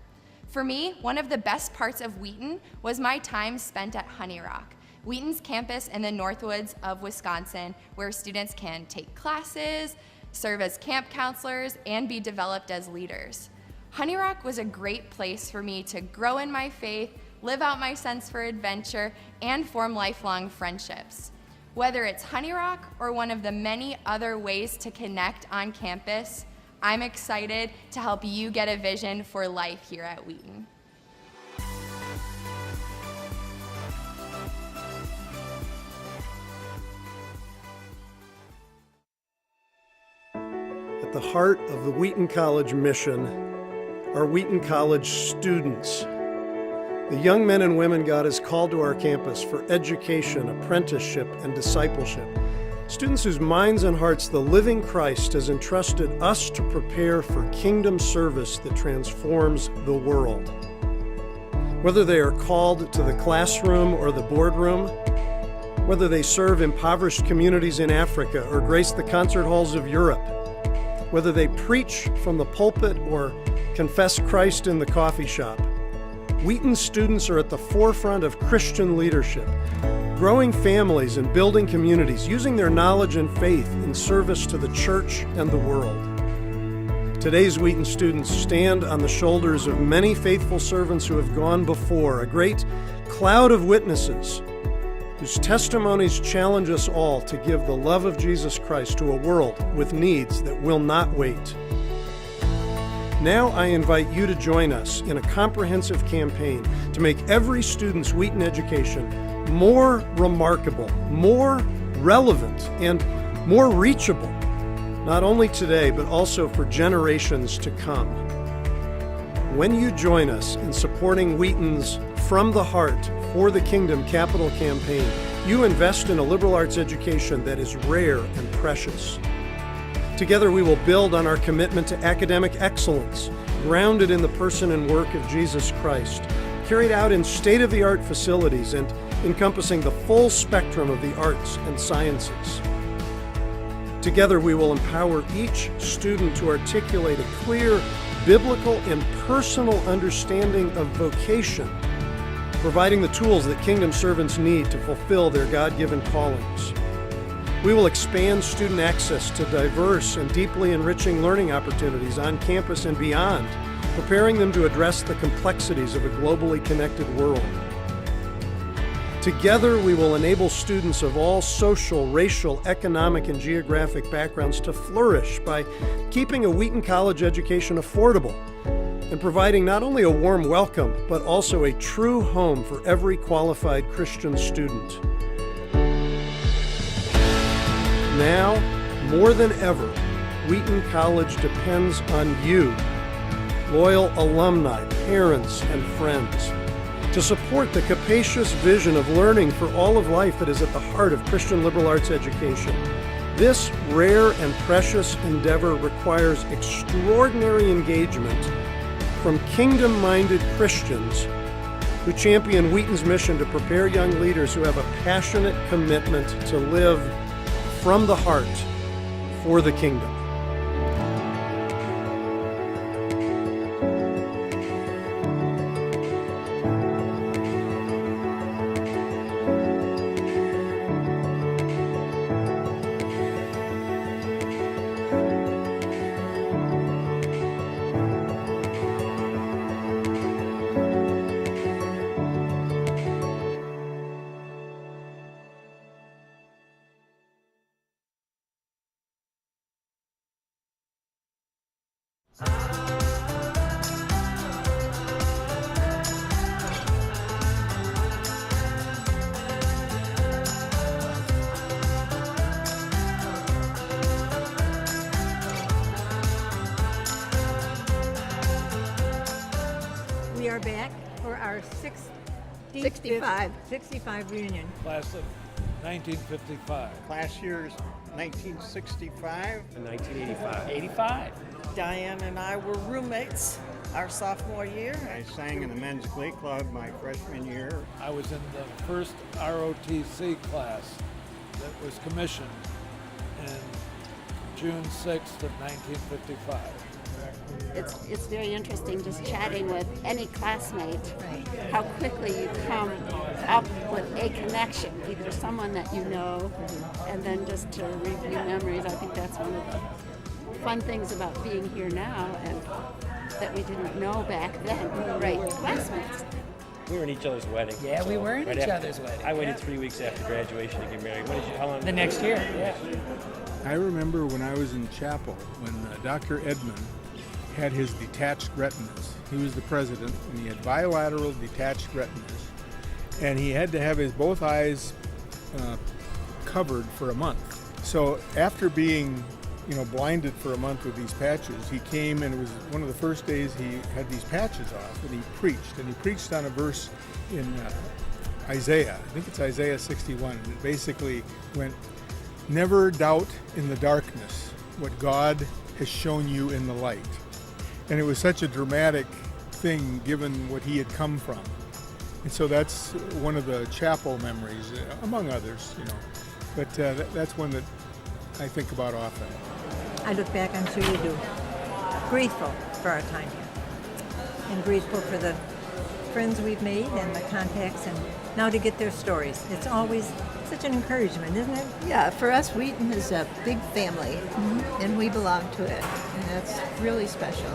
For me, one of the best parts of Wheaton was my time spent at Honey Rock, Wheaton's campus in the Northwoods of Wisconsin, where students can take classes, serve as camp counselors, and be developed as leaders. Honey Rock was a great place for me to grow in my faith, live out my sense for adventure, and form lifelong friendships. Whether it's Honey Rock or one of the many other ways to connect on campus, I'm excited to help you get a vision for life here at Wheaton. At the heart of the Wheaton College mission are Wheaton College students. The young men and women God has called to our campus for education, apprenticeship, and discipleship. Students whose minds and hearts the living Christ has entrusted us to prepare for kingdom service that transforms the world. Whether they are called to the classroom or the boardroom, whether they serve impoverished communities in Africa or grace the concert halls of Europe, whether they preach from the pulpit or confess Christ in the coffee shop, Wheaton students are at the forefront of Christian leadership, growing families and building communities, using their knowledge and faith in service to the church and the world. Today's Wheaton students stand on the shoulders of many faithful servants who have gone before, a great cloud of witnesses whose testimonies challenge us all to give the love of Jesus Christ to a world with needs that will not wait. Now I invite you to join us in a comprehensive campaign to make every student's Wheaton education more remarkable, more relevant, and more reachable, not only today, but also for generations to come. When you join us in supporting Wheaton's From the Heart for the Kingdom capital campaign, you invest in a liberal arts education that is rare and precious. Together we will build on our commitment to academic excellence, grounded in the person and work of Jesus Christ, carried out in state-of-the-art facilities and encompassing the full spectrum of the arts and sciences. Together we will empower each student to articulate a clear, biblical, and personal understanding of vocation, providing the tools that kingdom servants need to fulfill their God-given callings. We will expand student access to diverse and deeply enriching learning opportunities on campus and beyond, preparing them to address the complexities of a globally connected world. Together, we will enable students of all social, racial, economic, and geographic backgrounds to flourish by keeping a Wheaton College education affordable and providing not only a warm welcome, but also a true home for every qualified Christian student. Now, more than ever, Wheaton College depends on you, loyal alumni, parents, and friends, to support the capacious vision of learning for all of life that is at the heart of Christian liberal arts education. This rare and precious endeavor requires extraordinary engagement from kingdom-minded Christians who champion Wheaton's mission to prepare young leaders who have a passionate commitment to live from the heart for the kingdom. We are back for our 65 reunion. Class of 1955. Class years 1965 and 1985. 85. Diane and I were roommates our sophomore year. I sang in the men's glee club my freshman year. I was in the first ROTC class that was commissioned in June 6th of 1955. It's very interesting just chatting with any classmate, how quickly you come up with a connection, either someone that you know, and then just to review memories. I think that's one of the fun things about being here now and that we didn't know back then. We were great classmates. We were in each other's wedding. Yeah, we were in each other's wedding. I waited 3 weeks after graduation to get married. How long? The next year. Yeah. I remember when I was in chapel, when Dr. Edmond had his detached retinas. He was the president, and he had bilateral detached retinas. And he had to have his both eyes covered for a month. So after being blinded for a month with these patches, he came, and it was one of the first days he had these patches off, and he preached on a verse in Isaiah. I think it's Isaiah 61, and it basically went, never doubt in the darkness what God has shown you in the light. And it was such a dramatic thing given what he had come from. And so that's one of the chapel memories, among others, you know. But that's one that I think about often. I look back, I'm sure you do, grateful for our time here. And grateful for the friends we've made and the contacts, and now to get their stories. It's always such an encouragement, isn't it? Yeah, for us, Wheaton is a big family, and we belong to it, and that's really special.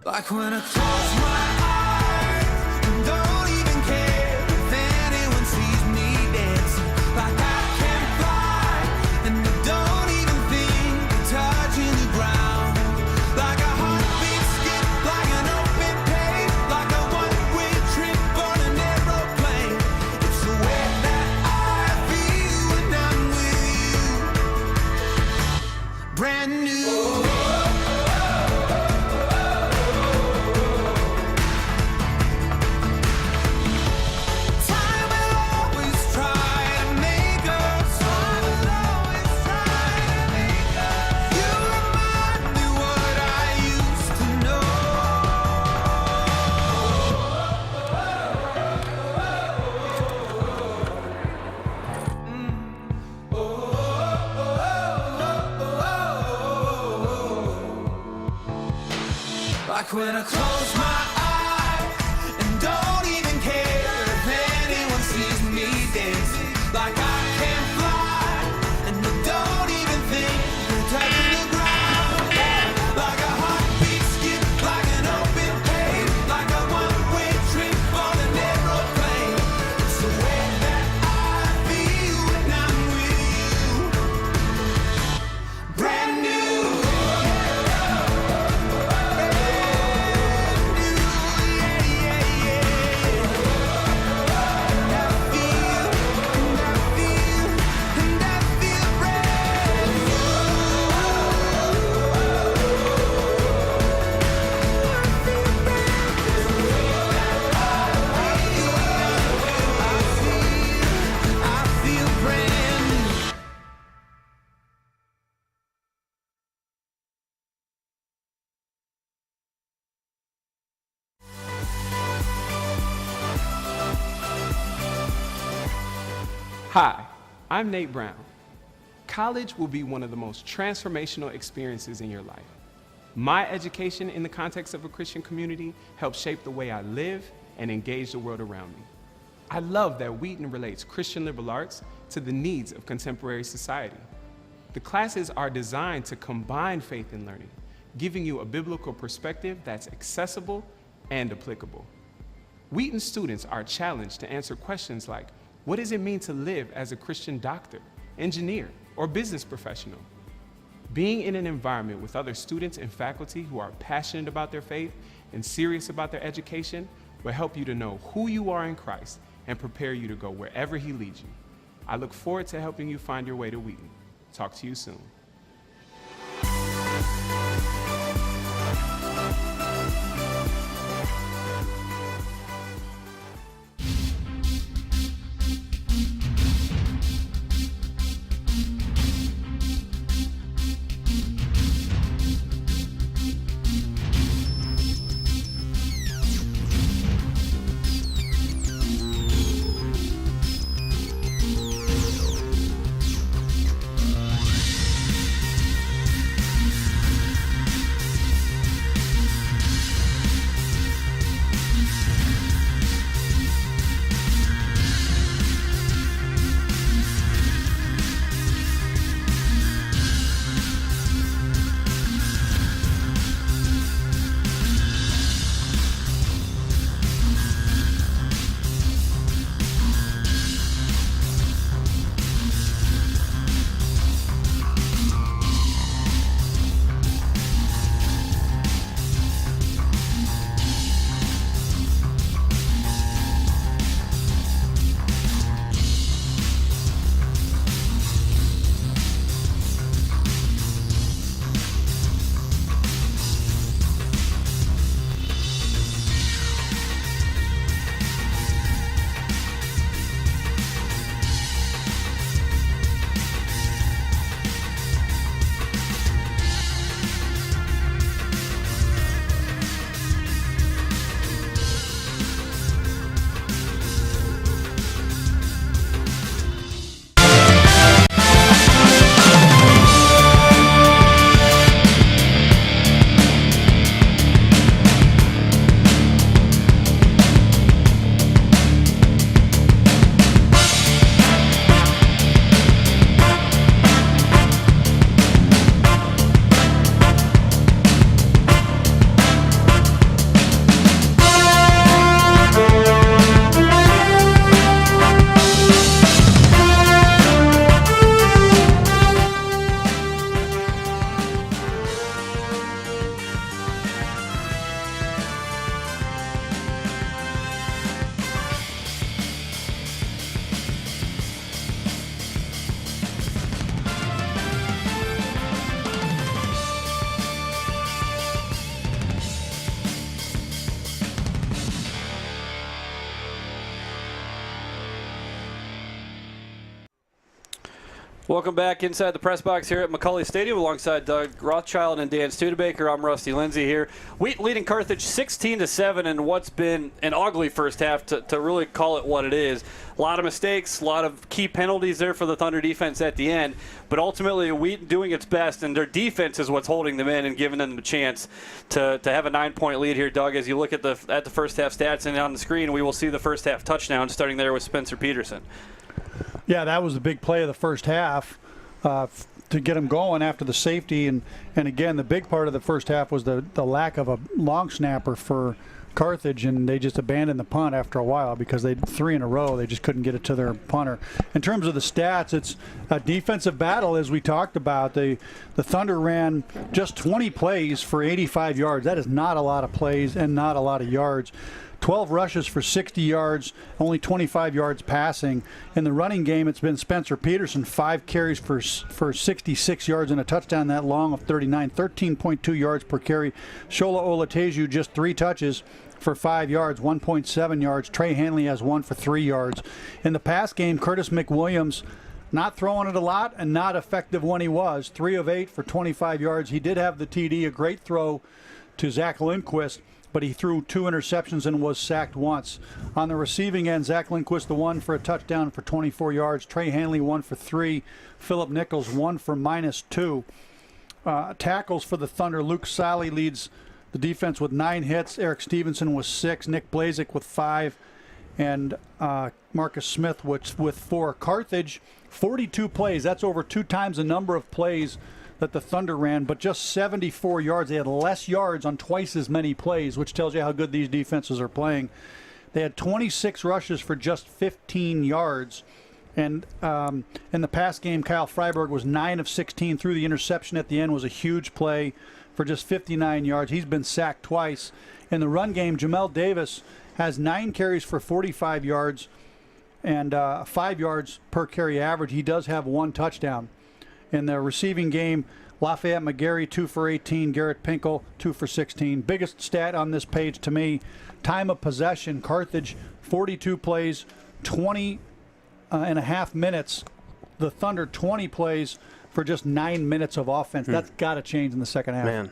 Like when I close my eyes and don't even care if anyone sees me dancing. Like I can fly and I don't even think of touching the ground. Like a heartbeat skip, like an open page, like a one-way trip on an aeroplane. It's the way that I feel when I'm with you. Brand new. Like when I close my eyes and don't even care if anyone sees me dancing. Like I can fly and I don't even think of touching the ground. Like a heartbeat skip, like an open page, like a one-way trip on an aeroplane. It's the way that I feel when I'm with you. Brand new. Hi, I'm Nate Brown. College will be one of the most transformational experiences in your life. My education in the context of a Christian community helps shape the way I live and engage the world around me. I love that Wheaton relates Christian liberal arts to the needs of contemporary society. The classes are designed to combine faith and learning, giving you a biblical perspective that's accessible and applicable. Wheaton students are challenged to answer questions like, what does it mean to live as a Christian doctor, engineer, or business professional? Being in an environment with other students and faculty who are passionate about their faith and serious about their education will help you to know who you are in Christ and prepare you to go wherever He leads you. I look forward to helping you find your way to Wheaton. Talk to you soon. Welcome back inside the press box here at McCulley Stadium alongside Doug Rothschild and Dan Studebaker. I'm Rusty Lindsay here. Wheaton leading Carthage 16-7 in what's been an ugly first half to really call it what it is. A lot of mistakes, a lot of key penalties there for the Thunder defense at the end, but ultimately Wheaton doing its best, and their defense is what's holding them in and giving them a chance to have a 9-point lead here, Doug. As you look at the first half stats and on the screen, we will see the first half touchdown starting there with Spencer Peterson. Yeah, that was the big play of the first half to get them going after the safety. And again, the big part of the first half was the lack of a long snapper for Carthage, and they just abandoned the punt after a while because they 3 in a row. They just couldn't get it to their punter. In terms of the stats, it's a defensive battle, as we talked about. The Thunder ran just 20 plays for 85 yards. That is not a lot of plays and not a lot of yards. 12 rushes for 60 yards, only 25 yards passing. In the running game, it's been Spencer Peterson, 5 carries for 66 yards and a touchdown that long of 39, 13.2 yards per carry. Shola Olateju, just 3 touches for 5 yards, 1.7 yards. Trey Hanley has 1 for 3 yards. In the pass game, Curtis McWilliams not throwing it a lot and not effective when he was. 3 of 8 for 25 yards. He did have the TD, a great throw to Zach Lindquist. but he threw 2 interceptions and was sacked once. On the receiving end, Zach Lindquist, the 1 for a touchdown for 24 yards. Trey Hanley, 1 for 3. Philip Nichols, 1 for -2. Tackles for the Thunder, Luke Sally leads the defense with 9 hits. Eric Stevenson with 6. Nick Blazek with 5. And Marcus Smith with 4. Carthage, 42 plays. That's over 2 times the number of plays that the Thunder ran, but just 74 yards. They had less yards on twice as many plays, which tells you how good these defenses are playing. They had 26 rushes for just 15 yards. And in the pass game, Kyle Freiberg was 9 of 16. Through the interception at the end was a huge play for just 59 yards. He's been sacked twice. In the run game, Jamel Davis has 9 carries for 45 yards and 5 yards per carry average. He does have 1 touchdown. In the receiving game, Lafayette McGarry, 2 for 18. Garrett Pinkel, 2 for 16. Biggest stat on this page to me, time of possession. Carthage, 42 plays, 20 and a half minutes. The Thunder, 20 plays for just 9 minutes of offense. That's got to change in the second half. Man.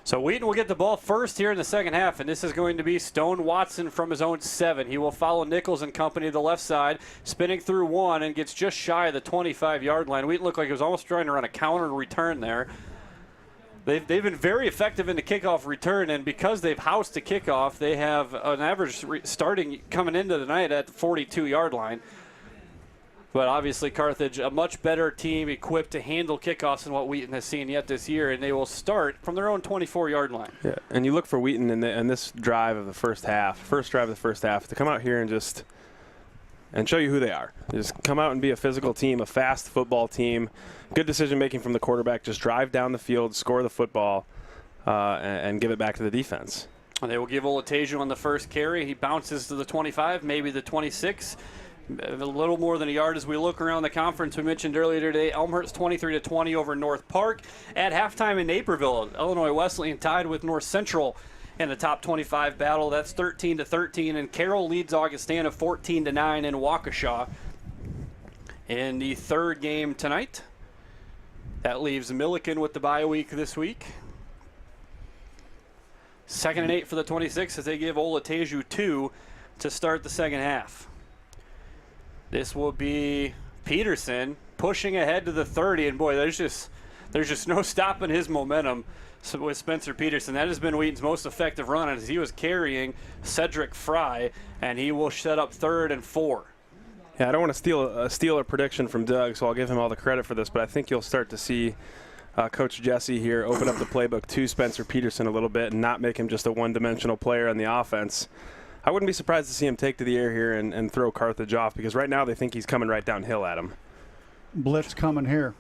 So Wheaton will get the ball first here in the second half, and this is going to be Stone Watson from his own 7. He will follow Nichols and company to the left side, spinning through 1 and gets just shy of the 25-yard line. Wheaton looked like he was almost trying to run a counter return there. They've been very effective in the kickoff return, and because they've housed the kickoff, they have an average starting coming into the night at the 42-yard line. But obviously Carthage, a much better team equipped to handle kickoffs than what Wheaton has seen yet this year, and they will start from their own 24-yard line. Yeah, and you look for Wheaton in this drive of the first drive of the first half, to come out here and show you who they are. Just come out and be a physical team, a fast football team, good decision-making from the quarterback. Just drive down the field, score the football, and give it back to the defense. And they will give Olateju on the first carry. He bounces to the 25, maybe the 26. A little more than a yard as we look around the conference. We mentioned earlier today, Elmhurst 23-20 over North Park. At halftime in Naperville, Illinois Wesleyan tied with North Central in the top 25 battle. That's 13-13, and Carroll leads Augustana 14-9 in Waukesha. In the third game tonight, that leaves Milliken with the bye week this week. 2nd and 8 for the 26 as they give Olateju 2 to start the second half. This will be Peterson pushing ahead to the 30, and boy, there's just no stopping his momentum. So with Spencer Peterson, that has been Wheaton's most effective run as he was carrying Cedric Fry, and he will set up 3rd and 4. Yeah, I don't want to steal a prediction from Doug, so I'll give him all the credit for this, but I think you'll start to see Coach Jesse here open up the playbook to Spencer Peterson a little bit and not make him just a one-dimensional player on the offense. I wouldn't be surprised to see him take to the air here and throw Carthage off, because right now they think he's coming right downhill at him. Blitz coming here.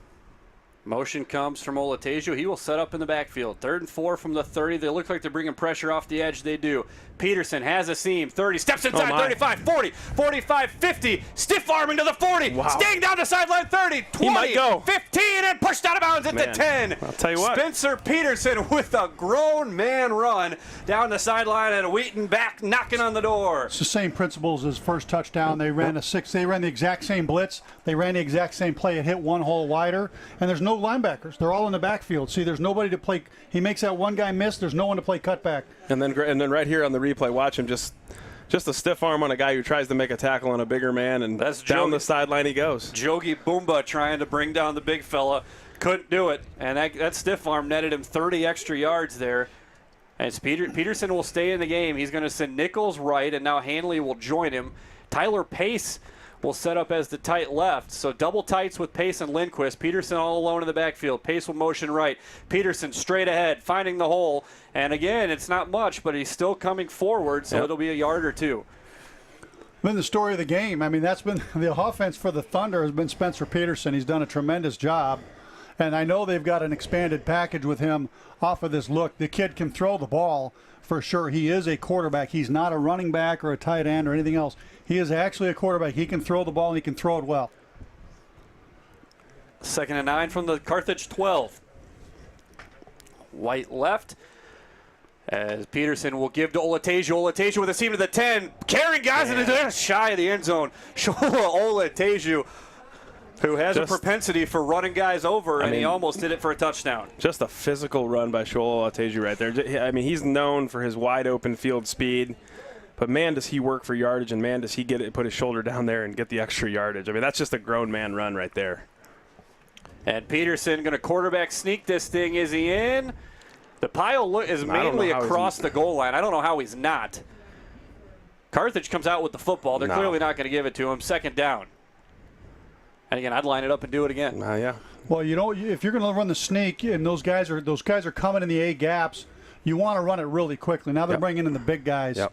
Motion comes from Olateju. He will set up in the backfield. 3rd and 4 from the 30. They look like they're bringing pressure off the edge. They do. Peterson has a seam. 30. Steps inside. 35, 40, 45, 50. Stiff arm into the 40. Wow. Staying down the sideline. 30, 20, he might go. 15, and pushed out of bounds at the 10. I'll tell you what. Spencer Peterson with a grown man run down the sideline, and Wheaton back knocking on the door. It's the same principles as first touchdown. They ran They ran the exact same blitz. They ran the exact same play. It hit one hole wider, and there's no linebackers. They're all in the backfield. See, there's nobody to play. He makes that one guy miss. There's no one to play cutback. And then right here on the replay, watch him just a stiff arm on a guy who tries to make a tackle on a bigger man, and that's down the sideline he goes. Jogi Boomba trying to bring down the big fella. Couldn't do it, and that stiff arm netted him 30 extra yards there. And Peterson will stay in the game. He's going to send Nichols right, and now Hanley will join him. Tyler Pace will set up as the tight left. So double tights with Pace and Lindquist. Peterson all alone in the backfield. Pace will motion right. Peterson straight ahead, finding the hole. And again, it's not much, but he's still coming forward, so it'll be a yard or 2. Been the story of the game. I mean, that's been the offense for the Thunder has been Spencer Peterson. He's done a tremendous job. And I know they've got an expanded package with him off of this look. The kid can throw the ball for sure. He is a quarterback. He's not a running back or a tight end or anything else. He is actually a quarterback. He can throw the ball, and he can throw it well. 2nd and 9 from the Carthage 12. White left. As Peterson will give to Olateju. Olateju with a seam to the 10. Carrying guys in the shy of the end zone. Shola Olateju Who has a propensity for running guys over, and he almost did it for a touchdown. Just a physical run by Shola Olateju right there. I mean, he's known for his wide open field speed, but man, does he work for yardage, and man, does he put his shoulder down there and get the extra yardage. I mean, that's just a grown man run right there. And Peterson going to quarterback sneak this thing. Is he in? The pile is mainly across the goal line. I don't know how he's not. Carthage comes out with the football. They're clearly not going to give it to him. Second down. And again, I'd line it up and do it again. Yeah. Well, you know, if you're going to run the sneak and those guys are coming in the A gaps, you want to run it really quickly. Now they're bringing in the big guys. Yep.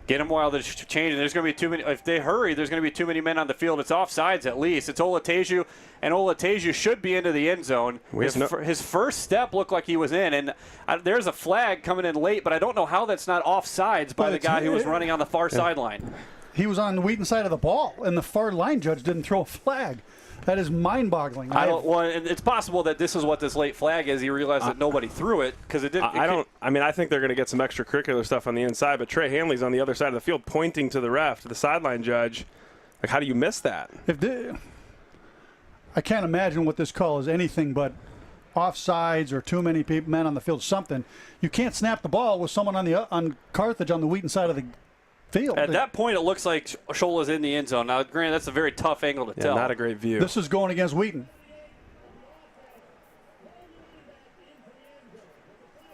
Get them while they're changing. There's going to be too many. If they hurry, there's going to be too many men on the field. It's offsides at least. It's Olateju, and Olateju should be into the end zone. His first step looked like he was in, and there's a flag coming in late, but I don't know how that's not offsides by the guy who was running on the far sideline. He was on the Wheaton side of the ball, and the far line judge didn't throw a flag. That is mind-boggling. It's possible that this is what this late flag is. He realized that nobody threw it because it didn't. I think they're going to get some extracurricular stuff on the inside, but Trey Hanley's on the other side of the field pointing to the ref, to the sideline judge. Like, how do you miss that? I can't imagine what this call is anything but offsides or too many men on the field, something. You can't snap the ball with someone on Carthage on the Wheaton side of the field. At that point, it looks like Shola's in the end zone. Now, granted, that's a very tough angle to tell. Not a great view. This is going against Wheaton.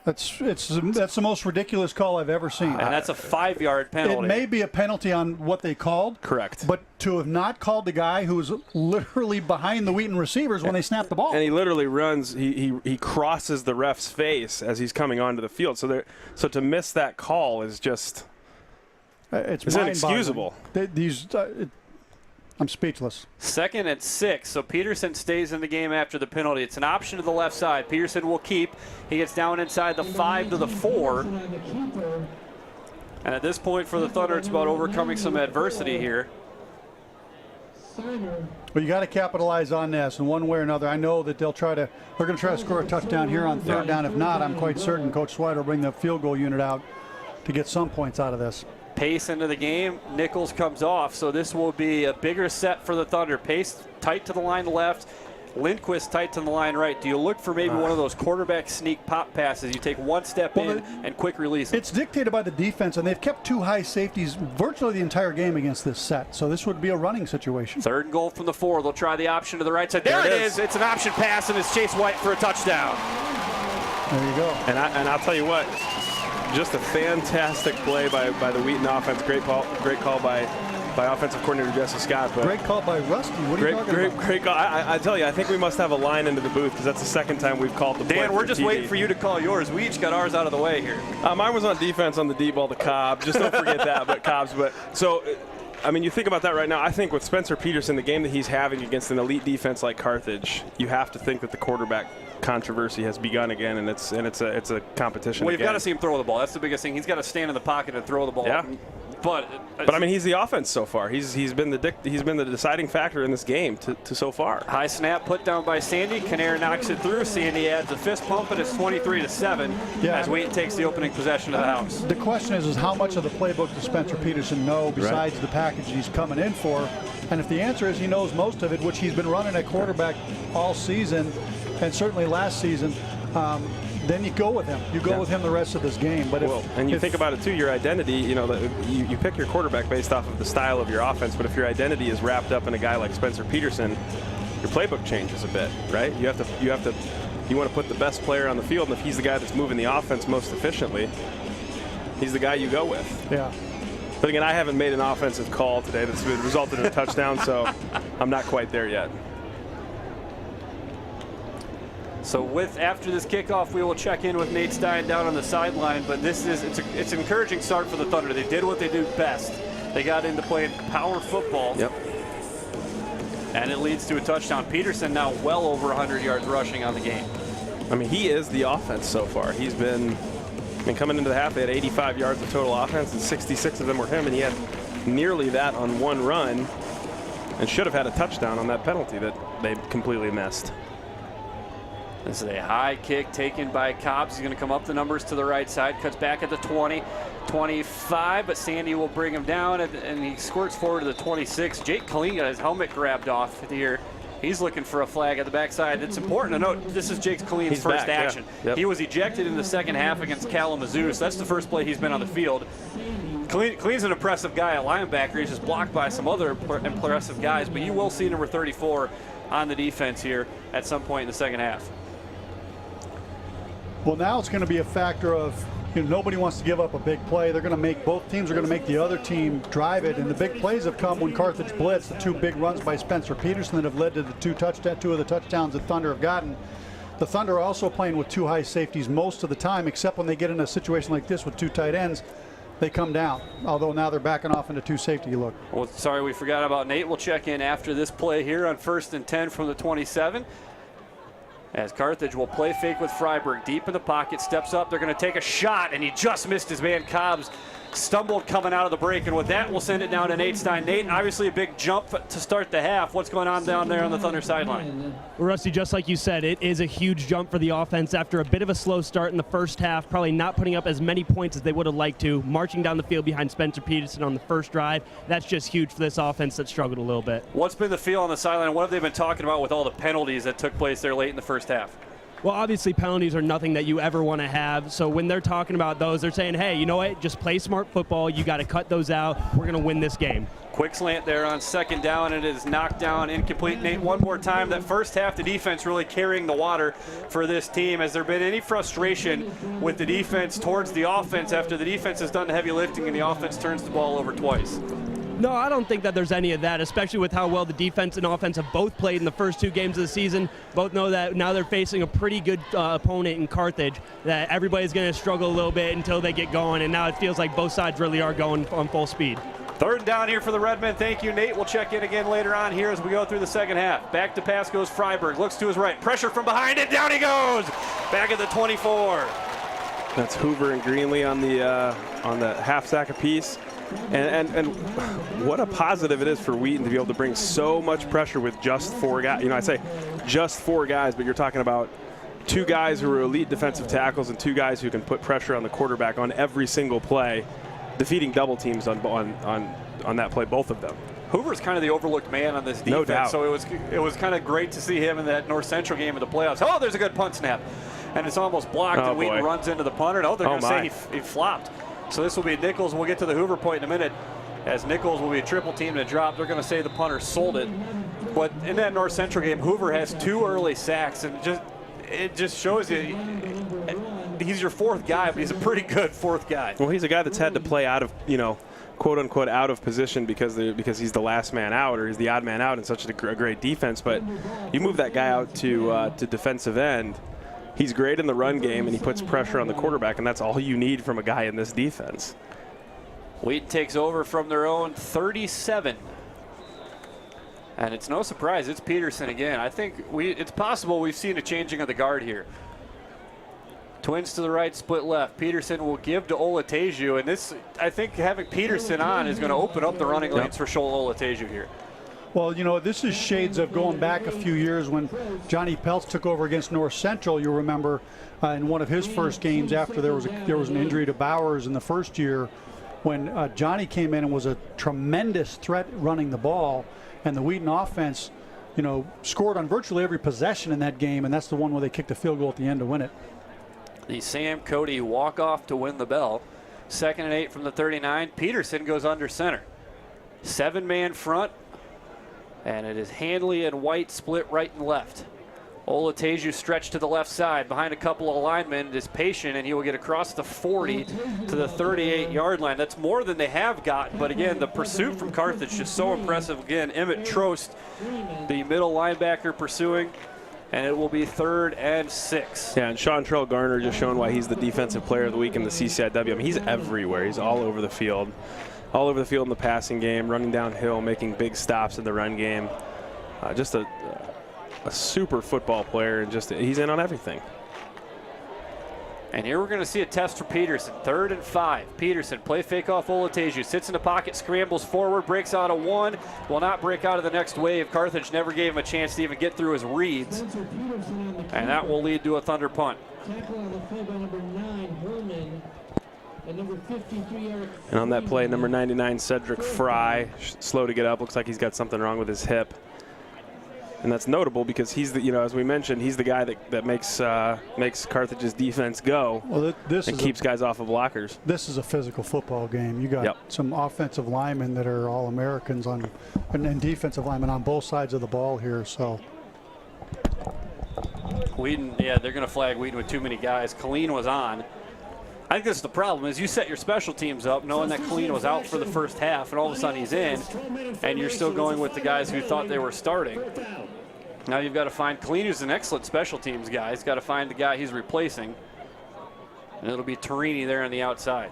That's the most ridiculous call I've ever seen. And that's a 5-yard penalty. It may be a penalty on what they called. Correct. But to have not called the guy who was literally behind the Wheaton receivers when they snapped the ball. And he literally runs, he crosses the ref's face as he's coming onto the field. So to miss that call is just... It's inexcusable. I'm speechless. 2nd and 6, so Peterson stays in the game after the penalty. It's an option to the left side. Peterson will keep. He gets down inside the 5 to the 4. And at this point for the Thunder, it's about overcoming some adversity here. Well, you got to capitalize on this in one way or another. I know that they're going to try to score a touchdown here on 3rd down. If not, I'm quite certain Coach Swider will bring the field goal unit out to get some points out of this. Pace into the game. Nichols comes off, so this will be a bigger set for the Thunder. Pace tight to the line left. Lindquist tight to the line right. Do you look for maybe one of those quarterback sneak pop passes? You take one step in and quick release. It's dictated by the defense, and they've kept 2 high safeties virtually the entire game against this set. So this would be a running situation. 3rd and goal from the 4. They'll try the option to the right side. There it is. It's an option pass, and it's Chase White for a touchdown. There you go. And I'll tell you what. Just a fantastic play by the Wheaton offense. Great call by offensive coordinator Jesse Scott. But great call by Rusty. What are you talking about? Great call. I tell you, I think we must have a line into the booth because that's the 2nd time we've called the play. Dan, we're just TV. waiting for you to call yours. We each got ours out of the way here. Mine was on defense on the deep ball to Cobb. Just don't forget that, but Cobb's. But so, I mean, you think about that right now. I think with Spencer Peterson, the game that he's having against an elite defense like Carthage, you have to think that the quarterback controversy has begun again, and it's a competition. Well, you've again. got to see him throw the ball. That's the biggest thing. He's got to stand in the pocket and throw the ball. Yeah. But I mean, he's the offense so far. He's been the deciding factor in this game to so far. High snap put down by Sandy. Kinnair knocks it through. Sandy adds a fist pump, and it's 23-7 as Wheaton takes the opening possession of the house. The question is how much of the playbook does Spencer Peterson know besides the package he's coming in for? And if the answer is he knows most of it, which he's been running at quarterback all season, and certainly last season, then you go with him. You go with him the rest of this game. But and you think about it too, your identity. You pick your quarterback based off of the style of your offense. But if your identity is wrapped up in a guy like Spencer Peterson, your playbook changes a bit, right? You want to put the best player on the field, and if he's the guy that's moving the offense most efficiently, he's the guy you go with. Yeah. But again, I haven't made an offensive call today that's resulted in a touchdown, so I'm not quite there yet. So after this kickoff, we will check in with Nate Stein down on the sideline. But it's an encouraging start for the Thunder. They did what they do best. They got into playing power football. Yep. And it leads to a touchdown. Peterson now well over 100 yards rushing on the game. I mean, he is the offense so far. He's been, coming into the half, they had 85 yards of total offense, and 66 of them were him, and he had nearly that on one run, and should have had a touchdown on that penalty that they completely missed. This is a high kick taken by Cobbs. He's going to come up the numbers to the right side, cuts back at the 20, 25, but Sandy will bring him down, and he squirts forward to the 26. Jake Colleen got his helmet grabbed off here. He's looking for a flag at the backside. It's important to note this is Jake Colleen's first action. Yeah. Yep. He was ejected in the second half against Kalamazoo, so that's the first play he's been on the field. Colleen's an impressive guy at linebacker. He's just blocked by some other impressive guys, but you will see number 34 on the defense here at some point in the second half. Well, now it's going to be a factor of, nobody wants to give up a big play. They're going to make, both teams are going to make the other team drive it, and the big plays have come when Carthage blitz. The 2 big runs by Spencer Peterson that have led to the 2 of the touchdowns that Thunder have gotten. The Thunder are also playing with 2 high safeties most of the time, except when they get in a situation like this with 2 tight ends, they come down. Although now they're backing off into 2 safety look. Well, sorry, we forgot about Nate. We'll check in after this play here on 1st and 10 from the 27. As Carthage will play fake with Freiberg. Deep in the pocket, steps up. They're going to take a shot, and he just missed his man. Cobbs stumbled coming out of the break, and with that, we'll send it down to Nate Stein. Nate, obviously a big jump to start the half. What's going on down there on the Thunder sideline? Well, Rusty, just like you said, it is a huge jump for the offense after a bit of a slow start in the first half, probably not putting up as many points as they would have liked to, marching down the field behind Spencer Peterson on the first drive. That's just huge for this offense that struggled a little bit. What's been the feel on the sideline? What have they been talking about with all the penalties that took place there late in the first half? Well, obviously, penalties are nothing that you ever want to have. So when they're talking about those, they're saying, hey, you know what? Just play smart football. You got to cut those out. We're going to win this game. Quick slant there on 2nd down, and it is knocked down, incomplete. Nate, one more time. That first half, the defense really carrying the water for this team. Has there been any frustration with the defense towards the offense after the defense has done the heavy lifting and the offense turns the ball over twice? No, I don't think that there's any of that, especially with how well the defense and offense have both played in the first 2 games of the season. Both know that now they're facing a pretty good opponent in Carthage, that everybody's going to struggle a little bit until they get going, and now it feels like both sides really are going on full speed. 3rd down here for the Redmen. Thank you, Nate. We'll check in again later on here as we go through the second half. Back to pass goes Freiberg. Looks to his right. Pressure from behind it. Down he goes. Back at the 24. That's Hoover and Greenlee on the half sack apiece. And what a positive it is for Wheaton to be able to bring so much pressure with just 4 guys. I say just 4 guys, but you're talking about 2 guys who are elite defensive tackles and 2 guys who can put pressure on the quarterback on every single play, defeating double teams on that play, both of them. Hoover's kind of the overlooked man on this defense, no doubt. So it was kind of great to see him in that North Central game of the playoffs. Oh, there's a good punt snap, and it's almost blocked, and Wheaton runs into the punter. No, they're going to say he flopped. So this will be Nichols. We'll get to the Hoover point in a minute, as Nichols will be a triple team and a drop. They're going to say the punter sold it. But in that North Central game, Hoover has 2 early sacks, and it just shows you he's your 4th guy, but he's a pretty good 4th guy. Well, he's a guy that's had to play out of, quote unquote, out of position because he's the last man out, or he's the odd man out in such a great defense. But you move that guy out to defensive end. He's great in the run game, and he puts pressure on the quarterback, and that's all you need from a guy in this defense. Wheaton takes over from their own 37. And it's no surprise, it's Peterson again. I think it's possible we've seen a changing of the guard here. Twins to the right, split left. Peterson will give to Olateju, and this, I think having Peterson on is going to open up the running lanes for Shoal Olateju here. Well, this is shades of going back a few years when Johnny Peltz took over against North Central. You'll remember in one of his first games after there was an injury to Bowers in the first year, when Johnny came in and was a tremendous threat running the ball, and the Wheaton offense, scored on virtually every possession in that game, and that's the one where they kicked a field goal at the end to win it. The Sam Cody walk-off to win the bell. 2nd and 8 from the 39. Peterson goes under center. 7-man front. And it is Handley and White split right and left. Olateju stretched to the left side behind a couple of linemen. It is patient, and he will get across the 40 to the 38-yard line. That's more than they have gotten, but again, the pursuit from Carthage is so impressive. Again, Emmett Trost, the middle linebacker, pursuing, and it will be 3rd and 6. Yeah, and Seantrell Garner just showing why he's the defensive player of the week in the CCIW. I mean, he's everywhere. He's all over the field. All over the field in the passing game, running downhill, making big stops in the run game. Just a super football player, and he's in on everything. And here we're going to see a test for Peterson. 3rd and 5. Peterson, play fake off Olateju. Sits in the pocket, scrambles forward, breaks out of one. Will not break out of the next wave. Carthage never gave him a chance to even get through his reads. And that will lead to a Thunder punt. Tackle on the play by number 9, Herman. And number 53, Eric. And on that play, number 99, Cedric Fry, slow to get up. Looks like he's got something wrong with his hip. And that's notable because he's the, as we mentioned, he's the guy that makes Carthage's defense go and keeps guys off of blockers. This is a physical football game. You got some offensive linemen that are all Americans and defensive linemen on both sides of the ball here. So Wheaton, yeah, they're going to flag Wheaton with too many guys. Colleen was on. I think this is the problem, is you set your special teams up knowing that Colleen was out for the first half, and all of a sudden he's in, and you're still going with the guys who thought they were starting. Now you've got to find Colleen, who's an excellent special teams guy. He's got to find the guy he's replacing, and it'll be Tarini there on the outside.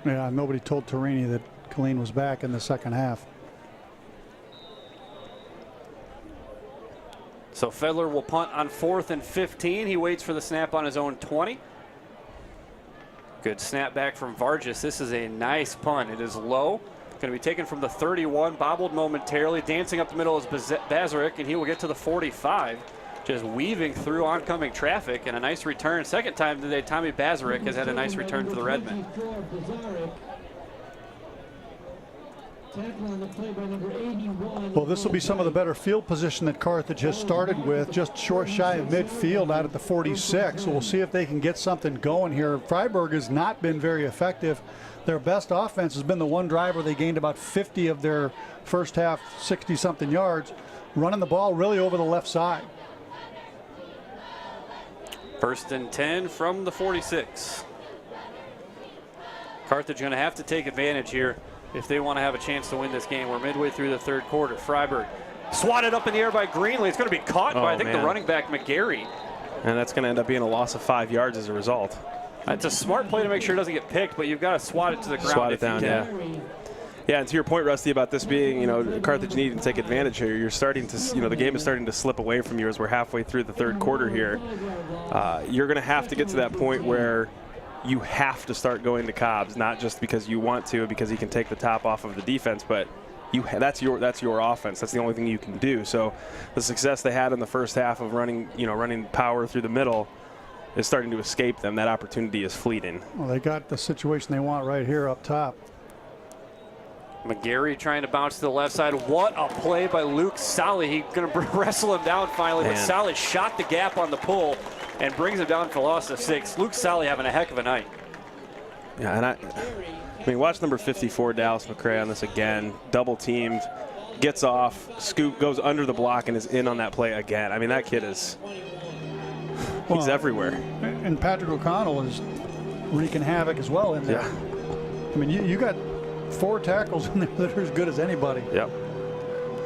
Yeah, nobody told Tarini that Colleen was back in the second half. So Fedler will punt on 4th and 15. He waits for the snap on his own 20. Good snap back from Vargas. This is a nice punt. It is low. Going to be taken from the 31, bobbled momentarily. Dancing up the middle is Bazarek, and he will get to the 45. Just weaving through oncoming traffic, and a nice return. Second time today, Tommy Bazarek has had a nice return for the Redmen. Tackle on the play by number 81. Well, this will be some of the better field position that Carthage has started with, just short shy of midfield out at the 46. So we'll see if they can get something going here. Freiburg has not been very effective. Their best offense has been the one driver. They gained about 50 of their first half, 60-something yards, running the ball really over the left side. 1st and 10 from the 46. Carthage going to have to take advantage here if they want to have a chance to win this game. We're midway through the 3rd quarter. Freiburg swatted up in the air by Greenlee. It's going to be caught by, I think, the running back, McGarry. And that's going to end up being a loss of 5 yards as a result. It's a smart play to make sure it doesn't get picked, but you've got to swat it to the ground. Swat it down, yeah. Yeah, and to your point, Rusty, about this being, Carthage needing to take advantage here. You're starting to, the game is starting to slip away from you as we're halfway through the 3rd quarter here. You're going to have to get to that point where you have to start going to Cobbs, not just because you want to, because he can take the top off of the defense, but that's your offense. That's the only thing you can do. So the success they had in the first half of running power through the middle is starting to escape them. That opportunity is fleeting. Well, they got the situation they want right here up top. McGarry trying to bounce to the left side. What a play by Luke Solly. He's going to wrestle him down finally, but Solly shot the gap on the pull and brings him down for a loss of 6. Luke Solly having a heck of a night. Yeah, and I mean, watch number 54, Dallas McCray, on this again. Double teamed, gets off, scoop, goes under the block, and is in on that play again. I mean, that kid is, he's everywhere. And Patrick O'Connell is wreaking havoc as well in there. Yeah. I mean, you got 4 tackles in there that are as good as anybody. Yep.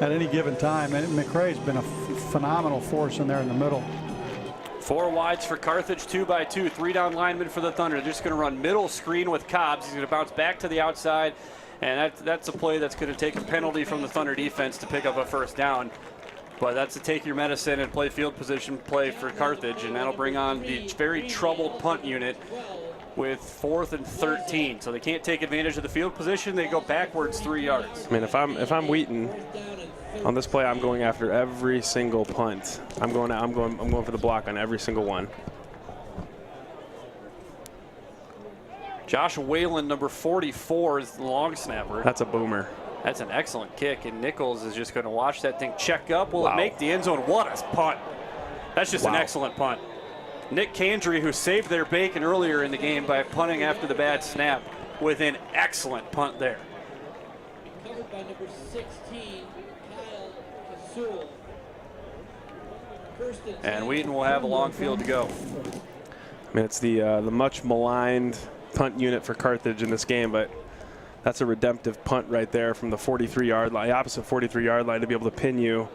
At any given time. And McCray's been a phenomenal force in there in the middle. 4 wides for Carthage, 2x2, 3 down linemen for the Thunder. They're just going to run middle screen with Cobbs. He's going to bounce back to the outside, and that's a play that's going to take a penalty from the Thunder defense to pick up a 1st down. But that's a take your medicine and play field position play for Carthage, and that'll bring on the very troubled punt unit with 4th and 13. So they can't take advantage of the field position. They go backwards 3 yards. I mean, if I'm Wheaton, on this play, I'm going after every single punt. I'm going for the block on every single one. Josh Whalen, number 44, is the long snapper. That's a boomer. That's an excellent kick, and Nichols is just going to watch that thing check up. Will it make the end zone? What a punt. That's just an excellent punt. Nick Candry, who saved their bacon earlier in the game by punting after the bad snap, with an excellent punt there. Covered by number 16, Kyle Kasul. And Wheaton will have a long field to go. I mean, it's the much maligned punt unit for Carthage in this game, but that's a redemptive punt right there from the 43-yard line, the opposite 43-yard line, to be able to pin you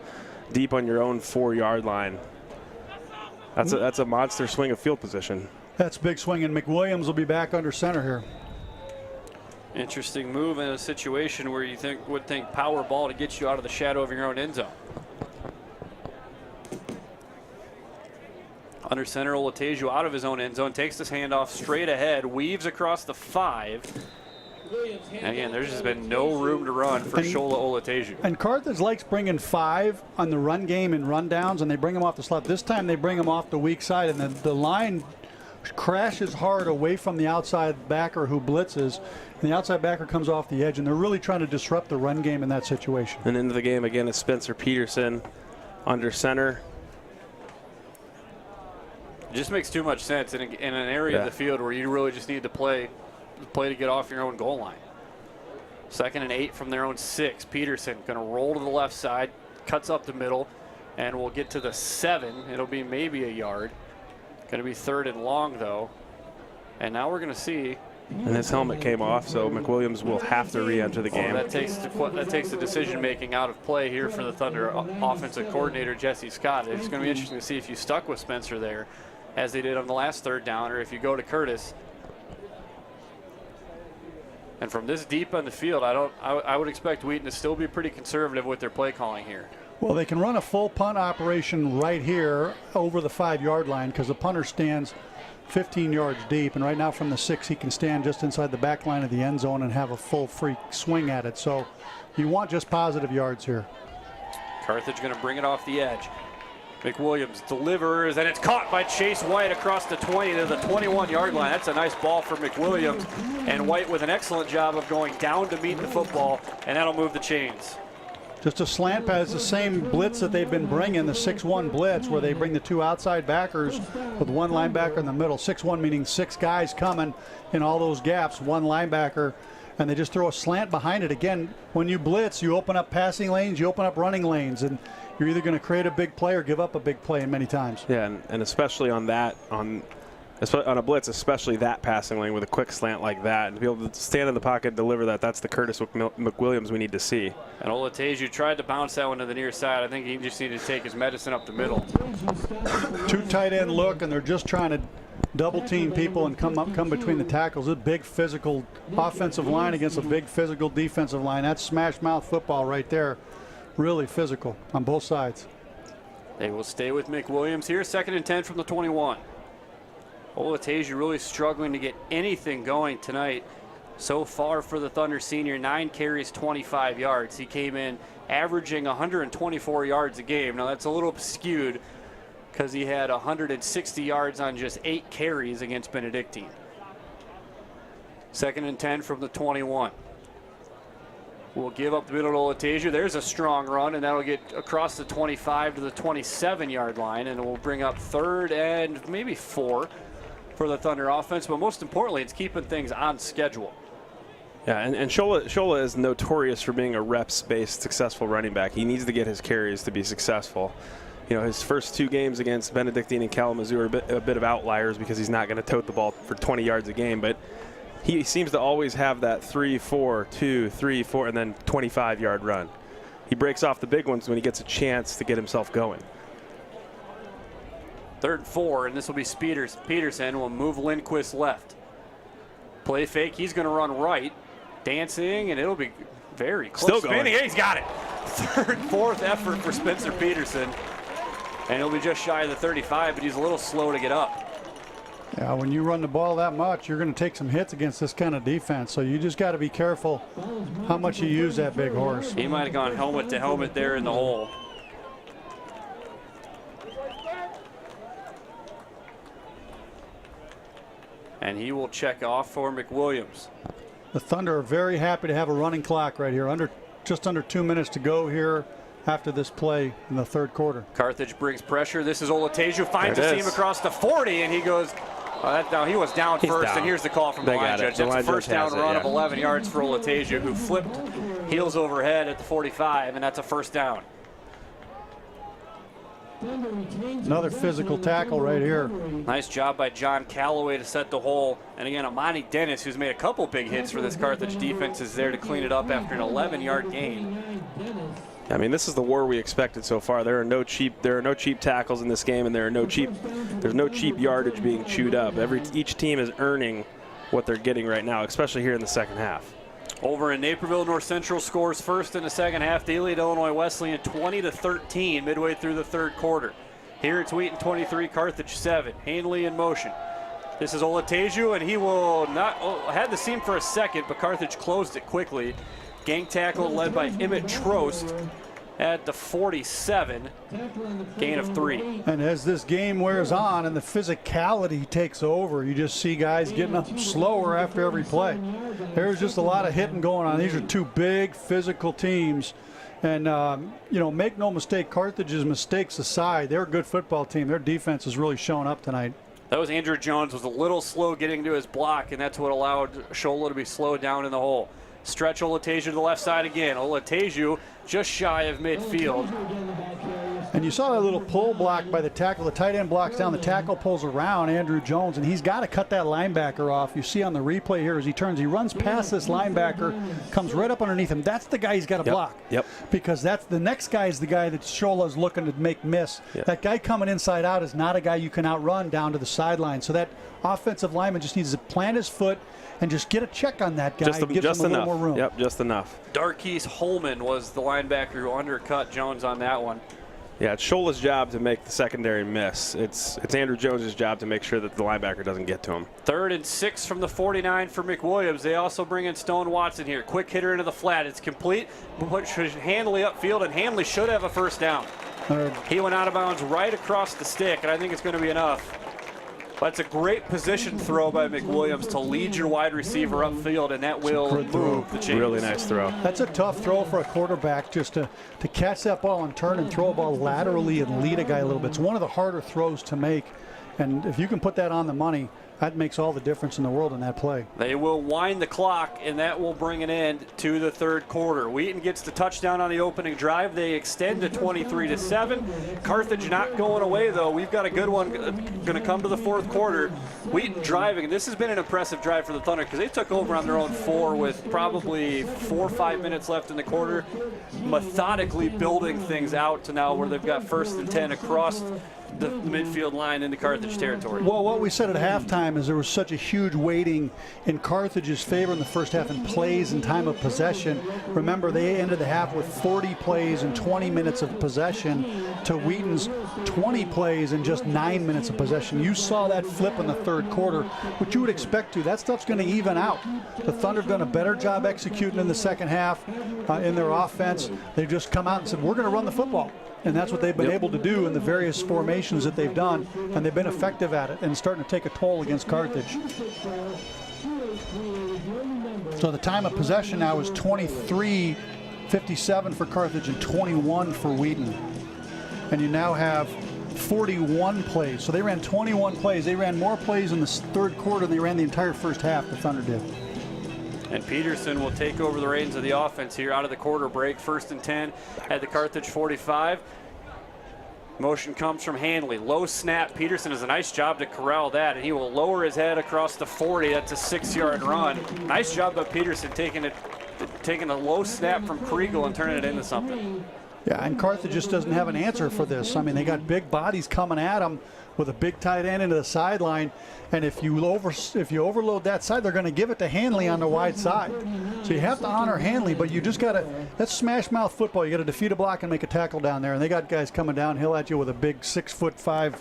deep on your own 4-yard line. That's a monster swing of field position. That's a big swing, and McWilliams will be back under center here. Interesting move in a situation where you would think power ball to get you out of the shadow of your own end zone. Under center, Olateju out of his own end zone, takes this handoff straight ahead, weaves across the 5. And again, there's just been no room to run for Shola Olateju. And Carthage likes bringing 5 on the run game and run downs, and they bring them off the slot. This time they bring them off the weak side, and the line crashes hard away from the outside backer who blitzes, and the outside backer comes off the edge, and they're really trying to disrupt the run game in that situation. And into the game again is Spencer Peterson under center. It just makes too much sense in an area of the field where you really just need to play to get off your own goal line. 2nd and 8 from their own 6. Peterson going to roll to the left side, cuts up the middle, and we'll get to the 7. It'll be maybe a yard. Going to be 3rd and long, though. And now we're going to see. And his helmet came off, so McWilliams will have to re-enter the game. That takes the decision-making out of play here for the Thunder offensive coordinator, Jesse Scott. It's going to be interesting to see if you stuck with Spencer there, as they did on the last 3rd down, or if you go to Curtis. And from this deep on the field, I would expect Wheaton to still be pretty conservative with their play calling here. Well, they can run a full punt operation right here over the 5-yard line because the punter stands 15 yards deep, and right now from the 6 he can stand just inside the back line of the end zone and have a full free swing at it. So you want just positive yards here. Carthage going to bring it off the edge. McWilliams delivers, and it's caught by Chase White across the 20 to the 21-yard line. That's a nice ball for McWilliams, and White with an excellent job of going down to meet the football, and that'll move the chains. Just a slant pass, the same blitz that they've been bringing, the 6-1 blitz, where they bring the 2 outside backers with 1 linebacker in the middle. 6-1 meaning 6 guys coming in all those gaps, 1 linebacker, and they just throw a slant behind it. Again, when you blitz, you open up passing lanes, you open up running lanes, and you're either going to create a big play or give up a big play many times. Yeah, and especially on a blitz, especially that passing lane with a quick slant like that, and to be able to stand in the pocket and deliver that, that's the Curtis McWilliams we need to see. And Olateju tried to bounce that one to the near side. I think he just needed to take his medicine up the middle. 2 tight end look, and they're just trying to double team people and come between the tackles. A big physical offensive line against a big physical defensive line. That's smash mouth football right there. Really physical on both sides. They will stay with McWilliams here. 2nd and 10 from the 21. Olateju really struggling to get anything going tonight so far for the Thunder senior. 9 carries, 25 yards. He came in averaging 124 yards a game. Now that's a little skewed because he had 160 yards on just 8 carries against Benedictine. 2nd and 10 from the 21. We'll give up the middle to Olateju. There's a strong run, and that'll get across the 25 to the 27-yard line, and it will bring up 3rd and maybe 4 for the Thunder offense. But most importantly, it's keeping things on schedule. Yeah, and Shola is notorious for being a reps-based successful running back. He needs to get his carries to be successful. You know, his first 2 games against Benedictine and Kalamazoo are a bit of outliers because he's not going to tote the ball for 20 yards a game, but he seems to always have that 3-4, 2-3-4, and then 25-yard run. He breaks off the big ones when he gets a chance to get himself going. 3rd and 4, and this will be Peterson. Will move Lindquist left. Play fake. He's going to run right. Dancing, and it'll be very close. Still going. Spinning. Yeah, he's got it. 3rd, 4th effort for Spencer Peterson. And he'll be just shy of the 35, but he's a little slow to get up. Yeah, when you run the ball that much, you're going to take some hits against this kind of defense. So you just got to be careful how much you use that big horse. He might have gone helmet to helmet there in the hole. And he will check off for McWilliams. The Thunder are very happy to have a running clock right here. Just under 2 minutes to go here after this play in the 3rd quarter. Carthage brings pressure. This is Olateju, finds a seam across the 40, and he goes. Now he was down first, down. And here's the call from the line judge. That's a first down run of 11 yards for Olateju, who flipped heels overhead at the 45, and that's a first down. Another physical tackle right here. Nice job by John Calloway to set the hole. And again, Amani Dennis, who's made a couple big hits for this Carthage defense, is there to clean it up after an 11-yard gain. I mean, this is the war we expected so far. There are no cheap tackles in this game, and there's no cheap yardage being chewed up. Each team is earning what they're getting right now, especially here in the 2nd half. Over in Naperville, North Central scores first in the 2nd half. They lead Illinois Wesleyan 20-13 midway through the 3rd quarter. Here it's Wheaton 23, Carthage 7. Hanley in motion. This is Olateju, and he will not had the seam for a second, but Carthage closed it quickly. Gang tackle led by Emmett Trost at the 47, gain of 3. And as this game wears on and the physicality takes over, you just see guys getting up slower after every play. There's just a lot of hitting going on. These are two big physical teams. And, make no mistake, Carthage's mistakes aside, they're a good football team. Their defense has really shown up tonight. That was Andrew Jones, was a little slow getting to his block, and that's what allowed Shola to be slowed down in the hole. Stretch Olateju to the left side again. Olateju just shy of midfield. And you saw that little pull block by the tackle. The tight end blocks down. The tackle pulls around Andrew Jones, and he's got to cut that linebacker off. You see on the replay here as he turns, he runs past this linebacker, comes right up underneath him. That's the guy he's got to block. Yep. Because that's the next guy is the guy that Shola's looking to make miss. Yep. That guy coming inside out is not a guy you can outrun down to the sideline. So that offensive lineman just needs to plant his foot and just get a check on that guy. Just gives him a enough. little more room. Yep, just enough. Darkese Holman was the linebacker who undercut Jones on that one. Yeah, it's Shola's job to make the secondary miss. It's Andrew Jones' job to make sure that the linebacker doesn't get to him. 3rd and 6 from the 49 for McWilliams. They also bring in Stone Watson here. Quick hitter into the flat. It's complete. Pushes Hanley upfield, and Hanley should have a first down. He went out of bounds right across the stick, and I think it's going to be enough. That's a great position throw by McWilliams to lead your wide receiver upfield, and that will move the chains. Really nice throw. That's a tough throw for a quarterback, just to catch that ball and turn and throw a ball laterally and lead a guy a little bit. It's one of the harder throws to make, and if you can put that on the money, that makes all the difference in the world in that play. They will wind the clock, and that will bring an end to the third quarter. Wheaton gets the touchdown on the opening drive. They extend to 23-7. Carthage not going away, though. We've got a good one going to come to the fourth quarter. Wheaton driving. This has been an impressive drive for the Thunder because they took over on their own 4 with probably 4 or 5 minutes left in the quarter, methodically building things out to now where they've got 1st and 10 across the midfield line into Carthage territory. Well, what we said at halftime is there was such a huge weighting in Carthage's favor in the first half in plays and time of possession. Remember, they ended the half with 40 plays and 20 minutes of possession to Wheaton's 20 plays and just 9 minutes of possession. You saw that flip in the third quarter, which you would expect to. That stuff's going to even out. The Thunder have done a better job executing in the second half in their offense. They've just come out and said, we're going to run the football. And that's what they've been able to do in the various formations that they've done, and they've been effective at it and starting to take a toll against Carthage. So the time of possession now is 23:57 for Carthage and 21 for Wheaton. And you now have 41 plays. So they ran 21 plays. They ran more plays in the third quarter than they ran the entire first half, the Thunder did. And Peterson will take over the reins of the offense here out of the quarter break. 1st and 10 at the Carthage 45. Motion comes from Hanley. Low snap. Peterson does a nice job to corral that, and he will lower his head across the 40. That's a 6-yard run. Nice job by Peterson taking a low snap from Kriegel and turning it into something. Yeah, and Carthage just doesn't have an answer for this. I mean, they got big bodies coming at them with a big tight end into the sideline, and if you overload that side, they're going to give it to Hanley on the wide side. So you have to honor Hanley, but you just got to, that's smash mouth football. You got to defeat a block and make a tackle down there, and they got guys coming downhill at you with a big 6'5"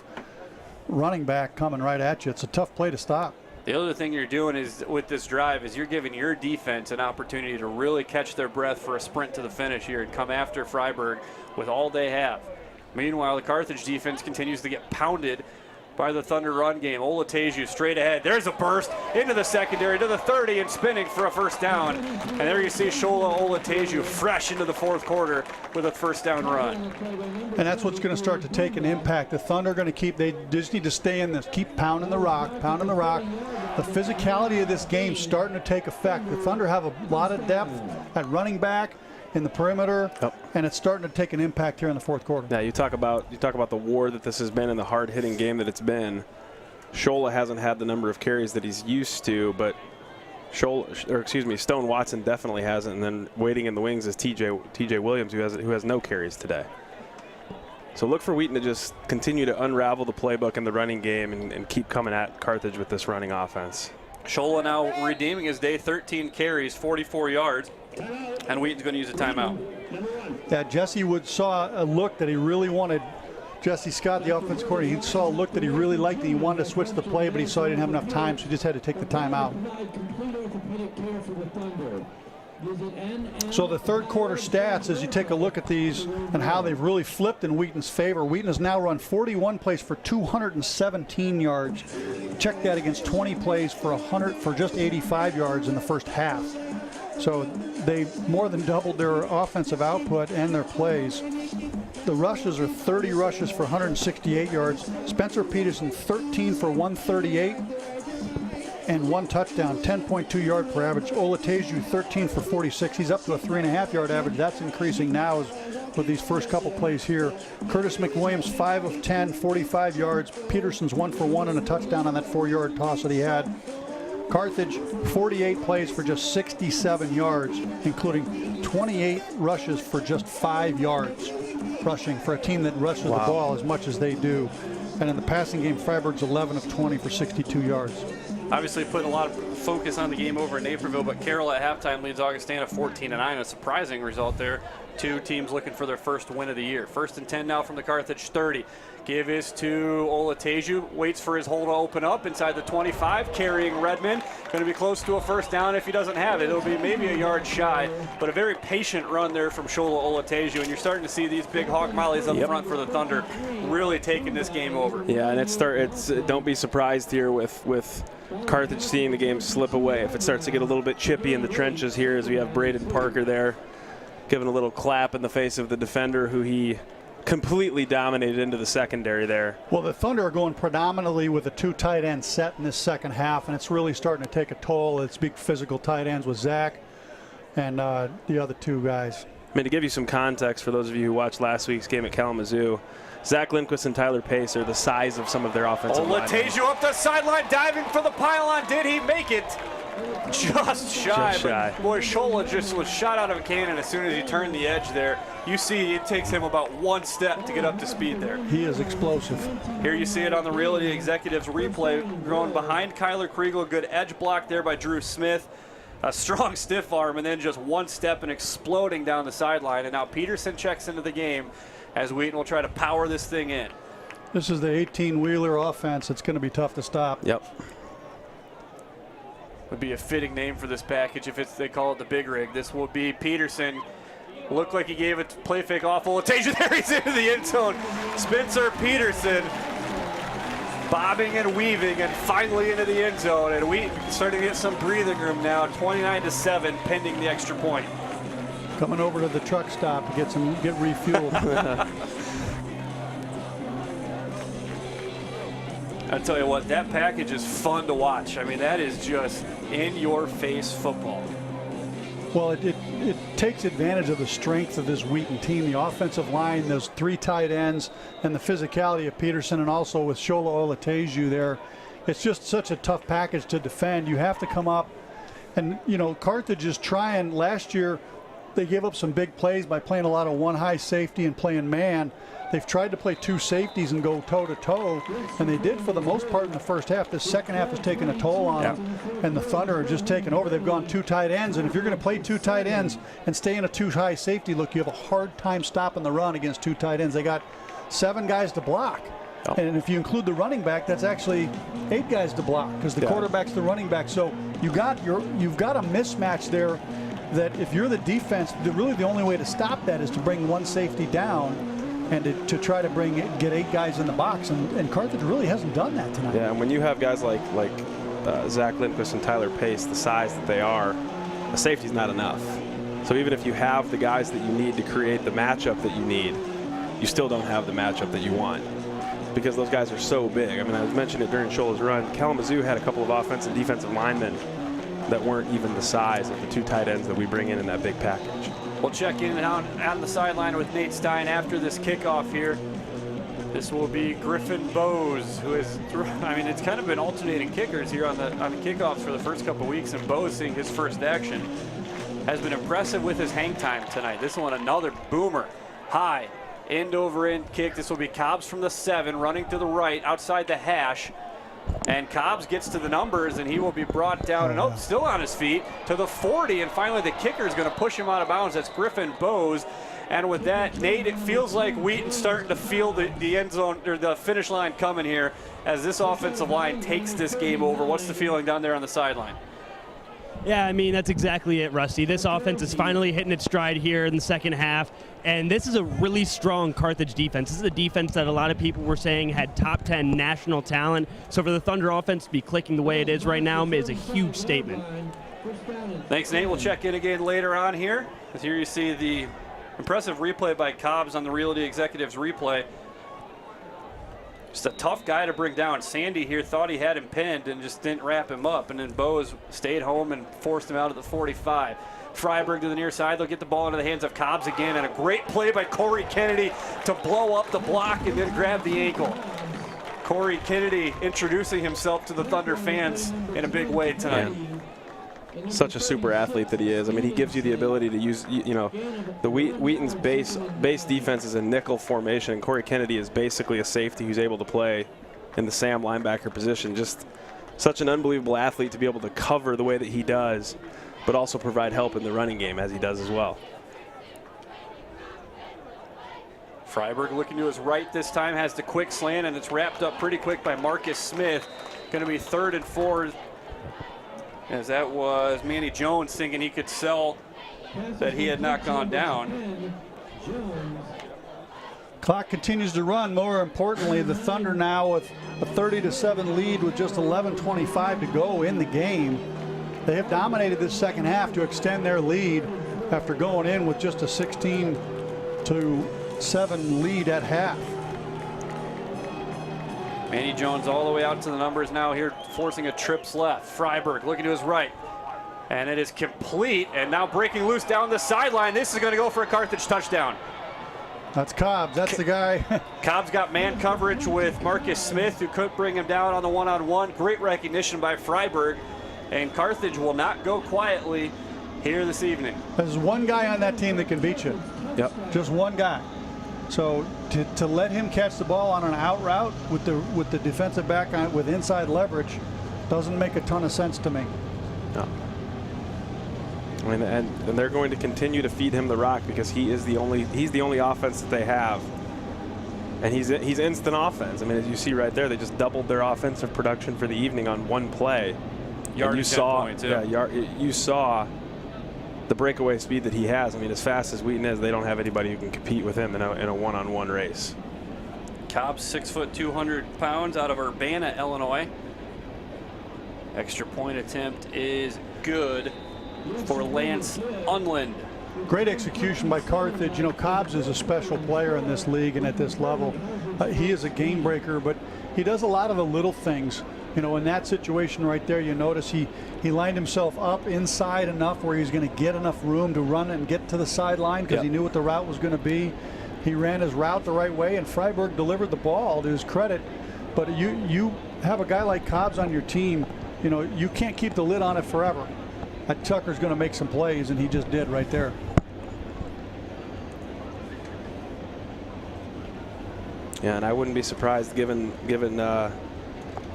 running back coming right at you. It's a tough play to stop. The other thing you're doing is with this drive is you're giving your defense an opportunity to really catch their breath for a sprint to the finish here and come after Freiburg with all they have. Meanwhile, the Carthage defense continues to get pounded by the Thunder run game. Olateju straight ahead. There's a burst into the secondary to the 30 and spinning for a first down. And there you see Shola Olateju fresh into the fourth quarter with a first down run. And that's what's going to start to take an impact. The Thunder are going to they just need to stay in this, keep pounding the rock, pounding the rock. The physicality of this game starting to take effect. The Thunder have a lot of depth at running back, in the perimeter, and it's starting to take an impact here in the fourth quarter. Yeah, you talk about the war that this has been and the hard-hitting game that it's been. Shola hasn't had the number of carries that he's used to, but Stone Watson definitely hasn't. And then waiting in the wings is TJ Williams, who has no carries today. So look for Wheaton to just continue to unravel the playbook in the running game and keep coming at Carthage with this running offense. Shola now redeeming his day, 13 carries, 44 yards. And Wheaton's going to use a timeout. Yeah, Jesse Wood saw a look that he really wanted Jesse Scott, the offense coordinator, he saw a look that he really liked and he wanted to switch the play, but he saw he didn't have enough time, so he just had to take the time out. So the third quarter stats, as you take a look at these and how they've really flipped in Wheaton's favor. Wheaton has now run 41 plays for 217 yards. Check that against 20 plays for just 85 yards in the first half. So they more than doubled their offensive output and their plays. The rushes are 30 rushes for 168 yards. Spencer Peterson 13 for 138 and 1 touchdown, 10.2 yard per average. Olateju 13 for 46. He's up to a 3.5 yard average. That's increasing now with these first couple plays here. Curtis McWilliams 5 of 10, 45 yards. Peterson's 1 for 1 and a touchdown on that 4-yard toss that he had. Carthage, 48 plays for just 67 yards, including 28 rushes for just 5 yards rushing for a team that rushes the ball as much as they do. And in the passing game, Freiburg's 11 of 20 for 62 yards. Obviously putting a lot of focus on the game over in Naperville, but Carroll at halftime leads Augustana 14-9. A surprising result there. Two teams looking for their first win of the year. 1st and 10 now from the Carthage 30. Give is to Olateju. Waits for his hole to open up inside the 25, carrying Redmond. Going to be close to a first down if he doesn't have it. It'll be maybe a yard shy, but a very patient run there from Shola Olateju. And you're starting to see these big hawk mollies up front for the Thunder really taking this game over. Yeah, and don't be surprised here with Carthage seeing the game slip away. If it starts to get a little bit chippy in the trenches here, as we have Braden Parker there giving a little clap in the face of the defender who he completely dominated into the secondary there. Well, the Thunder are going predominantly with a 2 tight end set in this second half, and it's really starting to take a toll. It's big physical tight ends with Zach and the other 2 guys. I mean, to give you some context for those of you who watched last week's game at Kalamazoo, Zach Lindquist and Tyler Pace are the size of some of their offensive linemen. Olateju up the sideline, diving for the pylon. Did he make it? Just shy. But boy, Shola just was shot out of a cannon as soon as he turned the edge there. You see it takes him about 1 step to get up to speed there. He is explosive. Here you see it on the Realty Executives replay. Going behind Kyler Kriegel. Good edge block there by Drew Smith. A strong stiff arm, and then just 1 step and exploding down the sideline. And now Peterson checks into the game as Wheaton will try to power this thing in. This is the 18-wheeler offense. It's going to be tough to stop. Yep. Would be a fitting name for this package if they call it the big rig. This will be Peterson. Looked like he gave a play fake off Olateju. There he's into the end zone. Spencer Peterson bobbing and weaving and finally into the end zone. And Wheaton starting to get some breathing room now. 29-7 pending the extra point. Coming over to the truck stop to get refueled. I tell you what, that package is fun to watch. I mean, that is just in-your-face football. Well, it takes advantage of the strength of this Wheaton team, the offensive line, those 3 tight ends, and the physicality of Peterson, and also with Shola Olateju there. It's just such a tough package to defend. You have to come up, and, you know, Carthage is trying. Last year, they gave up some big plays by playing a lot of 1 high safety and playing man. They've tried to play 2 safeties and go toe-to-toe, and they did for the most part in the first half. The second half has taken a toll on them, and the Thunder are just taking over. They've gone 2 tight ends, and if you're going to play 2 tight ends and stay in a 2 high safety look, you have a hard time stopping the run against 2 tight ends. They got 7 guys to block, and if you include the running back, that's actually 8 guys to block because the quarterback's the running back. So you've got a mismatch there that if you're the defense, really the only way to stop that is to bring 1 safety down and to try to get 8 guys in the box, and Carthage really hasn't done that tonight. Yeah, and when you have guys like Zach Lindquist and Tyler Pace, the size that they are, a safety's not enough. So even if you have the guys that you need to create the matchup that you need, you still don't have the matchup that you want because those guys are so big. I mean, I mentioned it during Shola's run. Kalamazoo had a couple of offensive and defensive linemen that weren't even the size of the 2 tight ends that we bring in that big package. We'll check in on the sideline with Nate Stein after this kickoff here. This will be Griffin Bowes, who is, I mean, it's kind of been alternating kickers here on the kickoffs for the first couple weeks, and Bowes seeing his first action has been impressive with his hang time tonight. This one, another boomer, high, end over end kick. This will be Cobbs from the 7, running to the right, outside the hash. And Cobbs gets to the numbers, and he will be brought down, and still on his feet, to the 40. And finally, the kicker is going to push him out of bounds. That's Griffin Bowes. And with that, Nate, it feels like Wheaton's starting to feel the end zone or the finish line coming here as this offensive line takes this game over. What's the feeling down there on the sideline? Yeah, I mean, that's exactly it, Rusty. This offense is finally hitting its stride here in the second half, and this is a really strong Carthage defense. This is a defense that a lot of people were saying had top 10 national talent. So for the Thunder offense to be clicking the way it is right now is a huge statement. Thanks, Nate. We'll check in again later on here. As here you see the impressive replay by Cobbs on the Realty Executives replay. Just a tough guy to bring down. Sandy here thought he had him pinned and just didn't wrap him up. And then Bose stayed home and forced him out at the 45. Freiberg to the near side. They'll get the ball into the hands of Cobbs again. And a great play by Corey Kennedy to blow up the block and then grab the ankle. Corey Kennedy introducing himself to the Thunder fans in a big way tonight. Such a super athlete that he is. I mean, he gives you the ability to use, you know, the Wheaton's base defense is a nickel formation. Corey Kennedy is basically a safety who's able to play in the Sam linebacker position. Just such an unbelievable athlete to be able to cover the way that he does, but also provide help in the running game as he does as well. Freiberg looking to his right this time, has the quick slant, and it's wrapped up pretty quick by Marcus Smith. Going to be 3rd and 4. As that was Manny Jones thinking he could sell that he had not gone down. Clock continues to run. More importantly, the Thunder now with a 30-7 lead with just 11:25 to go in the game. They have dominated this second half to extend their lead after going in with just a 16-7 lead at half. Manny Jones all the way out to the numbers now here, forcing a trips left. Freiberg looking to his right. And it is complete, and now breaking loose down the sideline. This is going to go for a Carthage touchdown. That's Cobbs. That's the guy. Cobbs got man coverage with Marcus Smith, who could bring him down on the one-on-one. Great recognition by Freiberg. And Carthage will not go quietly here this evening. There's one guy on that team that can beat you. Yep. Just one guy. So to let him catch the ball on an out route with the defensive back on it with inside leverage doesn't make a ton of sense to me. No. I mean, and they're going to continue to feed him the rock because he's the only offense that they have. And he's instant offense. I mean, as you see right there, they just doubled their offensive production for the evening on one play. You saw the breakaway speed that he has. I mean, as fast as Wheaton is, they don't have anybody who can compete with him in a one-on-one race. Cobbs, 6 foot, 200 pounds, out of Urbana, Illinois. Extra point attempt is good for Lance Unland. Great execution by Carthage. You know, Cobbs is a special player in this league and at this level. He is a game breaker, but he does a lot of the little things. You know, in that situation right there, you notice he lined himself up inside enough where he's going to get enough room to run and get to the sideline because he knew what the route was going to be. He ran his route the right way, and Freiberg delivered the ball to his credit. But you have a guy like Cobbs on your team, you know, you can't keep the lid on it forever. That Tucker's going to make some plays, and he just did right there. Yeah, and I wouldn't be surprised given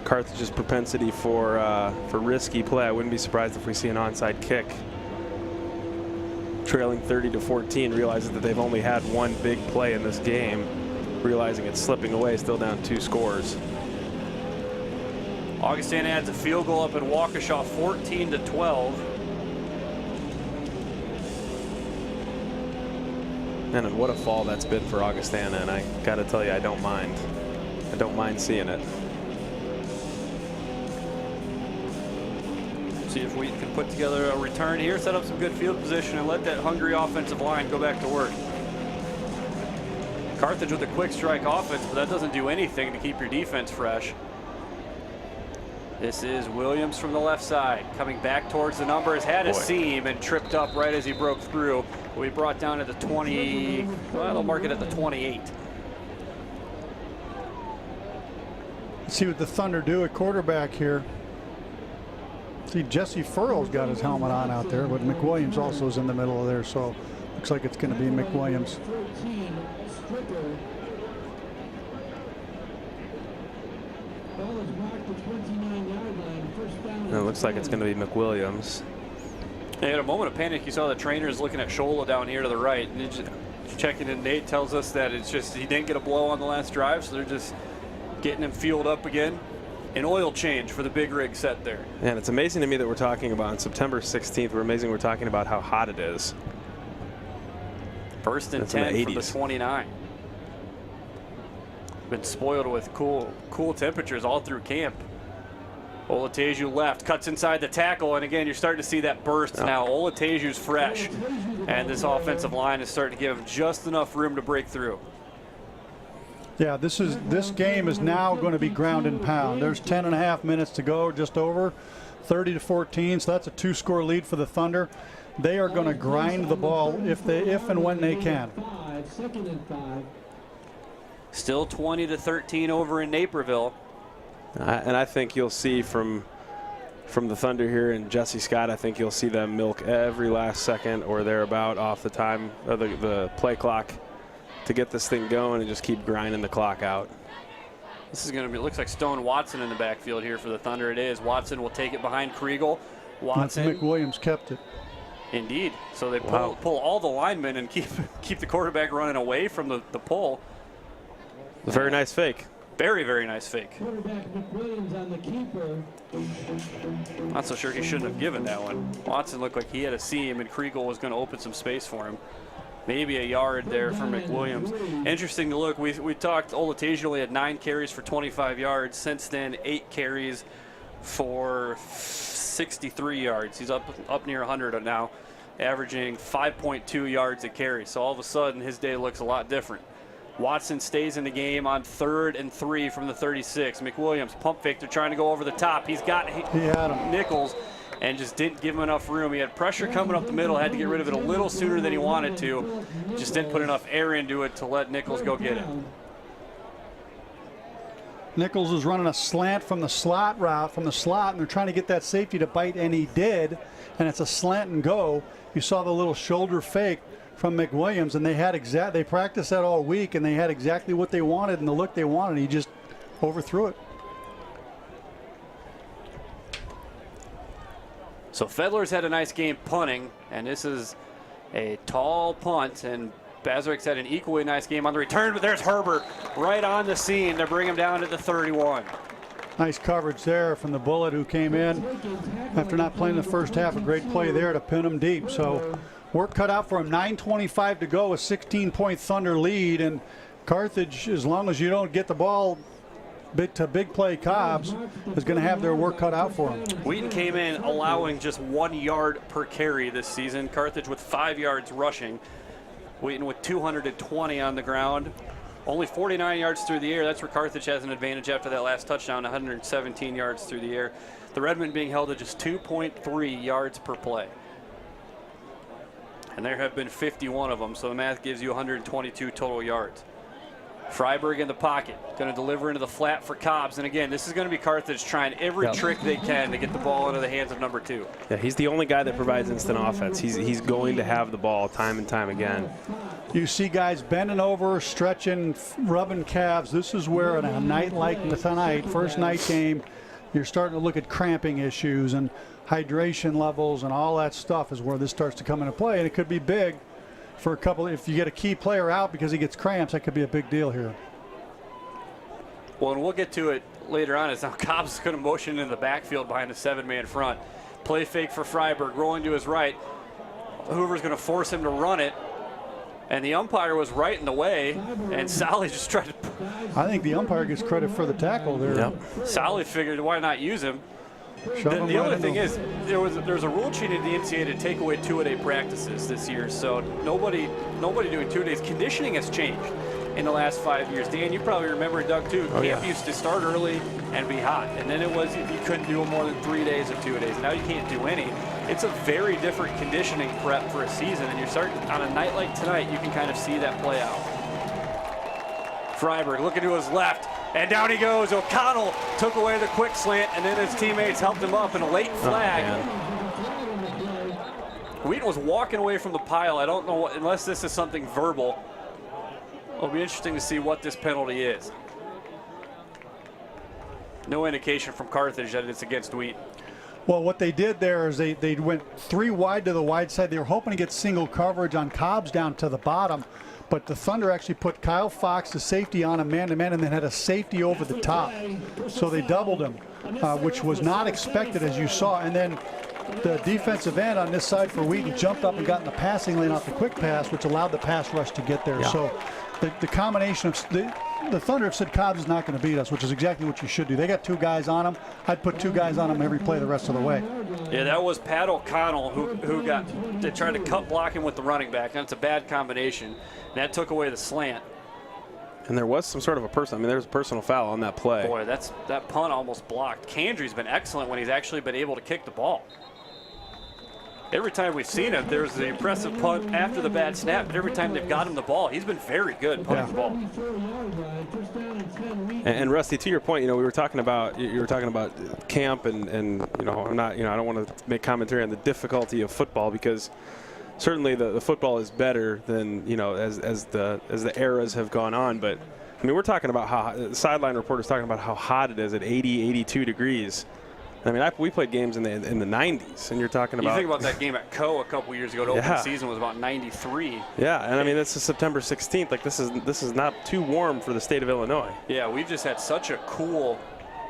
Carthage's propensity for risky play. I wouldn't be surprised if we see an onside kick. Trailing 30-14, realizes that they've only had one big play in this game, realizing it's slipping away, still down 2 scores. Augustana adds a field goal up in Waukesha, 14-12. And what a fall that's been for Augustana, and I got to tell you, I don't mind. I don't mind seeing it. See if we can put together a return here, set up some good field position, and let that hungry offensive line go back to work. Carthage with a quick strike offense, but that doesn't do anything to keep your defense fresh. This is Williams from the left side, coming back towards the numbers, had a seam and tripped up right as he broke through. We brought down to the 20, well, they'll mark it at the 28. Let's see what the Thunder do at quarterback here. See, Jesse Furrow's got his helmet on out there, but McWilliams also is in the middle of there, so looks like it's going to be McWilliams. And it looks like it's going to be McWilliams. Hey, at a moment of panic, you saw the trainers looking at Shola down here to the right. And checking in, Nate tells us that it's just he didn't get a blow on the last drive, so they're just getting him fueled up again. An oil change for the big rig set there. And it's amazing to me that we're talking about on September 16th. We're talking about how hot it is. First and 10 for the 29. Been spoiled with cool temperatures all through camp. Olateju left, cuts inside the tackle, and again, you're starting to see that burst now. Olateju's fresh, and this offensive line is starting to give him just enough room to break through. Yeah, this game is now going to be ground and pound. There's 10.5 minutes to go, just over, 30-14. So that's a 2-score lead for the Thunder. They are going to grind the ball if and when they can. Still 20-13 over in Naperville. And I think you'll see from the Thunder here and Jesse Scott, I think you'll see them milk every last second or thereabout off the time of the play clock to get this thing going and just keep grinding the clock out. This is going to be, looks like Stone Watson in the backfield here for the Thunder. It is. Watson will take it behind Kriegel. Watson. McWilliams kept it. Indeed. So they pull all the linemen and keep the quarterback running away from the pull. A very nice fake. Very, very nice fake. Quarterback McWilliams on the keeper. Not so sure he shouldn't have given that one. Watson looked like he had a seam and Kriegel was going to open some space for him. Maybe a yard there for McWilliams. Interesting to look. We talked Olateju only had 9 carries for 25 yards. Since then, 8 carries for 63 yards. He's up near 100 now, averaging 5.2 yards a carry. So all of a sudden, his day looks a lot different. Watson stays in the game on 3rd and 3 from the 36. McWilliams pump fake. They're trying to go over the top. He had him. Nichols and just didn't give him enough room. He had pressure coming up the middle, had to get rid of it a little sooner than he wanted to. Just didn't put enough air into it to let Nichols go get it. Nichols was running a slant from the slot route, and they're trying to get that safety to bite, and he did, and it's a slant and go. You saw the little shoulder fake from McWilliams, and they practiced that all week, and they had exactly what they wanted and the look they wanted. He just overthrew it. So Fedler's had a nice game punting, and this is a tall punt, and Bazarik's had an equally nice game on the return, but there's Herbert right on the scene to bring him down to the 31. Nice coverage there from the Bullet, who came in after not playing the first half. A great play there to pin him deep. So work cut out for him. 9:25 to go, a 16-point Thunder lead, and Carthage, as long as you don't get the ball to big play Cobbs, is going to have their work cut out for them. Wheaton came in allowing just 1 yard per carry this season. Carthage with 5 yards rushing. Wheaton with 220 on the ground. Only 49 yards through the air. That's where Carthage has an advantage after that last touchdown, 117 yards through the air. The Redmen being held at just 2.3 yards per play. And there have been 51 of them, so the math gives you 122 total yards. Freiberg in the pocket, going to deliver into the flat for Cobbs. And again, this is going to be Carthage trying every trick they can to get the ball into the hands of number 2. Yeah, he's the only guy that provides instant offense. He's going to have the ball time and time again. You see guys bending over, stretching, rubbing calves. This is where on a night like tonight, first night game, you're starting to look at cramping issues and hydration levels and all that stuff is where this starts to come into play. And it could be big for a couple. If you get a key player out because he gets cramps, that could be a big deal here. Well, and we'll get to it later on. As now Cobbs is going to motion in the backfield behind a 7-man front. Play fake for Freiberg, rolling to his right. Hoover's going to force him to run it. And the umpire was right in the way, and Solly just tried to. I think the umpire gets credit for the tackle there. Yep. Solly figured, why not use him? The other thing is, there's a rule change in the NCAA to take away 2-a-day practices this year. So nobody doing 2 days. Conditioning has changed in the last 5 years. Dan, you probably remember, Doug, too. Camp used to start early and be hot. And then it was you couldn't do more than 3 days of 2 days. Now you can't do any. It's a very different conditioning prep for a season. And you're starting on a night like tonight, you can kind of see that play out. Freiberg looking to his left. And down he goes. O'Connell took away the quick slant, and then his teammates helped him up in a late flag. Wheaton was walking away from the pile. I don't know, unless this is something verbal. It'll be interesting to see what this penalty is. No indication from Carthage that it's against Wheaton. Well, what they did there is they went 3 wide to the wide side. They were hoping to get single coverage on Cobbs down to the bottom, But the Thunder actually put Kyle Fox, the safety, on a man-to-man, and then had a safety over the top. So they doubled him, which was not expected, as you saw. And then the defensive end on this side for Wheaton jumped up and got in the passing lane off the quick pass, which allowed the pass rush to get there. Yeah. So the combination of the Thunder have said Cobbs is not going to beat us, which is exactly what you should do. They got 2 guys on them. I'd put 2 guys on them every play the rest of the way. Yeah, that was Pat O'Connell they tried to cut block him with the running back. That's a bad combination. And that took away the slant. And there was some sort of there was a personal foul on that play. Boy, that punt almost blocked. Kendry's been excellent when he's actually been able to kick the ball. Every time we've seen him, there's the impressive punt after the bad snap, but every time they've got him the ball, he's been very good punting the ball. And Rusty, to your point, you were talking about camp, and I don't want to make commentary on the difficulty of football, because certainly the football is better than as the eras have gone on. But I mean, we're talking about how the sideline reporters talking about how hot it is at 80, 82 degrees. I mean, we played games in the 90s, and you're talking about. You think about that game at Co a couple years ago. The open season was about 93. Yeah, and I mean, this is September 16th. Like, this is not too warm for the state of Illinois. Yeah, we've just had such a cool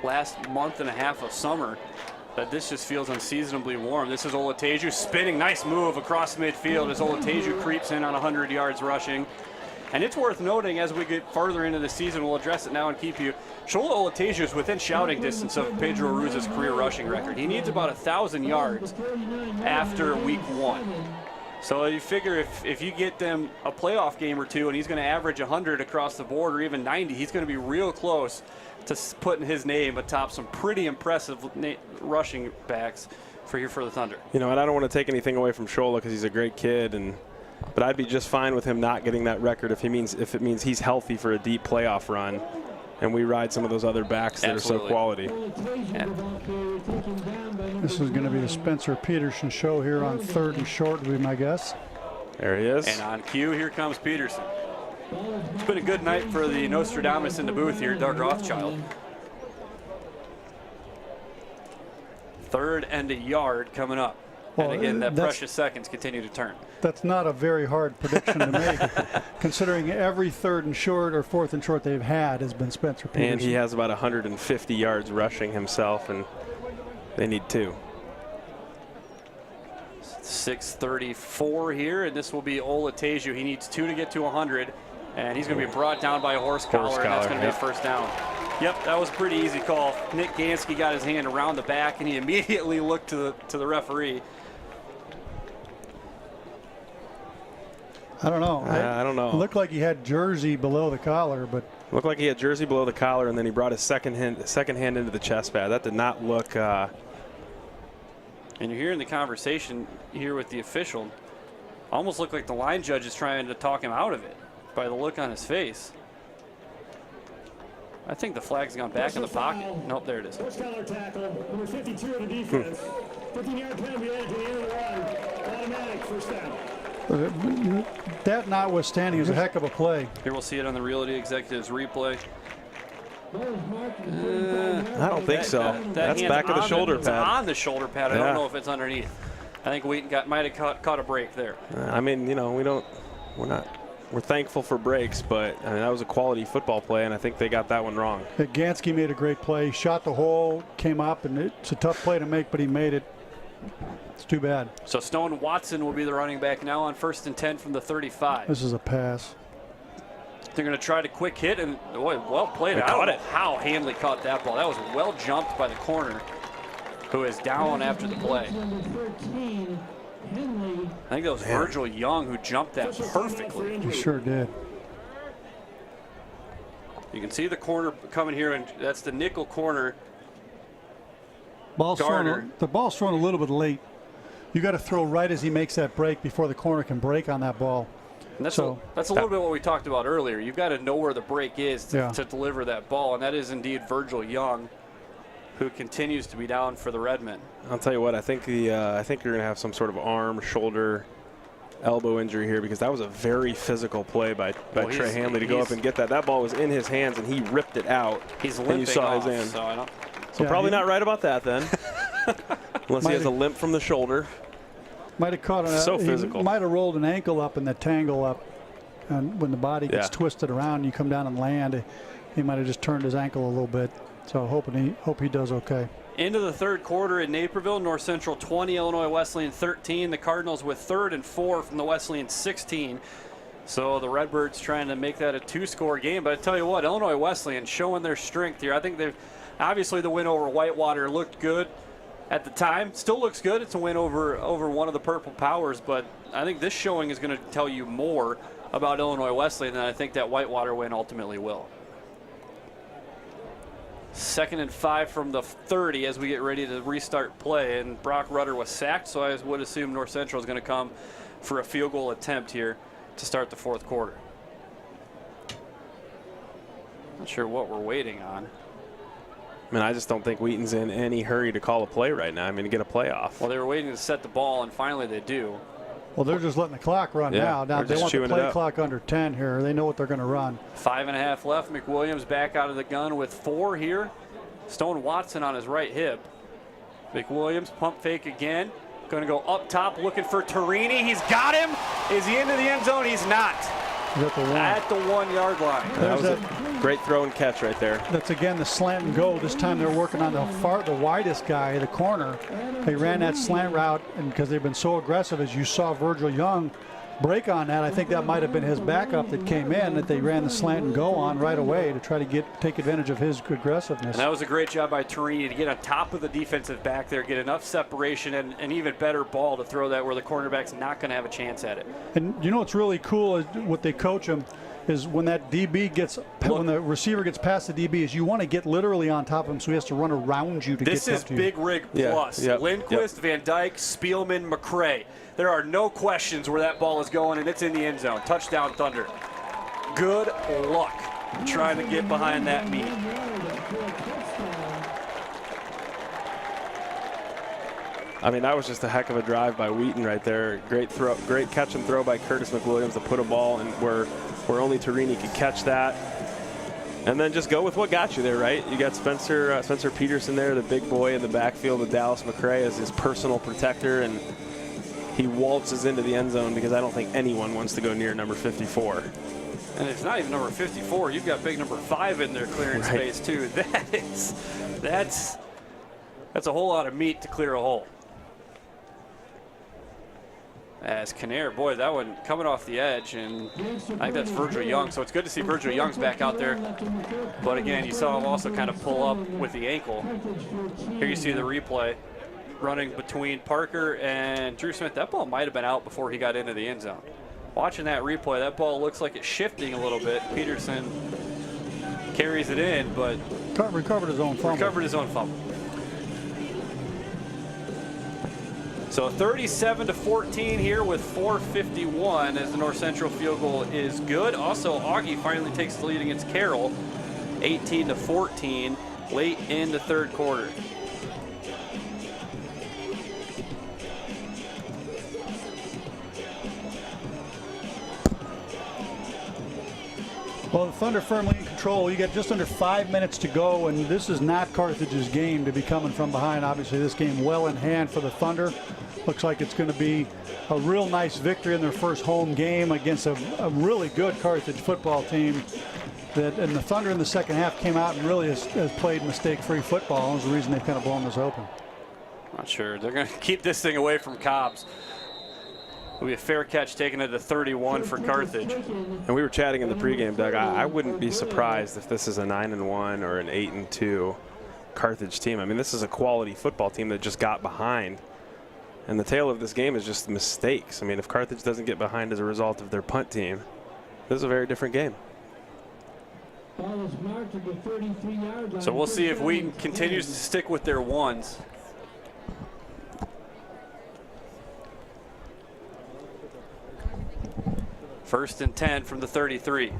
last month and a half of summer that this just feels unseasonably warm. This is Olateju spinning, nice move across midfield as Olateju creeps in on 100 yards rushing. And it's worth noting, as we get farther into the season, we'll address it now and keep you. Shola Olateju is within shouting distance of Pedro Ruz's career rushing record. He needs about 1,000 yards after week 1. So you figure if you get them a playoff game or two and he's going to average 100 across the board, or even 90, he's going to be real close to putting his name atop some pretty impressive rushing backs for the Thunder. And I don't want to take anything away from Shola, because he's a great kid, but I'd be just fine with him not getting that record if it means he's healthy for a deep playoff run, and we ride some of those other backs that Absolutely. are so quality. This is going to be the Spencer Peterson show here on 3rd and short, would be my guess. There he is. And on cue, here comes Peterson. It's been a good night for the Nostradamus in the booth here, Doug Rothschild. 3rd and a yard coming up. Well, and again, that precious seconds continue to turn. That's not a very hard prediction to make, considering every 3rd and short or 4th and short they've had has been Spencer Peterson. And he has about 150 yards rushing himself, and they need 2. 6:34 here, and this will be Olateju. He needs 2 to get to 100, and he's going to be brought down by a horse collar, and that's going to be a first down. Yep, that was a pretty easy call. Nick Gansky got his hand around the back, and he immediately looked to the referee. I don't know. I don't know. It looked like he had jersey below the collar, but Looked like he had jersey below the collar, and then he brought his second hand into the chest pad. That did not look. And you're hearing the conversation here with the official. Almost looked like the line judge is trying to talk him out of it by the look on his face. I think the flag's gone back in the pocket. Nope, there it is. First collar tackle, number 52 of the defense. 15-yard penalty added to the end of the run. Automatic first down. That notwithstanding is a heck of a play. Here we'll see it on the Realty Executives replay. I don't think so. That's back of the shoulder pad. It's on the shoulder pad. I don't know if it's underneath. I think Wheaton might have caught a break there. I mean, you know, we're thankful for breaks, but I mean, that was a quality football play, and I think they got that one wrong. Gansky made a great play, shot the hole, came up, and it's a tough play to make, but he made it. It's too bad. So Stone Watson will be the running back now on 1st and 10 from the 35. This is a pass. They're going to try to quick hit, and boy, well played. I don't know how Hanley caught that ball. That was well jumped by the corner, who is down after the play. I think that was Virgil Young who jumped that perfectly. He sure did. You can see the corner coming here, and that's the nickel corner. The ball's thrown a little bit late. You got to throw right as he makes that break before the corner can break on that ball. And that's a little bit what we talked about earlier. You've got to know where the break is to deliver that ball, and that is indeed Virgil Young, who continues to be down for the Redmen. I'll tell you what, I think you're going to have some sort of arm, shoulder, elbow injury here, because that was a very physical play by Trey Hanley to go up and get that. That ball was in his hands, and he ripped it out. He's limping and you saw off, his hand. So probably not right about that then. Unless he has a limp from the shoulder. Might have caught so physical. Might have rolled an ankle up in the tangle up. And when the body gets twisted around, you come down and land, he might have just turned his ankle a little bit. So hope he does okay. Into the third quarter in Naperville, North Central 20, Illinois Wesleyan 13. The Cardinals with 3rd and 4 from the Wesleyan 16. So the Redbirds trying to make that a 2-score game. But I tell you what, Illinois Wesleyan showing their strength here. I think they've obviously the win over Whitewater looked good at the time. Still looks good. It's a win over one of the Purple Powers. But I think this showing is going to tell you more about Illinois Wesleyan than I think that Whitewater win ultimately will. 2nd and 5 from the 30 as we get ready to restart play. And Brock Rudder was sacked, so I would assume North Central is going to come for a field goal attempt here to start the 4th quarter. Not sure what we're waiting on. I mean, I just don't think Wheaton's in any hurry to call a play right now. I mean, to get a playoff. Well, they were waiting to set the ball, and finally they do. Well, they're just letting the clock run now. Now they want the play clock under 10 here. They know what they're going to run. 5.5 left. McWilliams back out of the gun with 4 here. Stone Watson on his right hip. McWilliams pump fake again. Going to go up top looking for Torini. He's got him. Is he into the end zone? He's not. He's at the 1-yard line. That was a great throw and catch right there. That's again the slant and go. This time they're working on the widest guy, the corner. They ran that slant route, and because they've been so aggressive, as you saw Virgil Young break on that, I think that might have been his backup that came in, that they ran the slant and go on right away to try to take advantage of his aggressiveness. And that was a great job by Torini to get on top of the defensive back there, get enough separation and an even better ball to throw that where the cornerback's not going to have a chance at it. And you know what's really cool is what they coach him is when that DB gets, when the receiver gets past the DB, is you want to get literally on top of him so he has to run around you to get to you. This is Big Rig plus. Lindquist, Van Dyke, Spielman, McCray. There are no questions where that ball is going, and it's in the end zone. Touchdown, Thunder. Good luck trying to get behind that meat. I mean, that was just a heck of a drive by Wheaton right there. Great throw, great catch and throw by Curtis McWilliams to put a ball in where only Torini could catch that. And then just go with what got you there, right? You got Spencer Peterson there, the big boy in the backfield with Dallas McCray as his personal protector, and he waltzes into the end zone because I don't think anyone wants to go near number 54. And it's not even number 54. You've got big number 5 in there clearing space too. That's a whole lot of meat to clear a hole. As Kinnair, boy, that one coming off the edge, and I think that's Virgil Young. So it's good to see Virgil Young's back out there. But again, you saw him also kind of pull up with the ankle. Here you see the replay running between Parker and Drew Smith. That ball might have been out before he got into the end zone. Watching that replay, that ball looks like it's shifting a little bit. Peterson carries it in, but recovered his own fumble. So 37-14 here with 4:51 as the North Central field goal is good. Also, Augie finally takes the lead against Carroll, 18-14, late in the third quarter. Well, the Thunder firmly in control. You got just under 5 minutes to go, and this is not Carthage's game to be coming from behind. Obviously, this game well in hand for the Thunder. Looks like it's going to be a real nice victory in their first home game against a really good Carthage football team. And the Thunder in the second half came out and really has played mistake-free football. And was the reason they've kind of blown this open. Not sure. They're going to keep this thing away from Cobbs. It'll be a fair catch taking it to 31 for Carthage. And we were chatting in the pregame, Doug. I wouldn't be surprised if this is a 9-1 or an 8-2 Carthage team. I mean, this is a quality football team that just got behind. And the tale of this game is just mistakes. I mean, if Carthage doesn't get behind as a result of their punt team, this is a very different game. So we'll see if Wheaton continues to stick with their ones. First and 10 from the 33.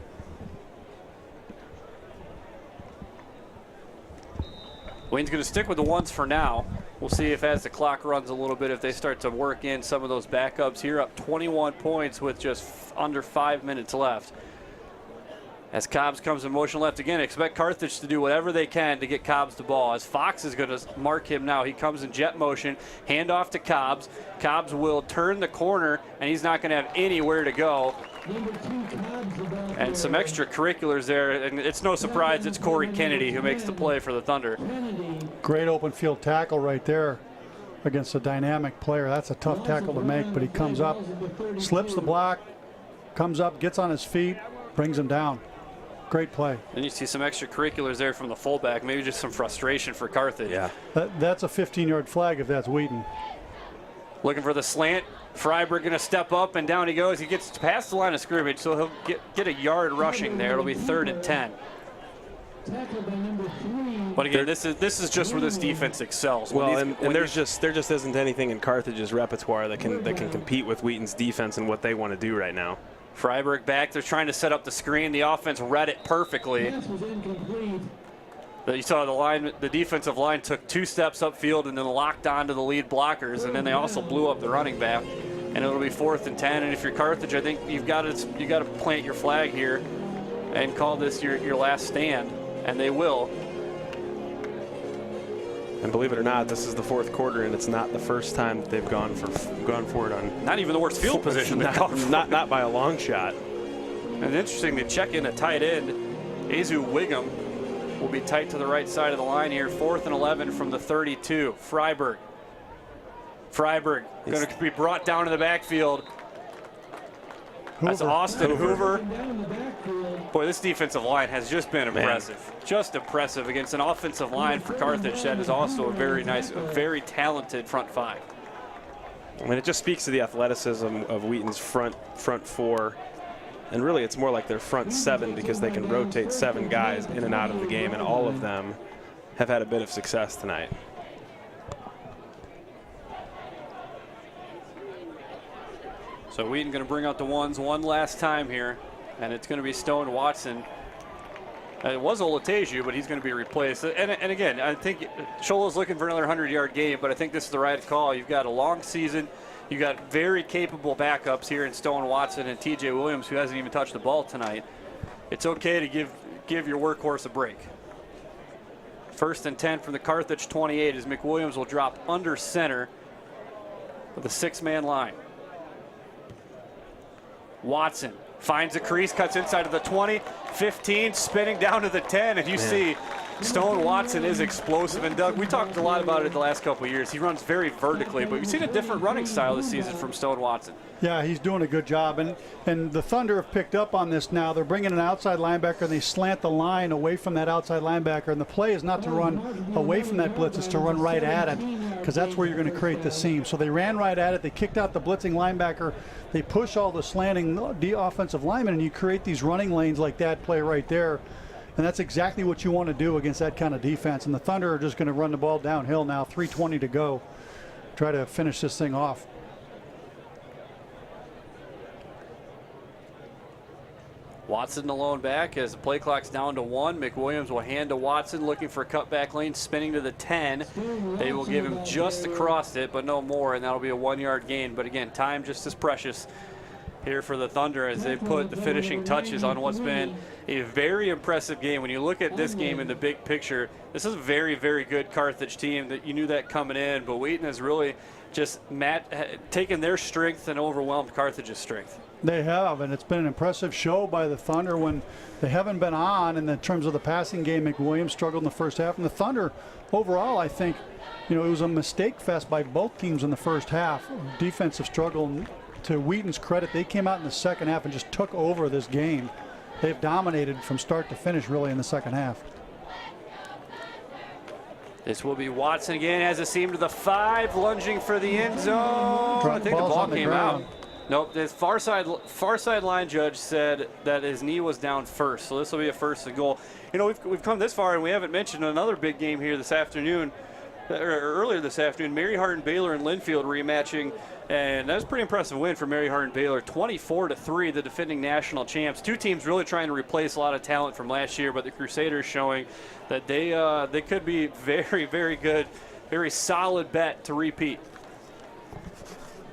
Wayne's going to stick with the ones for now. We'll see if as the clock runs a little bit, if they start to work in some of those backups here, up 21 points with just under 5 minutes left. As Cobbs comes in motion left again, expect Carthage to do whatever they can to get Cobbs the ball. As Fox is going to mark him now. He comes in jet motion, hand off to Cobbs. Cobbs will turn the corner, and he's not going to have anywhere to go. And some extracurriculars there, and it's no surprise it's Corey Kennedy who makes the play for the Thunder. Great open field tackle right there against a dynamic player. That's a tough tackle to make, but he comes up, slips the block, comes up, gets on his feet, brings him down. Great play. And you see some extracurriculars there from the fullback, maybe just some frustration for Carthage. Yeah. That's a 15-yard flag if that's Wheaton. Looking for the slant. Freiberg going to step up, and down he goes. He gets past the line of scrimmage, so he'll get a yard rushing there. It'll be 3rd and 10. But again, this is just where this defense excels. Well, and there just isn't anything in Carthage's repertoire that can compete with Wheaton's defense and what they want to do right now. Freiberg back. They're trying to set up the screen. The offense read it perfectly. But you saw the defensive line took 2 steps upfield and then locked onto the lead blockers, and then they also blew up the running back. And it'll be 4th and 10. And if you're Carthage, I think you've got to plant your flag here and call this your last stand, and they will. And believe it or not, this is the 4th quarter, and it's not the first time that they've gone for it on. Not even the worst field position they've gone for. Not by a long shot. And interesting, they check in a tight end. Azu Wiggum will be tight to the right side of the line here. 4th and 11 from the 32. Freiberg going to be brought down to the backfield. That's Austin Hoover. Boy, this defensive line has just been impressive. Just impressive against an offensive line for Carthage that is also a very talented front 5. I mean, it just speaks to the athleticism of Wheaton's front 4. And really, it's more like their front 7 because they can rotate 7 guys in and out of the game, and all of them have had a bit of success tonight. So Wheaton going to bring out the ones one last time here, and it's going to be Stone Watson. It was Olateju, but he's going to be replaced. And again, I think Sholo's looking for another 100-yard game, but I think this is the right call. You've got a long season. You've got very capable backups here in Stone Watson and TJ Williams, who hasn't even touched the ball tonight. It's okay to give your workhorse a break. 1st and 10 from the Carthage 28 as McWilliams will drop under center with a 6-man line. Watson finds a crease, cuts inside of the 20, 15, spinning down to the 10, and you see Stone Watson is explosive. And Doug, we talked a lot about it the last couple of years. He runs very vertically, but we've seen a different running style this season from Stone Watson. Yeah, he's doing a good job, and the Thunder have picked up on this now. They're bringing an outside linebacker, and they slant the line away from that outside linebacker, and the play is not to run away from that blitz, it's to run right at it, because that's where you're going to create the seam. So they ran right at it, they kicked out the blitzing linebacker, they push all the slanting offensive linemen, and you create these running lanes like that play right there. And that's exactly what you want to do against that kind of defense. And the Thunder are just going to run the ball downhill now, 3:20 to go. Try to finish this thing off. Watson alone back as the play clock's down to 1. McWilliams will hand to Watson, looking for a cutback lane, spinning to the 10. They will give him just across it, but no more, and that'll be a 1-yard gain. But again, time just as precious here for the Thunder as they put the finishing touches on what's been a very impressive game. When you look at this game in the big picture, this is a very, very good Carthage team. That you knew that coming in, but Wheaton has really just taken their strength and overwhelmed Carthage's strength. They have, and it's been an impressive show by the Thunder when they haven't been on. In the terms of the passing game, McWilliams struggled in the first half, and the Thunder overall, I think, it was a mistake fest by both teams in the first half. Defensive struggle. To Wheaton's credit, they came out in the second half and just took over this game. They've dominated from start to finish, really, in the second half. This will be Watson again, has a seam to the 5, lunging for the end zone. I think the ball came out. Nope, the far side line judge said that his knee was down first, so this will be a 1st and goal. We've come this far, and we haven't mentioned another big game here this afternoon. Earlier this afternoon, Mary Hardin Baylor and Linfield rematching, and that was a pretty impressive win for Mary Hardin Baylor, 24-3, the defending national champs. Two teams really trying to replace a lot of talent from last year, but the Crusaders showing that they could be very, very good, very solid bet to repeat.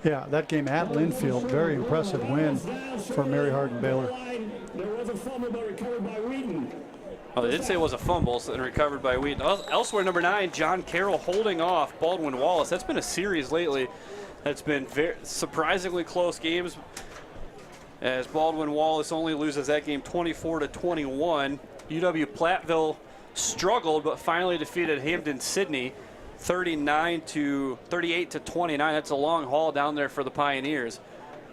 Yeah, that game at Linfield, very impressive win for Mary Hardin Baylor. There was a fumble, but recovered by Wheaton. Oh, they did say it was a fumble, and recovered by Wheaton. Elsewhere, number 9, John Carroll holding off Baldwin Wallace. That's been a series lately that's been very surprisingly close games, as Baldwin Wallace only loses that game 24-21. UW Platteville struggled, but finally defeated Hampden-Sydney 38-29. That's a long haul down there for the Pioneers.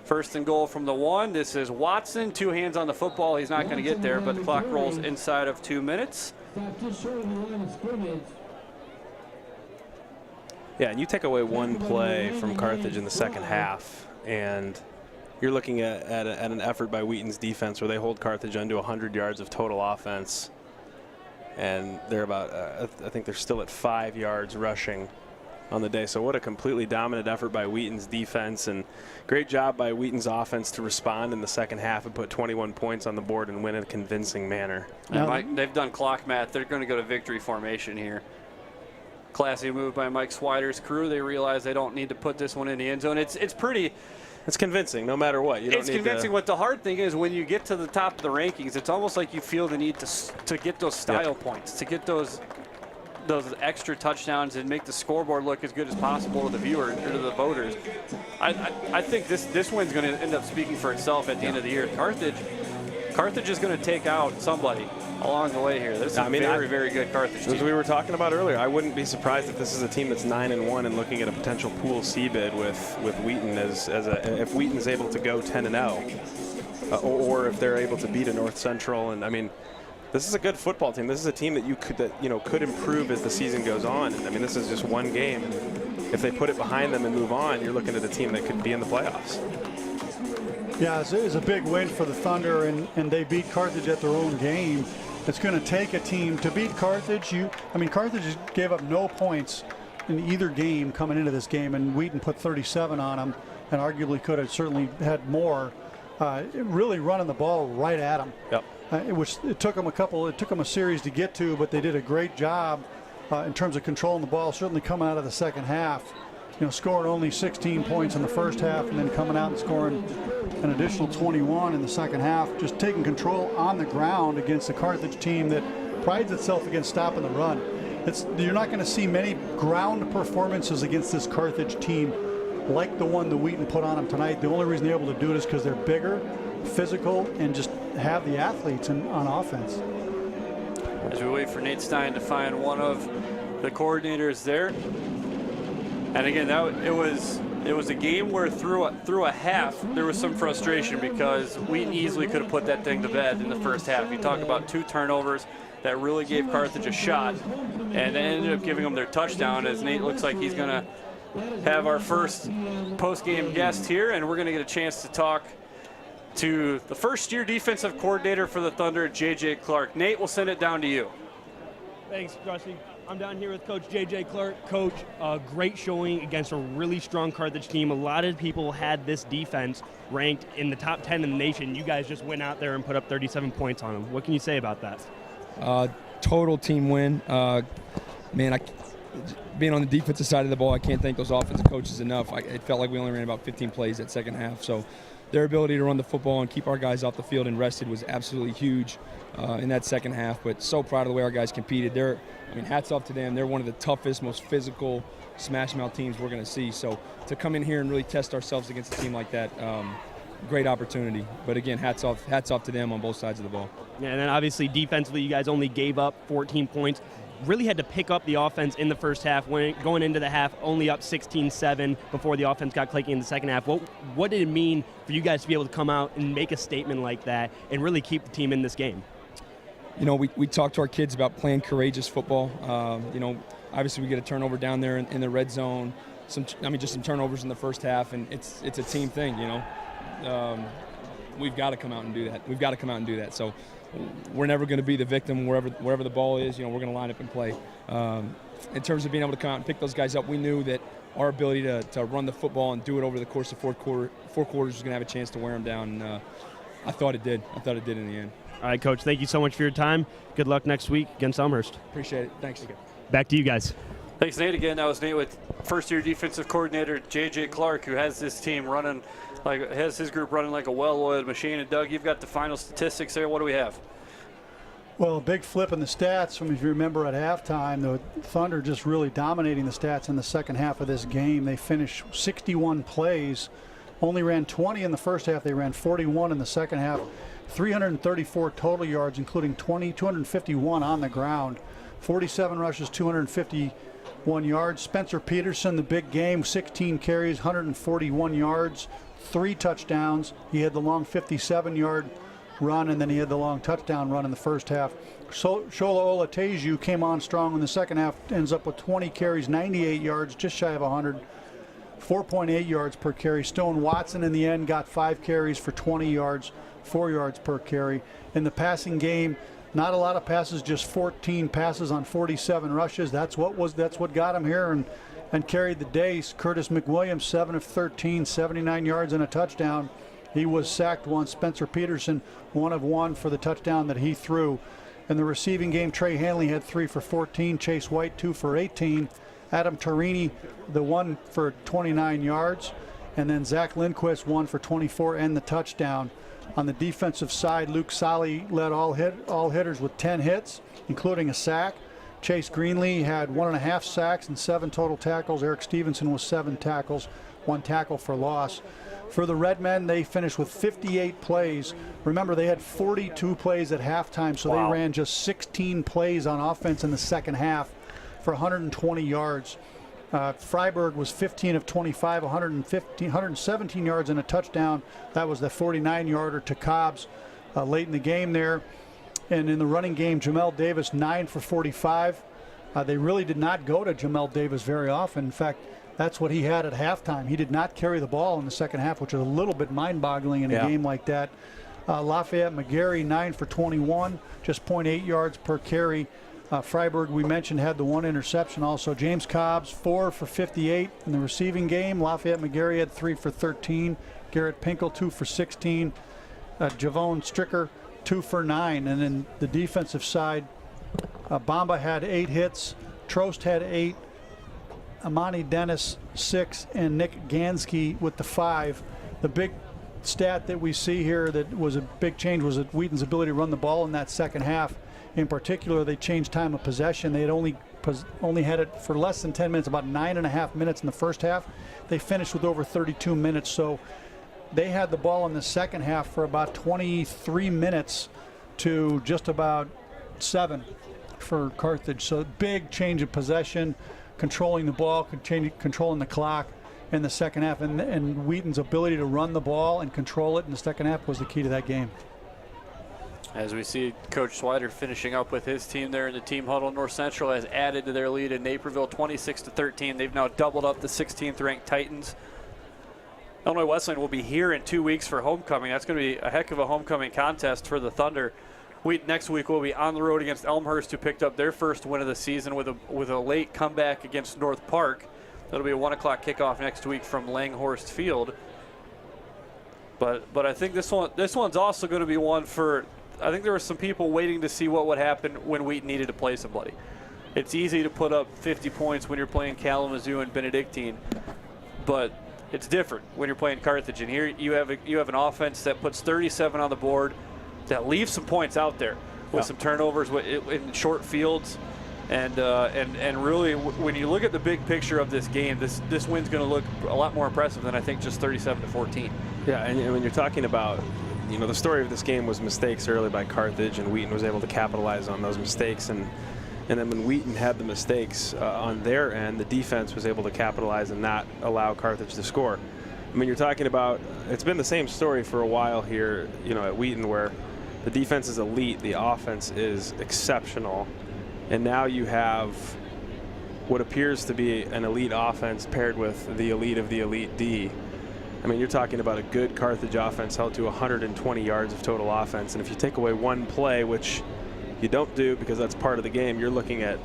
First and goal from the 1. This is Watson. 2 hands on the football. He's not going to get there, but the clock rolls inside of 2 minutes. Just short of the line of scrimmage. Yeah, and you take away one play from Carthage in the second half, and you're looking at an effort by Wheaton's defense where they hold Carthage under 100 yards of total offense, and they're about, I think they're still at 5 yards rushing on the day. So what a completely dominant effort by Wheaton's defense, and great job by Wheaton's offense to respond in the second half and put 21 points on the board and win in a convincing manner. And Mike, they've done clock math. They're going to go to victory formation here. Classy move by Mike Swider's crew. They realize they don't need to put this one in the end zone. It's pretty. It's convincing, no matter what. You don't it's need convincing. What the hard thing is, when you get to the top of the rankings, it's almost like you feel the need to get those style points, to get those extra touchdowns and make the scoreboard look as good as possible to the viewer or to the voters. I think this win's going to end up speaking for itself at the end of the year. Carthage is going to take out somebody along the way here. This is a very good Carthage team. As we were talking about earlier, I wouldn't be surprised if this is a team that's 9-1 and looking at a potential Pool C bid with Wheaton if Wheaton's able to go 10-0, or if they're able to beat a North Central. And I mean, this is a good football team. This is a team that could improve as the season goes on. And I mean, this is just one game. And if they put it behind them and move on, you're looking at a team that could be in the playoffs. Yeah, it's a big win for the Thunder, and they beat Carthage at their own game. It's going to take a team to beat Carthage. Carthage gave up no points in either game coming into this game, and Wheaton put 37 on them, and arguably could have certainly had more. Really running the ball right at them. Yep. It took them a series to get to, but they did a great job in terms of controlling the ball. Certainly coming out of the second half, scoring only 16 points in the first half, and then coming out and scoring an additional 21 in the second half, just taking control on the ground against a Carthage team that prides itself against stopping the run. You're not going to see many ground performances against this Carthage team like the one that Wheaton put on them tonight. The only reason they're able to do it is because they're bigger, physical, and just have the athletes on offense. As we wait for Nate Stein to find one of the coordinators there. And again, it was a game where through a half there was some frustration because Wheaton easily could have put that thing to bed in the first half. You talk about 2 turnovers that really gave Carthage a shot, and they ended up giving them their touchdown, as Nate looks like he's going to have our first post-game guest here, and we're going to get a chance to talk to the first-year defensive coordinator for the Thunder, J.J. Clark. Nate, we'll send it down to you. Thanks, Rusty. I'm down here with Coach J.J. Clark. Coach, great showing against a really strong Carthage team. A lot of people had this defense ranked in the top 10 in the nation. You guys just went out there and put up 37 points on them. What can you say about that? Total team win. Being on the defensive side of the ball, I can't thank those offensive coaches enough. It felt like we only ran about 15 plays that second half. So their ability to run the football and keep our guys off the field and rested was absolutely huge in that second half. But so proud of the way our guys competed. Hats off to them. They're one of the toughest, most physical smash mouth teams we're going to see. So to come in here and really test ourselves against a team like that, great opportunity. But again, hats off to them on both sides of the ball. Yeah, and then obviously defensively, you guys only gave up 14 points. Really had to pick up the offense in the first half. Going into the half, only up 16-7 before the offense got clicking in the second half. What did it mean for you guys to be able to come out and make a statement like that and really keep the team in this game? We talk to our kids about playing courageous football. Obviously we get a turnover down there in the red zone. Just some turnovers in the first half, and it's a team thing. We've got to come out and do that. So we're never going to be the victim wherever the ball is. We're going to line up and play. In terms of being able to come out and pick those guys up, we knew that our ability to run the football and do it over the course of four quarters was going to have a chance to wear them down. And I thought it did. In the end. All right, Coach, thank you so much for your time. Good luck next week against Elmhurst. Appreciate it. Thanks. Back to you guys. Thanks, Nate. Again, that was Nate with first-year defensive coordinator J.J. Clark, who has this team running has his group running like a well-oiled machine. And Doug, you've got the final statistics there. What do we have? Well, a big flip in the stats. If you remember at halftime, the Thunder just really dominating the stats in the second half of this game. They finished 61 plays, only ran 20 in the first half. They ran 41 in the second half. 334 total yards, including 251 on the ground. 47 rushes, 251 yards. Spencer Peterson, the big game, 16 carries, 141 yards, 3 touchdowns. He had the long 57-yard run, and then he had the long touchdown run in the first half. Shola Olateju came on strong in the second half, ends up with 20 carries, 98 yards, just shy of 100, 4.8 yards per carry. Stone Watson in the end got 5 carries for 20 yards, 4 yards per carry. In the passing game, not a lot of passes, just 14 passes on 47 rushes. That's what got him here and carried the day. Curtis McWilliams, 7 of 13, 79 yards and a touchdown. He was sacked once. Spencer Peterson, 1 of 1 for the touchdown that he threw. In the receiving game, Trey Hanley had 3 for 14. Chase White, 2 for 18. Adam Tarini, the 1 for 29 yards. And then Zach Lindquist, 1 for 24 and the touchdown. On the defensive side, Luke Solly led all hitters with 10 hits, including a sack. Chase Greenlee had 1.5 sacks and 7 total tackles. Eric Stevenson with 7 tackles, 1 tackle for loss. For the Redmen, they finished with 58 plays. Remember, they had 42 plays at halftime, so They ran just 16 plays on offense in the second half for 120 yards. Freiberg was 15 of 25, 117 yards and a touchdown. That was the 49-yarder to Cobbs late in the game there. And in the running game, Jamel Davis, 9 for 45. They really did not go to Jamel Davis very often. In fact, that's what he had at halftime. He did not carry the ball in the second half, which is a little bit mind-boggling in a game like that. Lafayette McGarry, 9 for 21, just 0.8 yards per carry. Freiberg, we mentioned, had the 1 interception also. James Cobbs, 4 for 58 in the receiving game. Lafayette McGarry had 3 for 13. Garrett Pinkel, 2 for 16. Javon Stricker, 2 for 9. And then the defensive side, Bamba had 8 hits. Trost had 8. Amani Dennis, 6. And Nick Gansky with the 5. The big stat that we see here that was a big change was Wheaton's ability to run the ball in that second half. In particular, they changed time of possession. They had only had it for less than 10 minutes, about 9.5 minutes in the first half. They finished with over 32 minutes. So they had the ball in the second half for about 23 minutes to just about 7 for Carthage. So big change of possession, controlling the ball, controlling the clock in the second half. And Wheaton's ability to run the ball and control it in the second half was the key to that game. As we see Coach Swider finishing up with his team there in the team huddle. North Central has added to their lead in Naperville, 26-13. They've now doubled up the 16th ranked Titans. Illinois Wesleyan will be here in 2 weeks for homecoming. That's going to be a heck of a homecoming contest for the Thunder. Next week we'll be on the road against Elmhurst, who picked up their first win of the season with a late comeback against North Park. That'll be a 1 o'clock kickoff next week from Langhorst Field. But I think this one's also going to be one for. I think there were some people waiting to see what would happen when Wheaton needed to play somebody. It's easy to put up 50 points when you're playing Kalamazoo and Benedictine, but it's different when you're playing Carthage. And here you have an offense that puts 37 on the board, that leaves some points out there with some turnovers in short fields, and really when you look at the big picture of this game, this win's going to look a lot more impressive than I think just 37-14. Yeah, and when you're talking about. The story of this game was mistakes early by Carthage, and Wheaton was able to capitalize on those mistakes. And then when Wheaton had the mistakes on their end, the defense was able to capitalize and not allow Carthage to score. I mean, you're talking about, it's been the same story for a while here, at Wheaton, where the defense is elite, the offense is exceptional, and now you have what appears to be an elite offense paired with the elite of the elite D. I mean, you're talking about a good Carthage offense held to 120 yards of total offense. And if you take away one play, which you don't do because that's part of the game, you're looking at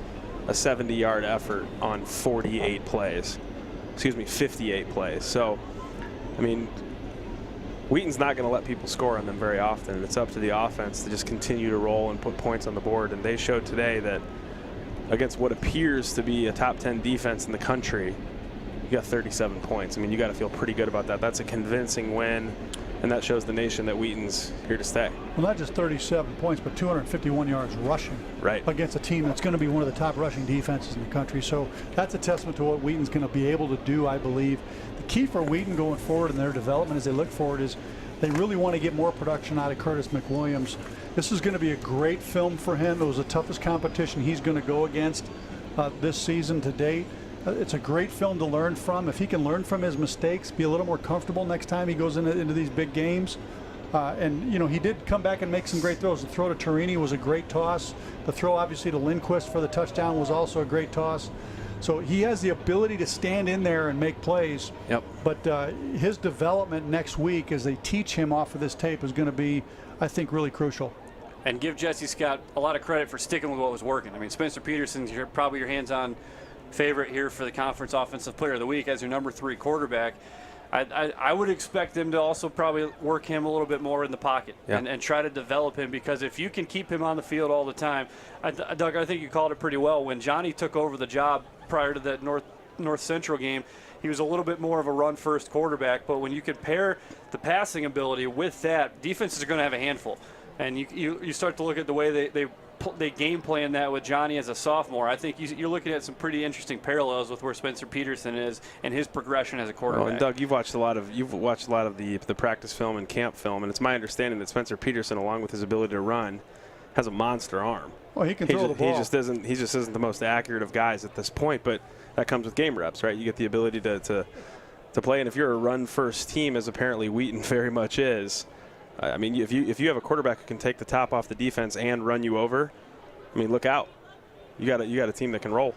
a 70-yard effort on 58 plays. Excuse me, 58 plays. So, I mean, Wheaton's not going to let people score on them very often. It's up to the offense to just continue to roll and put points on the board. And they showed today that against what appears to be a top 10 defense in the country, you got 37 points. I mean, you got to feel pretty good about that. That's a convincing win, and that shows the nation that Wheaton's here to stay. Well, not just 37 points, but 251 yards rushing against a team that's going to be one of the top rushing defenses in the country. So that's a testament to what Wheaton's going to be able to do, I believe. The key for Wheaton going forward in their development as they look forward is they really want to get more production out of Curtis McWilliams. This is going to be a great film for him. It was the toughest competition he's going to go against this season to date. It's a great film to learn from. If he can learn from his mistakes, be a little more comfortable next time he goes into these big games. And, you know, he did come back and make some great throws. The throw to Torini was a great toss. The throw, obviously, to Lindquist for the touchdown was also a great toss. So he has the ability to stand in there and make plays. Yep. But his development next week as they teach him off of this tape is going to be, I think, really crucial. And give Jesse Scott a lot of credit for sticking with what was working. I mean, Spencer Peterson's probably your hands-on favorite here for the Conference Offensive Player of the Week as your number 3 quarterback. I would expect them to also probably work him a little bit more in the pocket and try to develop him, because if you can keep him on the field all the time, Doug, I think you called it pretty well. When Johnny took over the job prior to that North Central game, he was a little bit more of a run-first quarterback, but when you could pair the passing ability with that, defenses are going to have a handful. And you start to look at the way they game plan that with Johnny as a sophomore. I think you're looking at some pretty interesting parallels with where Spencer Peterson is and his progression as a quarterback. Oh, and Doug, you've watched a lot of the practice film and camp film, and it's my understanding that Spencer Peterson, along with his ability to run, has a monster arm. Well, he can throw the ball. He just isn't the most accurate of guys at this point, but that comes with game reps, right? You get the ability to play, and if you're a run-first team, as apparently Wheaton very much is, I mean, if you have a quarterback who can take the top off the defense and run you over, I mean, look out. You got a team that can roll.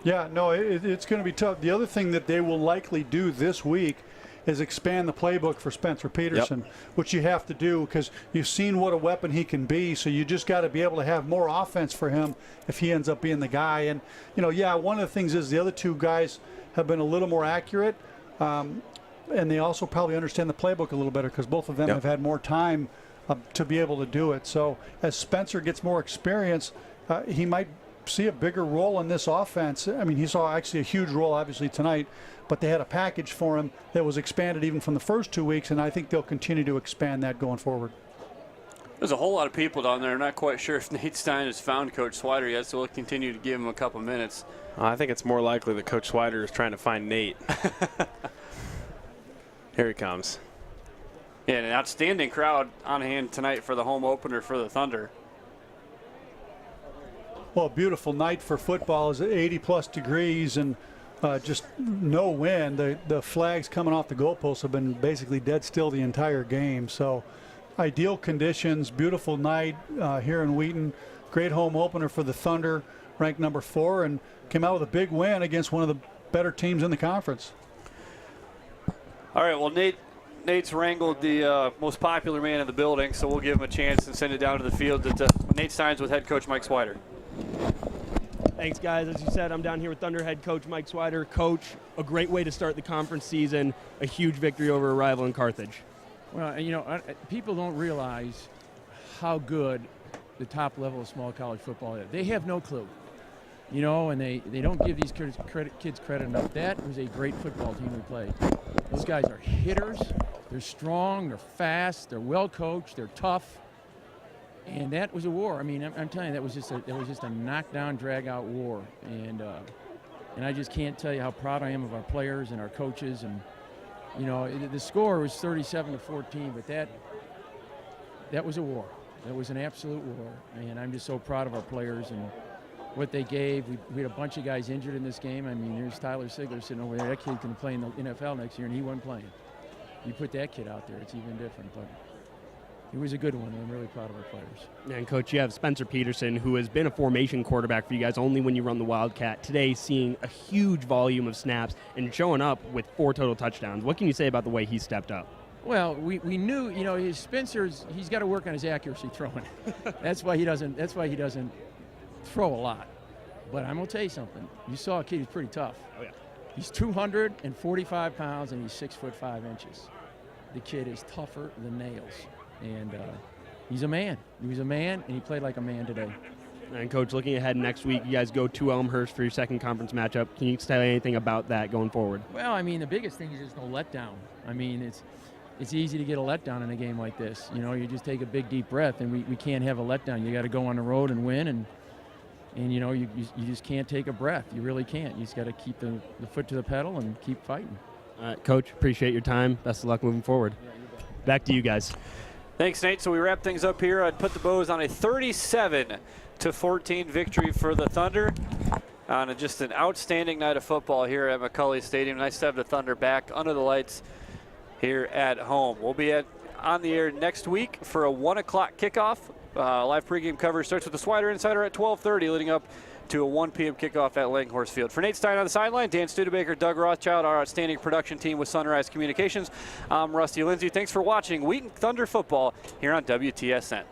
Yeah, no, it's going to be tough. The other thing that they will likely do this week is expand the playbook for Spencer Peterson, which you have to do because you've seen what a weapon he can be. So you just got to be able to have more offense for him if he ends up being the guy. And, you know, yeah, one of the things is the other two guys have been a little more accurate. And they also probably understand the playbook a little better because both of them have had more time to be able to do it. So as Spencer gets more experience, he might see a bigger role in this offense. I mean, he saw actually a huge role, obviously, tonight, but they had a package for him that was expanded even from the first 2 weeks, and I think they'll continue to expand that going forward. There's a whole lot of people down there. I'm not quite sure if Nate Stein has found Coach Swider yet, so we'll continue to give him a couple minutes. I think it's more likely that Coach Swider is trying to find Nate. Here he comes. Yeah, an outstanding crowd on hand tonight for the home opener for the Thunder. Well, a beautiful night for football. Is 80-plus degrees and just no wind. The flags coming off the goalposts have been basically dead still the entire game. So ideal conditions, beautiful night here in Wheaton. Great home opener for the Thunder, ranked number 4, and came out with a big win against one of the better teams in the conference. All right, well, Nate's wrangled the most popular man in the building, so we'll give him a chance and send it down to the field. Nate Steins with head coach Mike Swider. Thanks, guys. As you said, I'm down here with Thunder head coach Mike Swider. Coach, a great way to start the conference season, a huge victory over a rival in Carthage. Well, you know, people don't realize how good the top level of small college football is. They have no clue. You know, and they don't give these kids credit enough. That was a great football team we played. Those guys are hitters. They're strong. They're fast. They're well coached. They're tough. And that was a war. I mean, I'm telling you, that was just a knockdown, drag-out war. And I just can't tell you how proud I am of our players and our coaches. And you know, the score was 37-14, but that was a war. That was an absolute war. And I'm just so proud of our players and what they gave. We had a bunch of guys injured in this game. I mean, there's Tyler Sigler sitting over there. That kid can play in the NFL next year, and he wasn't playing. You put that kid out there, it's even different. But it was a good one, and I'm really proud of our players. And, Coach, you have Spencer Peterson, who has been a formation quarterback for you guys only when you run the Wildcat. Today, seeing a huge volume of snaps and showing up with 4 total touchdowns. What can you say about the way he stepped up? Well, we knew, you know, he's got to work on his accuracy throwing. That's why he doesn't throw a lot. But I'm going to tell you something. You saw a kid who's pretty tough. Oh, yeah. He's 245 pounds, and he's 6'5" inches. The kid is tougher than nails. And he's a man. He was a man, and he played like a man today. And Coach, looking ahead next week, you guys go to Elmhurst for your second conference matchup. Can you tell me anything about that going forward? Well, I mean, the biggest thing is just no letdown. I mean, it's easy to get a letdown in a game like this. You know, you just take a big, deep breath, and we can't have a letdown. You got to go on the road and win, and you know, you just can't take a breath. You really can't. You just got to keep the foot to the pedal and keep fighting. All right, Coach, appreciate your time. Best of luck moving forward. Back to you guys. Thanks, Nate. So we wrap things up here. I'd put the Bows on a 37-14 victory for the Thunder on just an outstanding night of football here at McCulley Stadium. Nice to have the Thunder back under the lights here at home. We'll be on the air next week for a 1 o'clock kickoff. Live pregame coverage starts with the Swider Insider at 12:30, leading up to a 1 p.m. kickoff at Langhorse Field. For Nate Stein on the sideline, Dan Studebaker, Doug Rothschild, our outstanding production team with Sunrise Communications, I'm Rusty Lindsay. Thanks for watching Wheaton Thunder football here on WTSN.